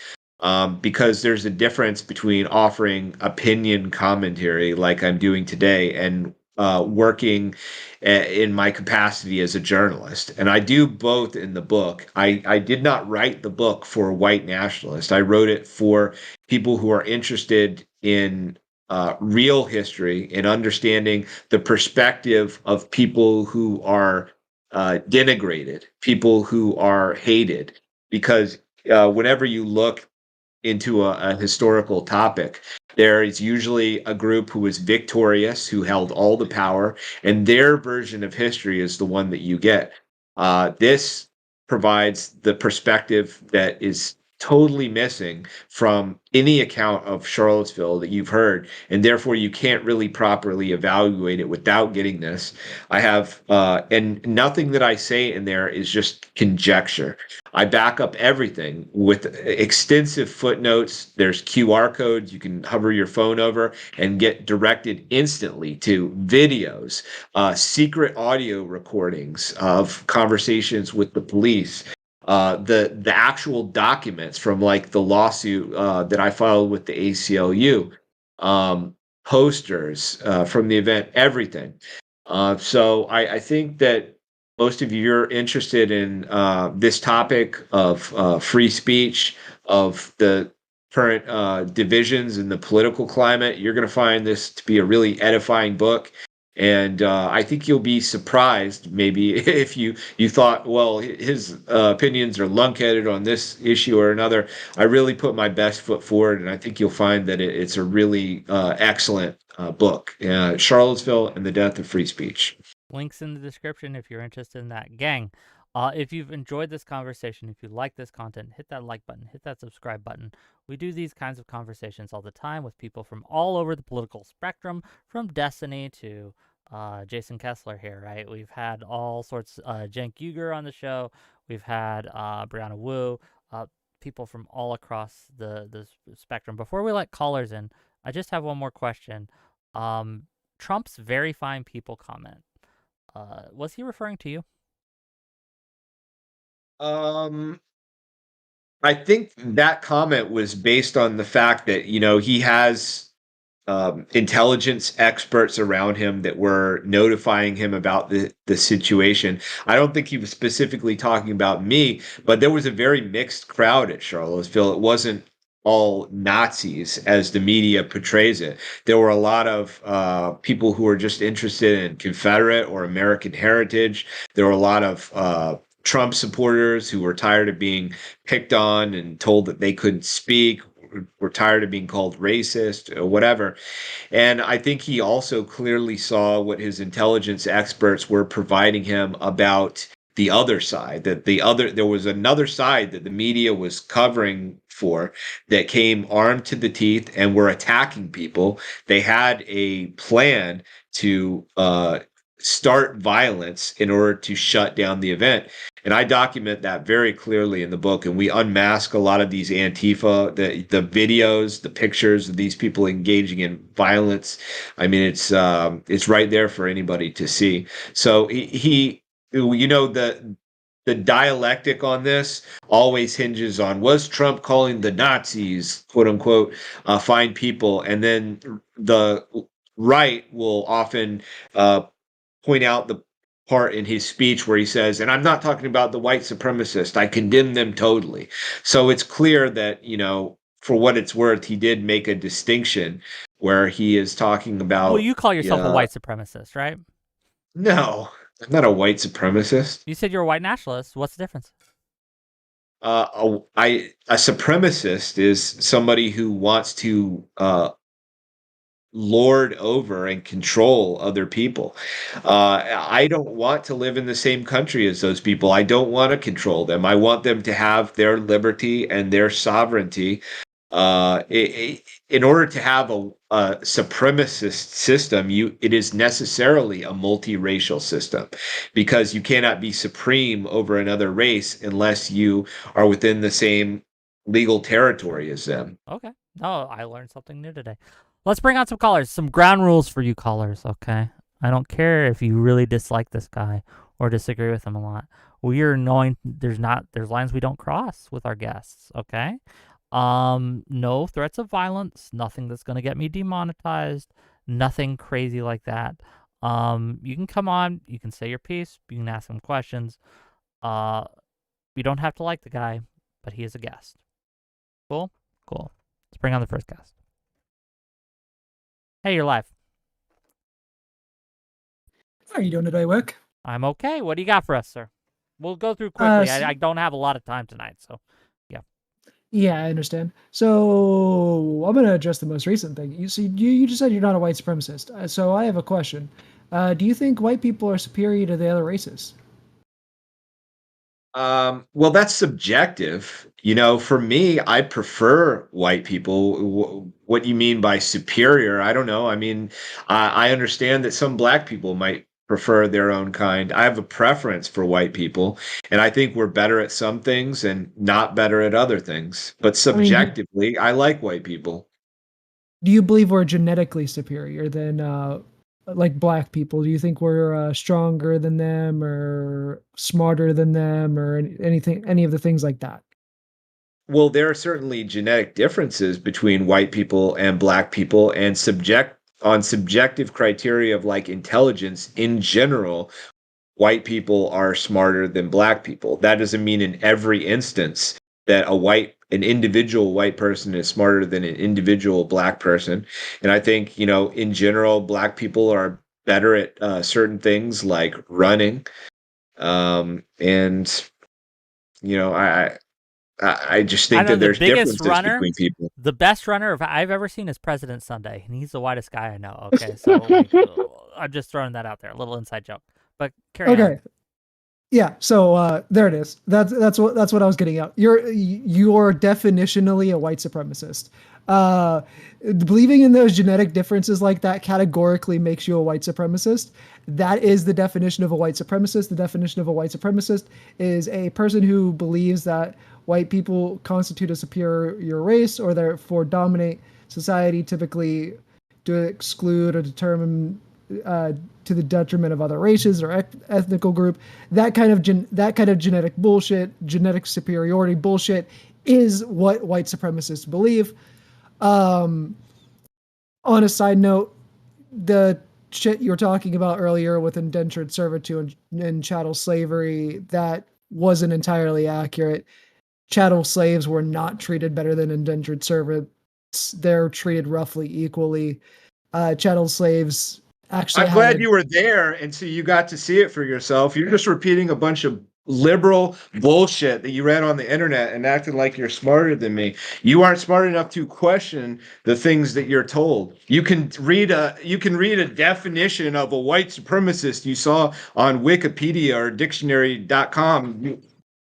because there's a difference between offering opinion commentary like I'm doing today and working in my capacity as a journalist. And I do both in the book. I did not write the book for white nationalists. I wrote it for people who are interested in real history and understanding the perspective of people who are denigrated, people who are hated. Because whenever you look into a historical topic, there is usually a group who is victorious, who held all the power, and their version of history is the one that you get. This provides the perspective that is totally missing from any account of Charlottesville that you've heard, and therefore you can't really properly evaluate it without getting this. I have, and nothing that I say in there is just conjecture. I back up everything with extensive footnotes. There's QR codes you can hover your phone over and get directed instantly to videos, secret audio recordings of conversations with the police, the actual documents from like the lawsuit that I filed with the ACLU, posters from the event, everything. So I think that most of you are interested in this topic of free speech, of the current divisions in the political climate. You're going to find this to be a really edifying book. And I think you'll be surprised, maybe, if you thought, well, his opinions are lunkheaded on this issue or another. I really put my best foot forward, and I think you'll find that it's a really excellent book, Charlottesville and the Death of Free Speech. Links in the description if you're interested in that. Gang, if you've enjoyed this conversation, if you like this content, hit that like button, hit that subscribe button. We do these kinds of conversations all the time with people from all over the political spectrum, from Destiny to Jason Kessler here, right? We've had all sorts, Cenk Uygur on the show. We've had Brianna Wu, people from all across the spectrum. Before we let callers in, I just have one more question. Trump's very fine people comment. Was he referring to you? I think that comment was based on the fact that, he has intelligence experts around him that were notifying him about the situation. I don't think he was specifically talking about me, but there was a very mixed crowd at Charlottesville. It wasn't all Nazis as the media portrays it. There were a lot of people who were just interested in Confederate or American heritage. There were a lot of Trump supporters who were tired of being picked on and told that they couldn't speak, were tired of being called racist or whatever. And I think he also clearly saw what his intelligence experts were providing him about the other side, that there was another side that the media was covering for, that came armed to the teeth and were attacking people. They had a plan to start violence in order to shut down the event. And I document that very clearly in the book. And we unmask a lot of these Antifa, the videos, the pictures of these people engaging in violence. I mean, it's right there for anybody to see. So he you know, the dialectic on this always hinges on, was Trump calling the Nazis, quote unquote, fine people, and then the right will often point out the part in his speech where he says, and I'm not talking about the white supremacist, I condemn them totally. So it's clear that, you know, for what it's worth, he did make a distinction where he is talking Well, about, you call yourself a yeah, white supremacist, right? no, I'm not a white supremacist. You said you're a white nationalist. What's the difference? A supremacist is somebody who wants to lord over and control other people. I don't want to live in the same country as those people. I don't want to control them. I want them to have their liberty and their sovereignty. In order to have a supremacist system, it is necessarily a multiracial system, because you cannot be supreme over another race unless you are within the same legal territory as them. Okay. Oh, I learned something new today. Let's bring on some callers. Some ground rules for you callers, okay? I don't care if you really dislike this guy or disagree with him a lot. We are knowing there's lines we don't cross with our guests, okay? No threats of violence, nothing that's gonna get me demonetized, nothing crazy like that. You can come on, you can say your piece, you can ask him questions. You don't have to like the guy, but he is a guest. Cool? Cool. Let's bring on the first guest. Hey, you're live. How are you doing today, Wick? I'm okay. What do you got for us, sir? We'll go through quickly. So- I don't have a lot of time tonight, so Yeah, I understand. So I'm going to address the most recent thing. You see, you just said you're not a white supremacist. So I have a question. Do you think white people are superior to the other races? Well, that's subjective. You know, for me, I prefer white people. What you mean by superior, I don't know. I mean, I understand that some black people might prefer their own kind. I have a preference for white people, and I think we're better at some things and not better at other things. But I mean, subjectively, I like white people. do you believe we're genetically superior than like black people? Do you think we're stronger than them or smarter than them or any of the things like that? Well, there are certainly genetic differences between white people and black people, and subjective criteria of like intelligence in general, white people are smarter than black people. That doesn't mean in every instance that an individual white person is smarter than an individual black person. And I think, you know, in general, black people are better at certain things like running. And, you know, I just I think know that the there's biggest differences runner, between people. the best runner I've ever seen is President Sunday, and he's the whitest guy I know. Okay, so like, I'm just throwing that out there, a little inside joke. But carry on. Okay. Yeah, so there it is. That's what I was getting at. You're definitionally a white supremacist. Believing in those genetic differences like that categorically makes you a white supremacist. That is the definition of a white supremacist. The definition of a white supremacist is a person who believes that white people constitute a superior race or therefore dominate society, typically to exclude or determine to the detriment of other races or ethnical group. That kind of genetic bullshit, genetic superiority bullshit, is what white supremacists believe. On a side note, the shit you were talking about earlier with indentured servitude and chattel slavery, that wasn't entirely accurate. Chattel slaves were not treated better than indentured servants. They're treated roughly equally. Chattel slaves actually I'm glad you were there, and so you got to see it for yourself. You're just repeating a bunch of liberal bullshit that you read on the internet and acted like you're smarter than me. You aren't smart enough to question the things that you're told. You can read a definition of a white supremacist you saw on Wikipedia or dictionary.com.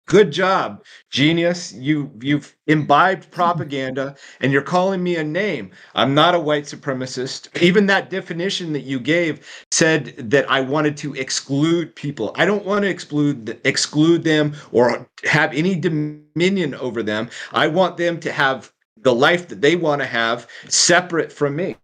Good job, genius. You've imbibed propaganda and you're calling me a name. I'm not a white supremacist. Even that definition that you gave said that I wanted to exclude people. I don't want to exclude them or have any dominion over them. I want them to have the life that they want to have separate from me.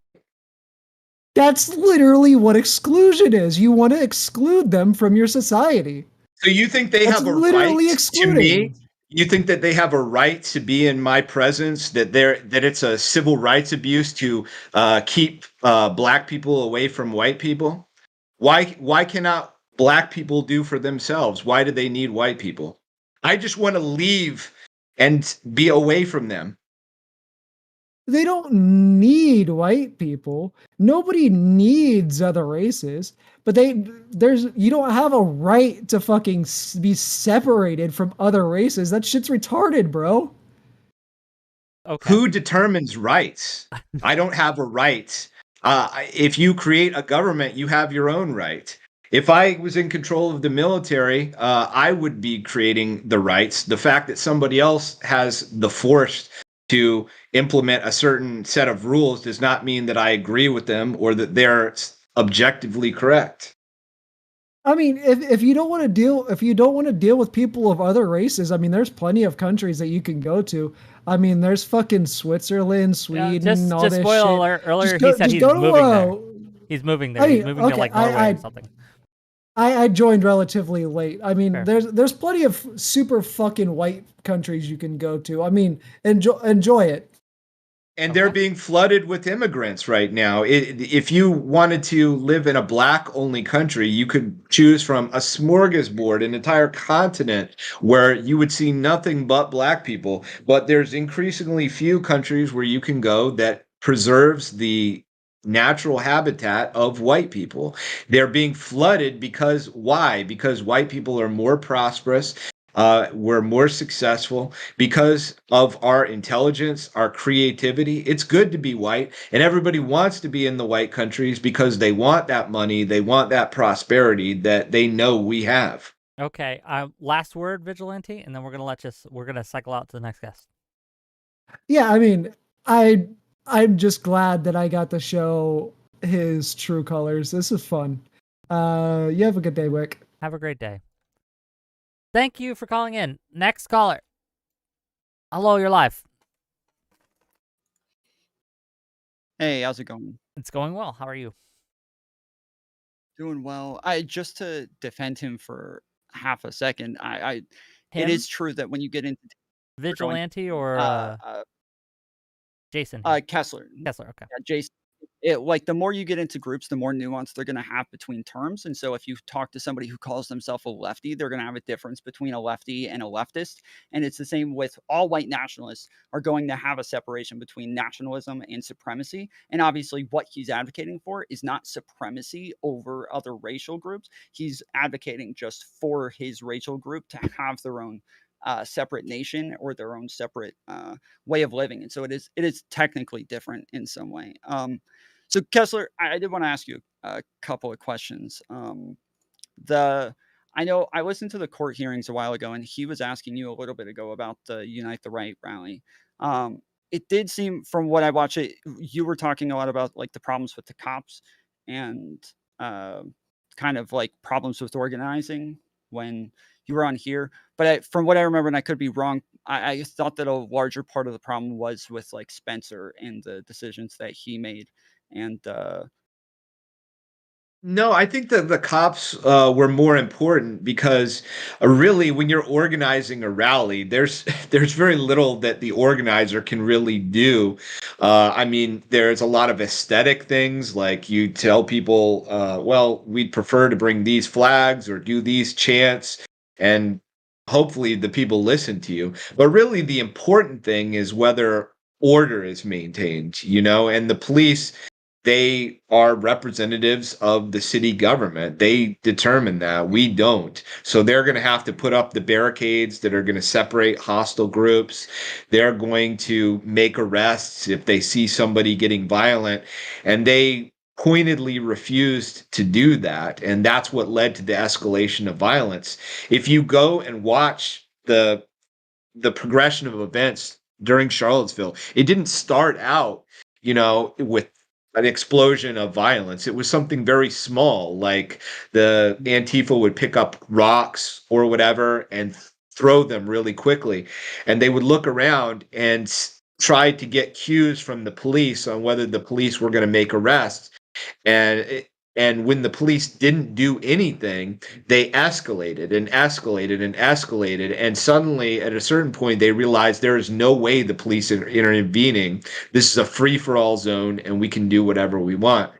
That's literally what exclusion is. You want to exclude them from your society. So you think they That's have a literally right excluding. to me? You think that they have a right to be in my presence? That it's a civil rights abuse to keep black people away from white people? Why cannot black people do for themselves? Why do they need white people? I just want to leave and be away from them. They don't need white people. Nobody needs other races. But you don't have a right to fucking be separated from other races. That shit's retarded, bro. Okay. Who determines rights? I don't have a right. If you create a government, you have your own right. If I was in control of the military, I would be creating the rights. The fact that somebody else has the force to implement a certain set of rules does not mean that I agree with them or that they're objectively correct. I mean, if you don't want to deal with people of other races, I mean, there's plenty of countries that you can go to. I mean, there's fucking Switzerland, Sweden, all just this spoiler shit. alert, earlier Just he said he's go to, moving there. He's moving there. I mean, He's moving to like Norway or something. I joined relatively late. I mean, Fair. there's plenty of super fucking white countries you can go to. I mean, enjoy it. And they're being flooded with immigrants right now. If you wanted to live in a black-only country, you could choose from a smorgasbord, an entire continent where you would see nothing but black people. But there's increasingly few countries where you can go that preserves the natural habitat of white people. They're being flooded because why? Because white people are more prosperous. We're more successful because of our intelligence, our creativity. It's good to be white, and everybody wants to be in the white countries because they want that money, they want that prosperity that they know we have. Okay. Last word, Vigilante, and then we're gonna cycle out to the next guest. Yeah, I mean, I'm just glad that I got to show his true colors. This is fun. You have a good day, Wick. Have a great day. Thank you for calling in. Next caller. Hello, you're live. Hey, how's it going? It's going well. How are you? Doing well. Just to defend him for half a second, it Him? is true that when you get into Vigilante or Jason? Kessler, Kessler, okay. Jason, like the more you get into groups, the more nuance they're going to have between terms. And so if you talk to somebody who calls themselves a lefty, they're going to have a difference between a lefty and a leftist. And it's the same with all white nationalists are going to have a separation between nationalism and supremacy. And obviously what he's advocating for is not supremacy over other racial groups. He's advocating just for his racial group to have their own separate nation or their own separate way of living. And so it is technically different in some way. So Kessler, I did want to ask you a couple of questions. I know I listened to the court hearings a while ago, and he was asking you a little bit ago about the Unite the Right rally. It did seem, from what I watched, you were talking a lot about like the problems with the cops and kind of like problems with organizing when you were on here. But from what I remember, and I could be wrong, I thought that a larger part of the problem was with like Spencer and the decisions that he made. And No, I think that the cops were more important because really, when you're organizing a rally, there's very little that the organizer can really do. I mean, there's a lot of aesthetic things, like you tell people, well, we'd prefer to bring these flags or do these chants, and hopefully the people listen to you. But really, the important thing is whether order is maintained, and the police, they are representatives of the city government. They determine that. We don't. So they're going to have to put up the barricades that are going to separate hostile groups. They're going to make arrests if they see somebody getting violent. And they pointedly refused to do that. And that's what led to the escalation of violence. If you go and watch the progression of events during Charlottesville, it didn't start out, with an explosion of violence. It was something very small, like the Antifa would pick up rocks or whatever and throw them really quickly. And they would look around and try to get cues from the police on whether the police were going to make arrests. And and when the police didn't do anything, they escalated and escalated and escalated. And suddenly, at a certain point, they realized there is no way the police are intervening. This is a free for all zone, and we can do whatever we want.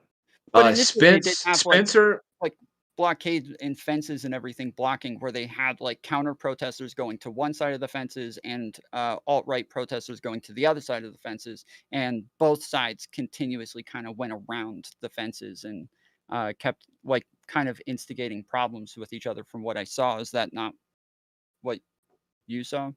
But initially, they did have Spencer. like blockades and fences and everything blocking, where they had like counter protesters going to one side of the fences and alt-right protesters going to the other side of the fences, and both sides continuously kind of went around the fences and kept like kind of instigating problems with each other. From what I saw, is that not what you saw?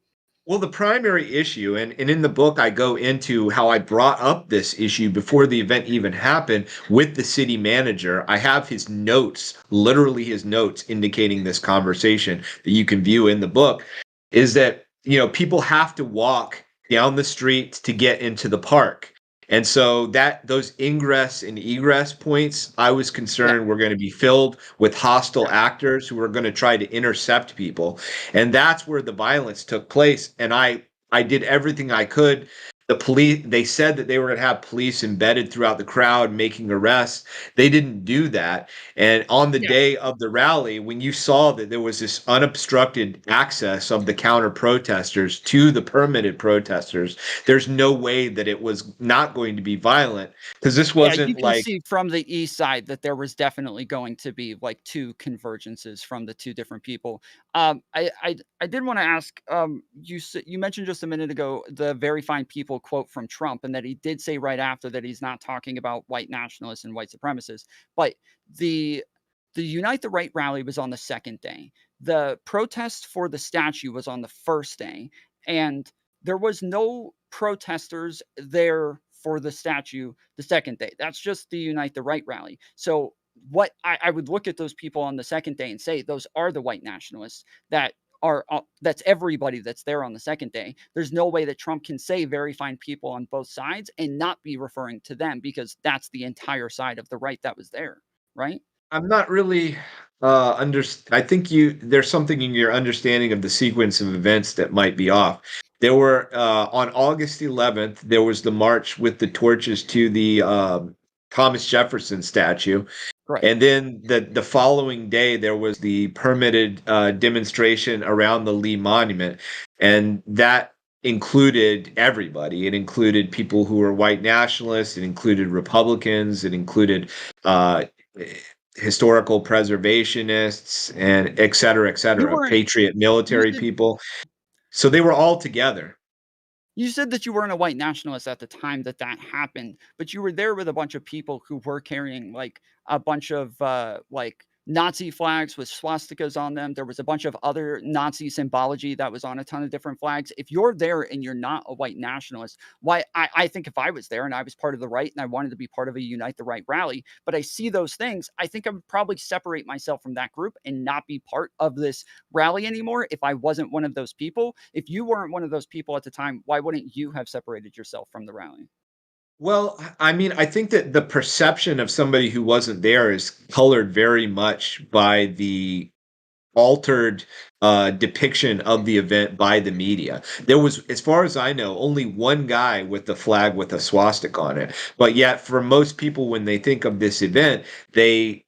Well, the primary issue, and in the book, I go into how I brought up this issue before the event even happened with the city manager. I have his notes, literally his notes, indicating this conversation that you can view in the book, is that, people have to walk down the street to get into the park. And so those ingress and egress points, I was concerned were going to be filled with hostile actors who were going to try to intercept people. And that's where the violence took place. And I did everything I could. The police, they said that they were going to have police embedded throughout the crowd making arrests. They didn't do that. And on the day of the rally, when you saw that there was this unobstructed access of the counter protesters to the permitted protesters, there's no way that it was not going to be violent, because this wasn't you can like see from the east side that there was definitely going to be like two convergences from the two different people. I did want to ask, you mentioned just a minute ago the very fine people quote from Trump, and that he did say right after that he's not talking about white nationalists and white supremacists, but the Unite the Right rally was on the second day. The protest for the statue was on the first day, and there was no protesters there for the statue the second day. That's just the Unite the Right rally. So what I would look at those people on the second day and say those are the white nationalists that are that's everybody that's there on the second day. There's no way that Trump can say very fine people on both sides and not be referring to them, because that's the entire side of the right that was there, right? I'm not really I think there's something in your understanding of the sequence of events that might be off. There were on August 11th, there was the march with the torches to the Thomas Jefferson statue. Right. And then the following day, there was the permitted demonstration around the Lee Monument. And that included everybody. It included people who were white nationalists. It included Republicans. It included historical preservationists, and et You cetera, weren't patriot you military said people. So they were all together. You said that you weren't a white nationalist at the time that that happened, but you were there with a bunch of people who were carrying like a bunch of like Nazi flags with swastikas on them. There was a bunch of other Nazi symbology that was on a ton of different flags. If you're there and you're not a white nationalist, why I think if I was there and I was part of the right and I wanted to be part of a Unite the Right rally, but I see those things, I think I would probably separate myself from that group and not be part of this rally anymore if I wasn't one of those people. If you weren't one of those people at the time, why wouldn't you have separated yourself from the rally? Well, I mean, I think that the perception of somebody who wasn't there is colored very much by the altered depiction of the event by the media. There was, as far as I know, only one guy with the flag with a swastika on it. But yet, for most people, when they think of this event, they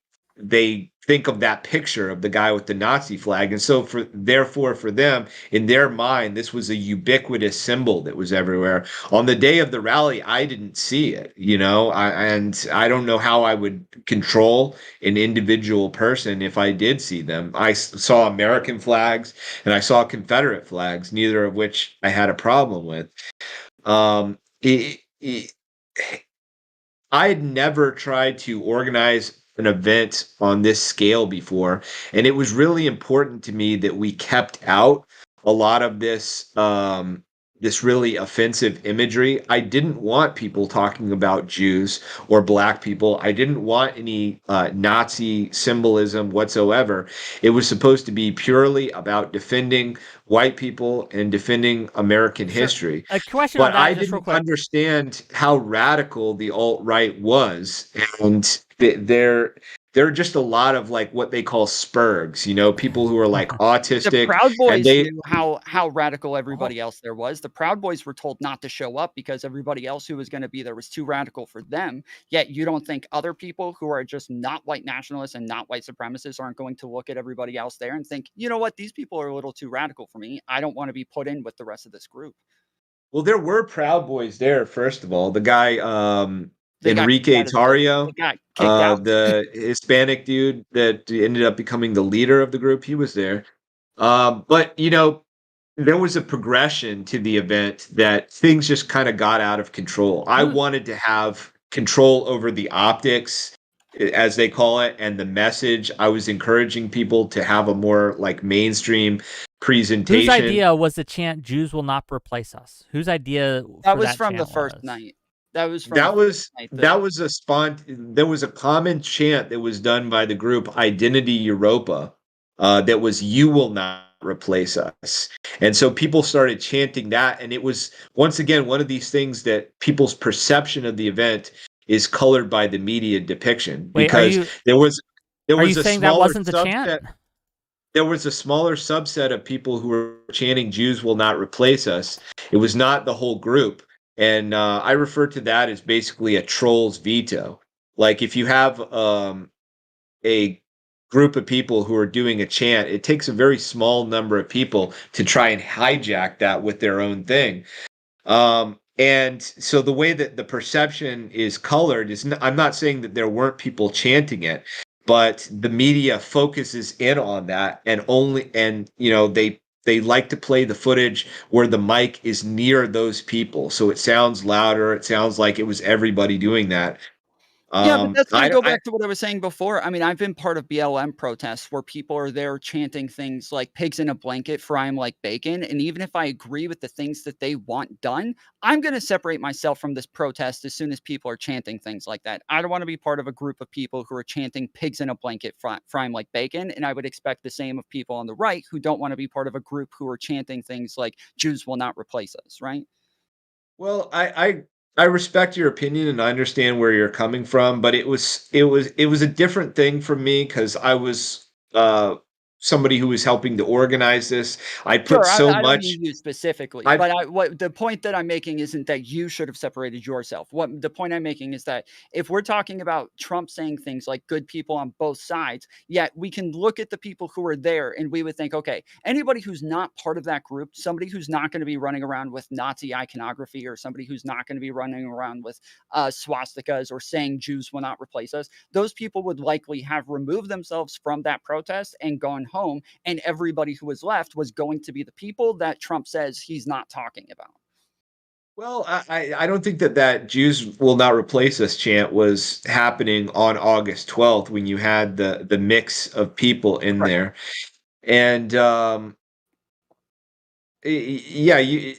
think of that picture of the guy with the Nazi flag. And so therefore for them, in their mind, this was a ubiquitous symbol that was everywhere. On the day of the rally, I didn't see it, and I don't know how I would control an individual person if I did see them. I saw American flags and I saw Confederate flags, neither of which I had a problem with. Um, it, I had never tried to organize an event on this scale before, and it was really important to me that we kept out a lot of this really offensive imagery. I didn't want people talking about Jews or black people. I didn't want any Nazi symbolism whatsoever. It was supposed to be purely about defending white people and defending American Sure. history. A question on But that, I just real didn't quick. understand how radical the alt-right was, and there are just a lot of like what they call spurgs, people who are like The autistic, Proud and Boys they knew how radical Oh, everybody else there was. The Proud Boys were told not to show up because everybody else who was going to be there was too radical for them. Yet you don't think other people who are just not white nationalists and not white supremacists aren't going to look at everybody else there and think, you know what, these people are a little too radical for me. I don't want to be put in with the rest of this group. well, there were Proud Boys there, first of all. The guy, They got kicked Enrique out of the building. They Tarrio, got kicked out. the Hispanic dude that ended up becoming the leader of the group, he was there. But there was a progression to the event that things just kind of got out of control. I Who wanted to have control over the optics, as they call it, and the message. I was encouraging people to have a more like mainstream whose presentation. idea was the chant "Jews will not replace us"? Whose idea That for was that from the chant first was? night. That was from the That first was night. that was a there was a common chant that was done by the group Identity Europa, that was "You will not replace us." And so people started chanting that, and it was once again one of these things that people's perception of the event is colored by the media depiction, Wait, are because you there are you was a saying that smaller wasn't the chant? subset there was a smaller subset of people who were chanting "Jews will not replace us." It was not the whole group, and I refer to that as basically a troll's veto. Like if you have a group of people who are doing a chant, it takes a very small number of people to try and hijack that with their own thing. And so the way that the perception is colored is, I'm not saying that there weren't people chanting it, but the media focuses in on that, and they like to play the footage where the mic is near those people, so it sounds louder. It sounds like it was everybody doing that. Yeah, but that's gonna I, go I back to what I was saying before. I mean, I've been part of BLM protests where people are there chanting things like "pigs in a blanket, fry 'em like bacon," and even if I agree with the things that they want done, I'm gonna separate myself from this protest as soon as people are chanting things like that. I don't wanna be part of a group of people who are chanting "pigs in a blanket, fry 'em like bacon," and I would expect the same of people on the right who don't wanna be part of a group who are chanting things like "Jews will not replace us," right? Well, I respect your opinion and I understand where you're coming from, but it was a different thing for me because I was somebody who was helping to organize this. I put Sure, so I don't much. mean you specifically, I but what the point that I'm making isn't that you should have separated yourself. What the point I'm making is that if we're talking about Trump saying things like good people on both sides, yet we can look at the people who are there and we would think, okay, anybody who's not part of that group, somebody who's not going to be running around with Nazi iconography or somebody who's not going to be running around with swastikas or saying Jews will not replace us, those people would likely have removed themselves from that protest and gone home, and everybody who was left was going to be the people that Trump says he's not talking about. Well, I don't think that Jews will not replace us chant was happening on August 12th when you had the mix of people in Right. there. And yeah,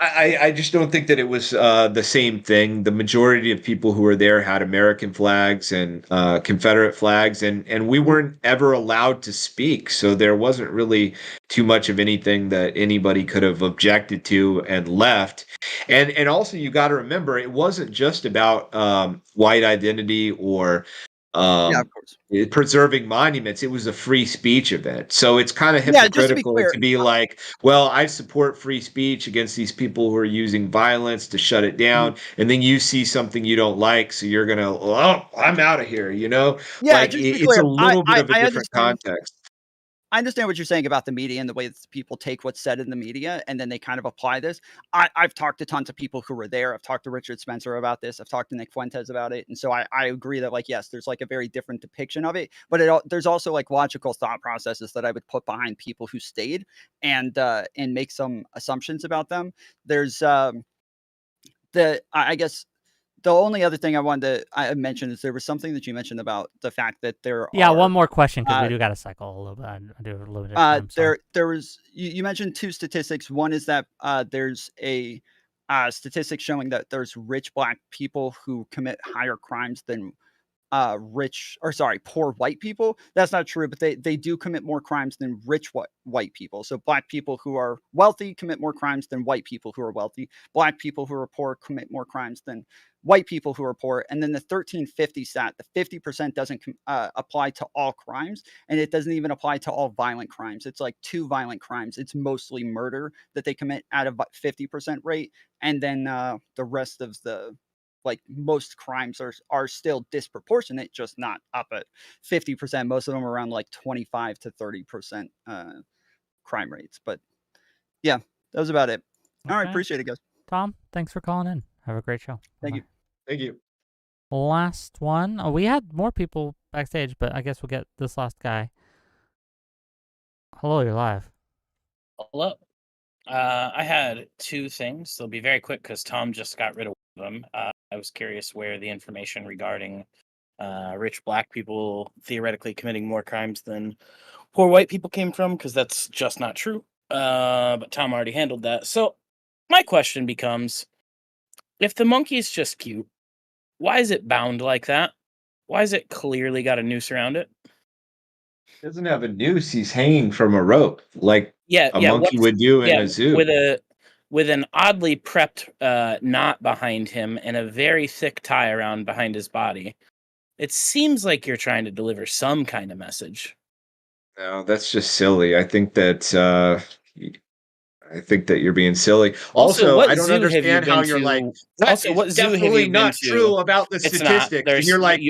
I just don't think that it was the same thing. The majority of people who were there had American flags and Confederate flags, and we Mhm. weren't ever allowed to speak. So there wasn't really too much of anything that anybody could have objected to and left. And also you got to remember, it wasn't just about white identity or Yeah, of um, course. preserving monuments. It was a free speech event. So it's kind of Yeah, just to be hypocritical clear, to be like, well, I support free speech against these people who are using violence to shut it mhm. down. And then you see something you don't like. So you're going to, oh, I'm out of here. Yeah, Like just to be it's a clear, little bit of a I different understand. context. I understand what you're saying about the media and the way that people take what's said in the media and then they kind of apply this. I've talked to tons of people who were there. I've talked to Richard Spencer about this. I've talked to Nick Fuentes about it. And so I agree that, like, yes, there's like a very different depiction of it, but there's also like logical thought processes that I would put behind people who stayed and make some assumptions about them. There's I guess the only other thing I wanted to mention is there was something that you mentioned about the fact that there Yeah, are one more question because we do got to cycle a little bit. I do have a little bit of time. Sorry. there was you mentioned two statistics. One is that there's a statistic showing that there's rich black people who commit higher crimes than poor white people. That's not true, but they do commit more crimes than rich white people. So black people who are wealthy commit more crimes than white people who are wealthy. Black people who are poor commit more crimes than white people who are poor. And then the 1350 stat, the 50% doesn't apply to all crimes, and it doesn't even apply to all violent crimes. It's like 2 violent crimes. It's mostly murder that they commit at a 50% rate, and then the rest of the most crimes are still disproportionate, just not up at 50%. Most of them are around like 25 to 30% crime rates. But yeah, that was about it. Okay. All right, appreciate it, guys. Tom, thanks for calling in. Have a great show. Thank you. Thank you. Last one. Oh, we had more people backstage, but I guess we'll get this last guy. Hello, you're live. Hello. I had 2 things. They'll be very quick because Tom just got rid of them. I was curious where the information regarding rich black people theoretically committing more crimes than poor white people came from, because that's just not true. But Tom already handled that. So my question becomes, if the monkey's just cute, why is it bound like that? Why is it clearly got a noose around it? He doesn't have a noose. He's hanging from a rope, like a monkey would do in a zoo. With an oddly prepped knot behind him and a very thick tie around behind his body. It seems like you're trying to deliver some kind of message. No, that's just silly. I think that you're being silly. Also, I don't understand how you're like, that's definitely not true about the statistics. And you're like,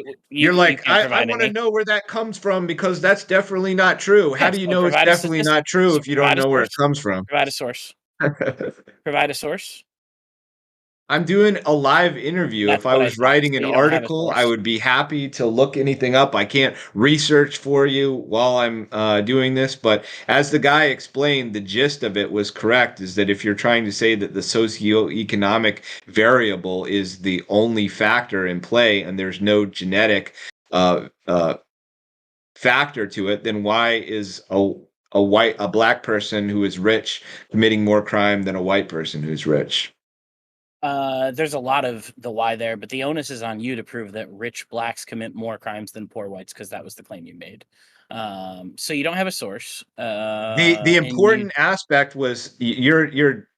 I want to know where that comes from because that's definitely not true. How do you know it's definitely not true if you don't know where it comes from? Provide a source. Provide a source. I'm doing a live interview. If I was writing an article, I would be happy to look anything up. I can't research for you while I'm doing this, but as the guy explained, the gist of it was correct, is that if you're trying to say that the socioeconomic variable is the only factor in play and there's no genetic factor to it, then why is a black person who is rich committing more crime than a white person who's rich? There's a lot of the why there, but the onus is on you to prove that rich blacks commit more crimes than poor whites, because that was the claim you made. So you don't have a source. The important aspect was you're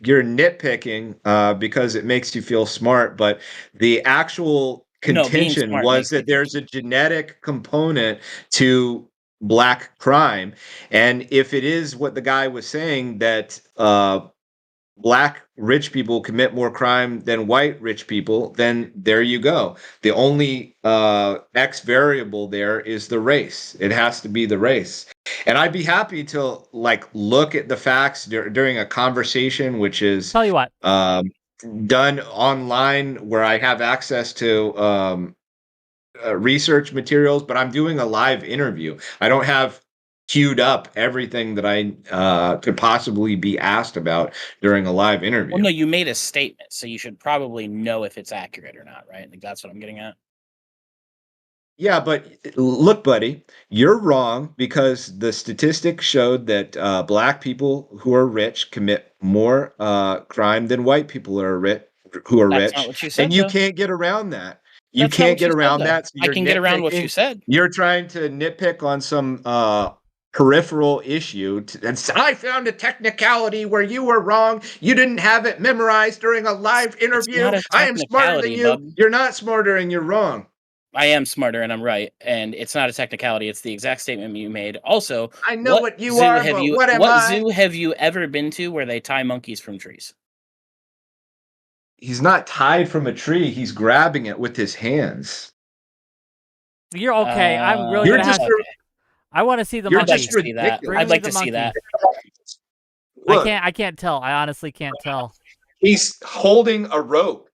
nitpicking because it makes you feel smart, but the actual contention was that there's a genetic component to black crime, and if it is what the guy was saying, that black rich people commit more crime than white rich people, then there you go. The only X variable there is the race. It has to be the race. And I'd be happy to look at the facts during a conversation, which is tell you what, done online where I have access to research materials, but I'm doing a live interview. I don't have queued up everything that I could possibly be asked about during a live interview. Well, no, you made a statement, so you should probably know if it's accurate or not, right? Like, that's what I'm getting at. Yeah, but look, buddy, you're wrong, because the statistics showed that black people who are rich commit more crime than white people who are rich. That's not what you said, and you though. can't get around that. You can't get around that. So I can get around what you said. You're trying to nitpick on some peripheral issue. And I found a technicality where you were wrong. You didn't have it memorized during a live interview. I am smarter than you. Bub. You're not smarter and you're wrong. I am smarter and I'm right. And it's not a technicality. It's the exact statement you made. Also, I know what you are, but what am I? What zoo have you ever been to where they tie monkeys from trees? He's not tied from a tree. He's grabbing it with his hands. You're okay. I'm really gonna have to. I want to see the monkey. I'd like to see that. Look, I can't tell. I honestly can't tell. He's holding a rope.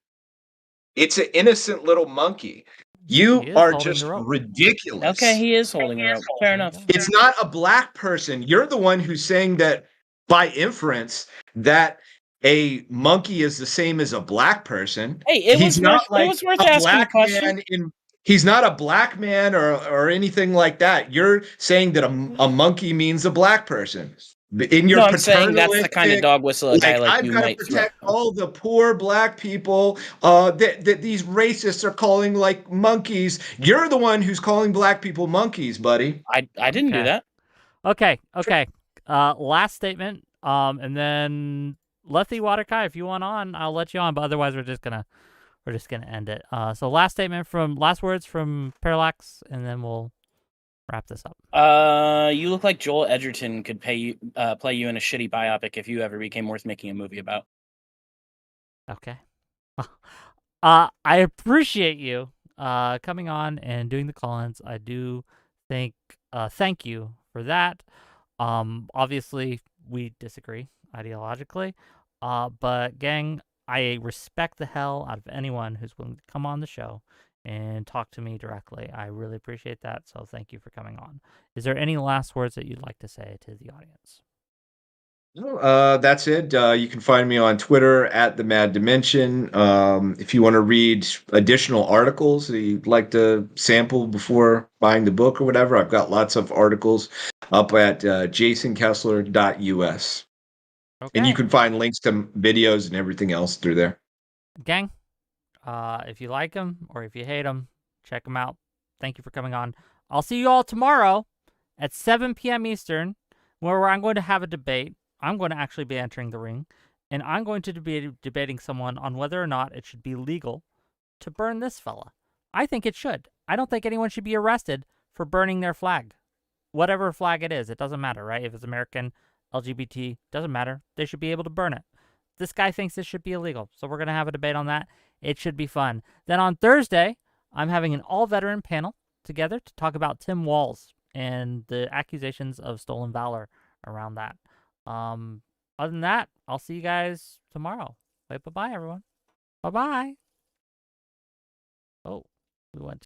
It's an innocent little monkey. You are just ridiculous. Okay, he is holding a rope. Fair enough. It's not a black person. You're the one who's saying that by inference that a monkey is the same as a black person. Hey, it He's was not worth like a asking the black question. man in. He's not a black man or anything like that. You're saying that a monkey means a black person. In your No, I'm saying that's the kind of paternalistic, dog whistle a guy like I've you got to might throw. protect all the poor black people that these racists are calling like monkeys. You're the one who's calling black people monkeys, buddy. I didn't do Okay. that. Okay. Last statement. And then Lethy Waterkai, if you want on, I'll let you on. But otherwise, we're just gonna end it. So last words from Parallax, and then we'll wrap this up. You look like Joel Edgerton could play you in a shitty biopic if you ever became worth making a movie about. Okay. I appreciate you coming on and doing the call-ins. I do think thank you for that. Obviously we disagree ideologically, but gang, I respect the hell out of anyone who's willing to come on the show and talk to me directly. I really appreciate that. So thank you for coming on. Is there any last words that you'd like to say to the audience? That's it. You can find me on Twitter at the Mad Dimension. If you want to read additional articles that you'd like to sample before buying the book or whatever, I've got lots of articles up at jasonkessler.us. Okay. And you can find links to videos and everything else through there. Gang, if you like them or if you hate them, check them out. Thank you for coming on. I'll see you all tomorrow at 7 p.m. Eastern, where I'm going to have a debate. I'm going to actually be entering the ring, and I'm going to be debating someone on whether or not it should be legal to burn this fella. I think it should. I don't think anyone should be arrested for burning their flag. Whatever flag it is, it doesn't matter, right? If it's American, LGBT, doesn't matter. They should be able to burn it. This guy thinks this should be illegal, so we're going to have a debate on that. It should be fun. Then on Thursday, I'm having an all-veteran panel together to talk about Tim Walz and the accusations of stolen valor around that. Other than that, I'll see you guys tomorrow. Bye-bye, everyone. Bye-bye. Oh, we went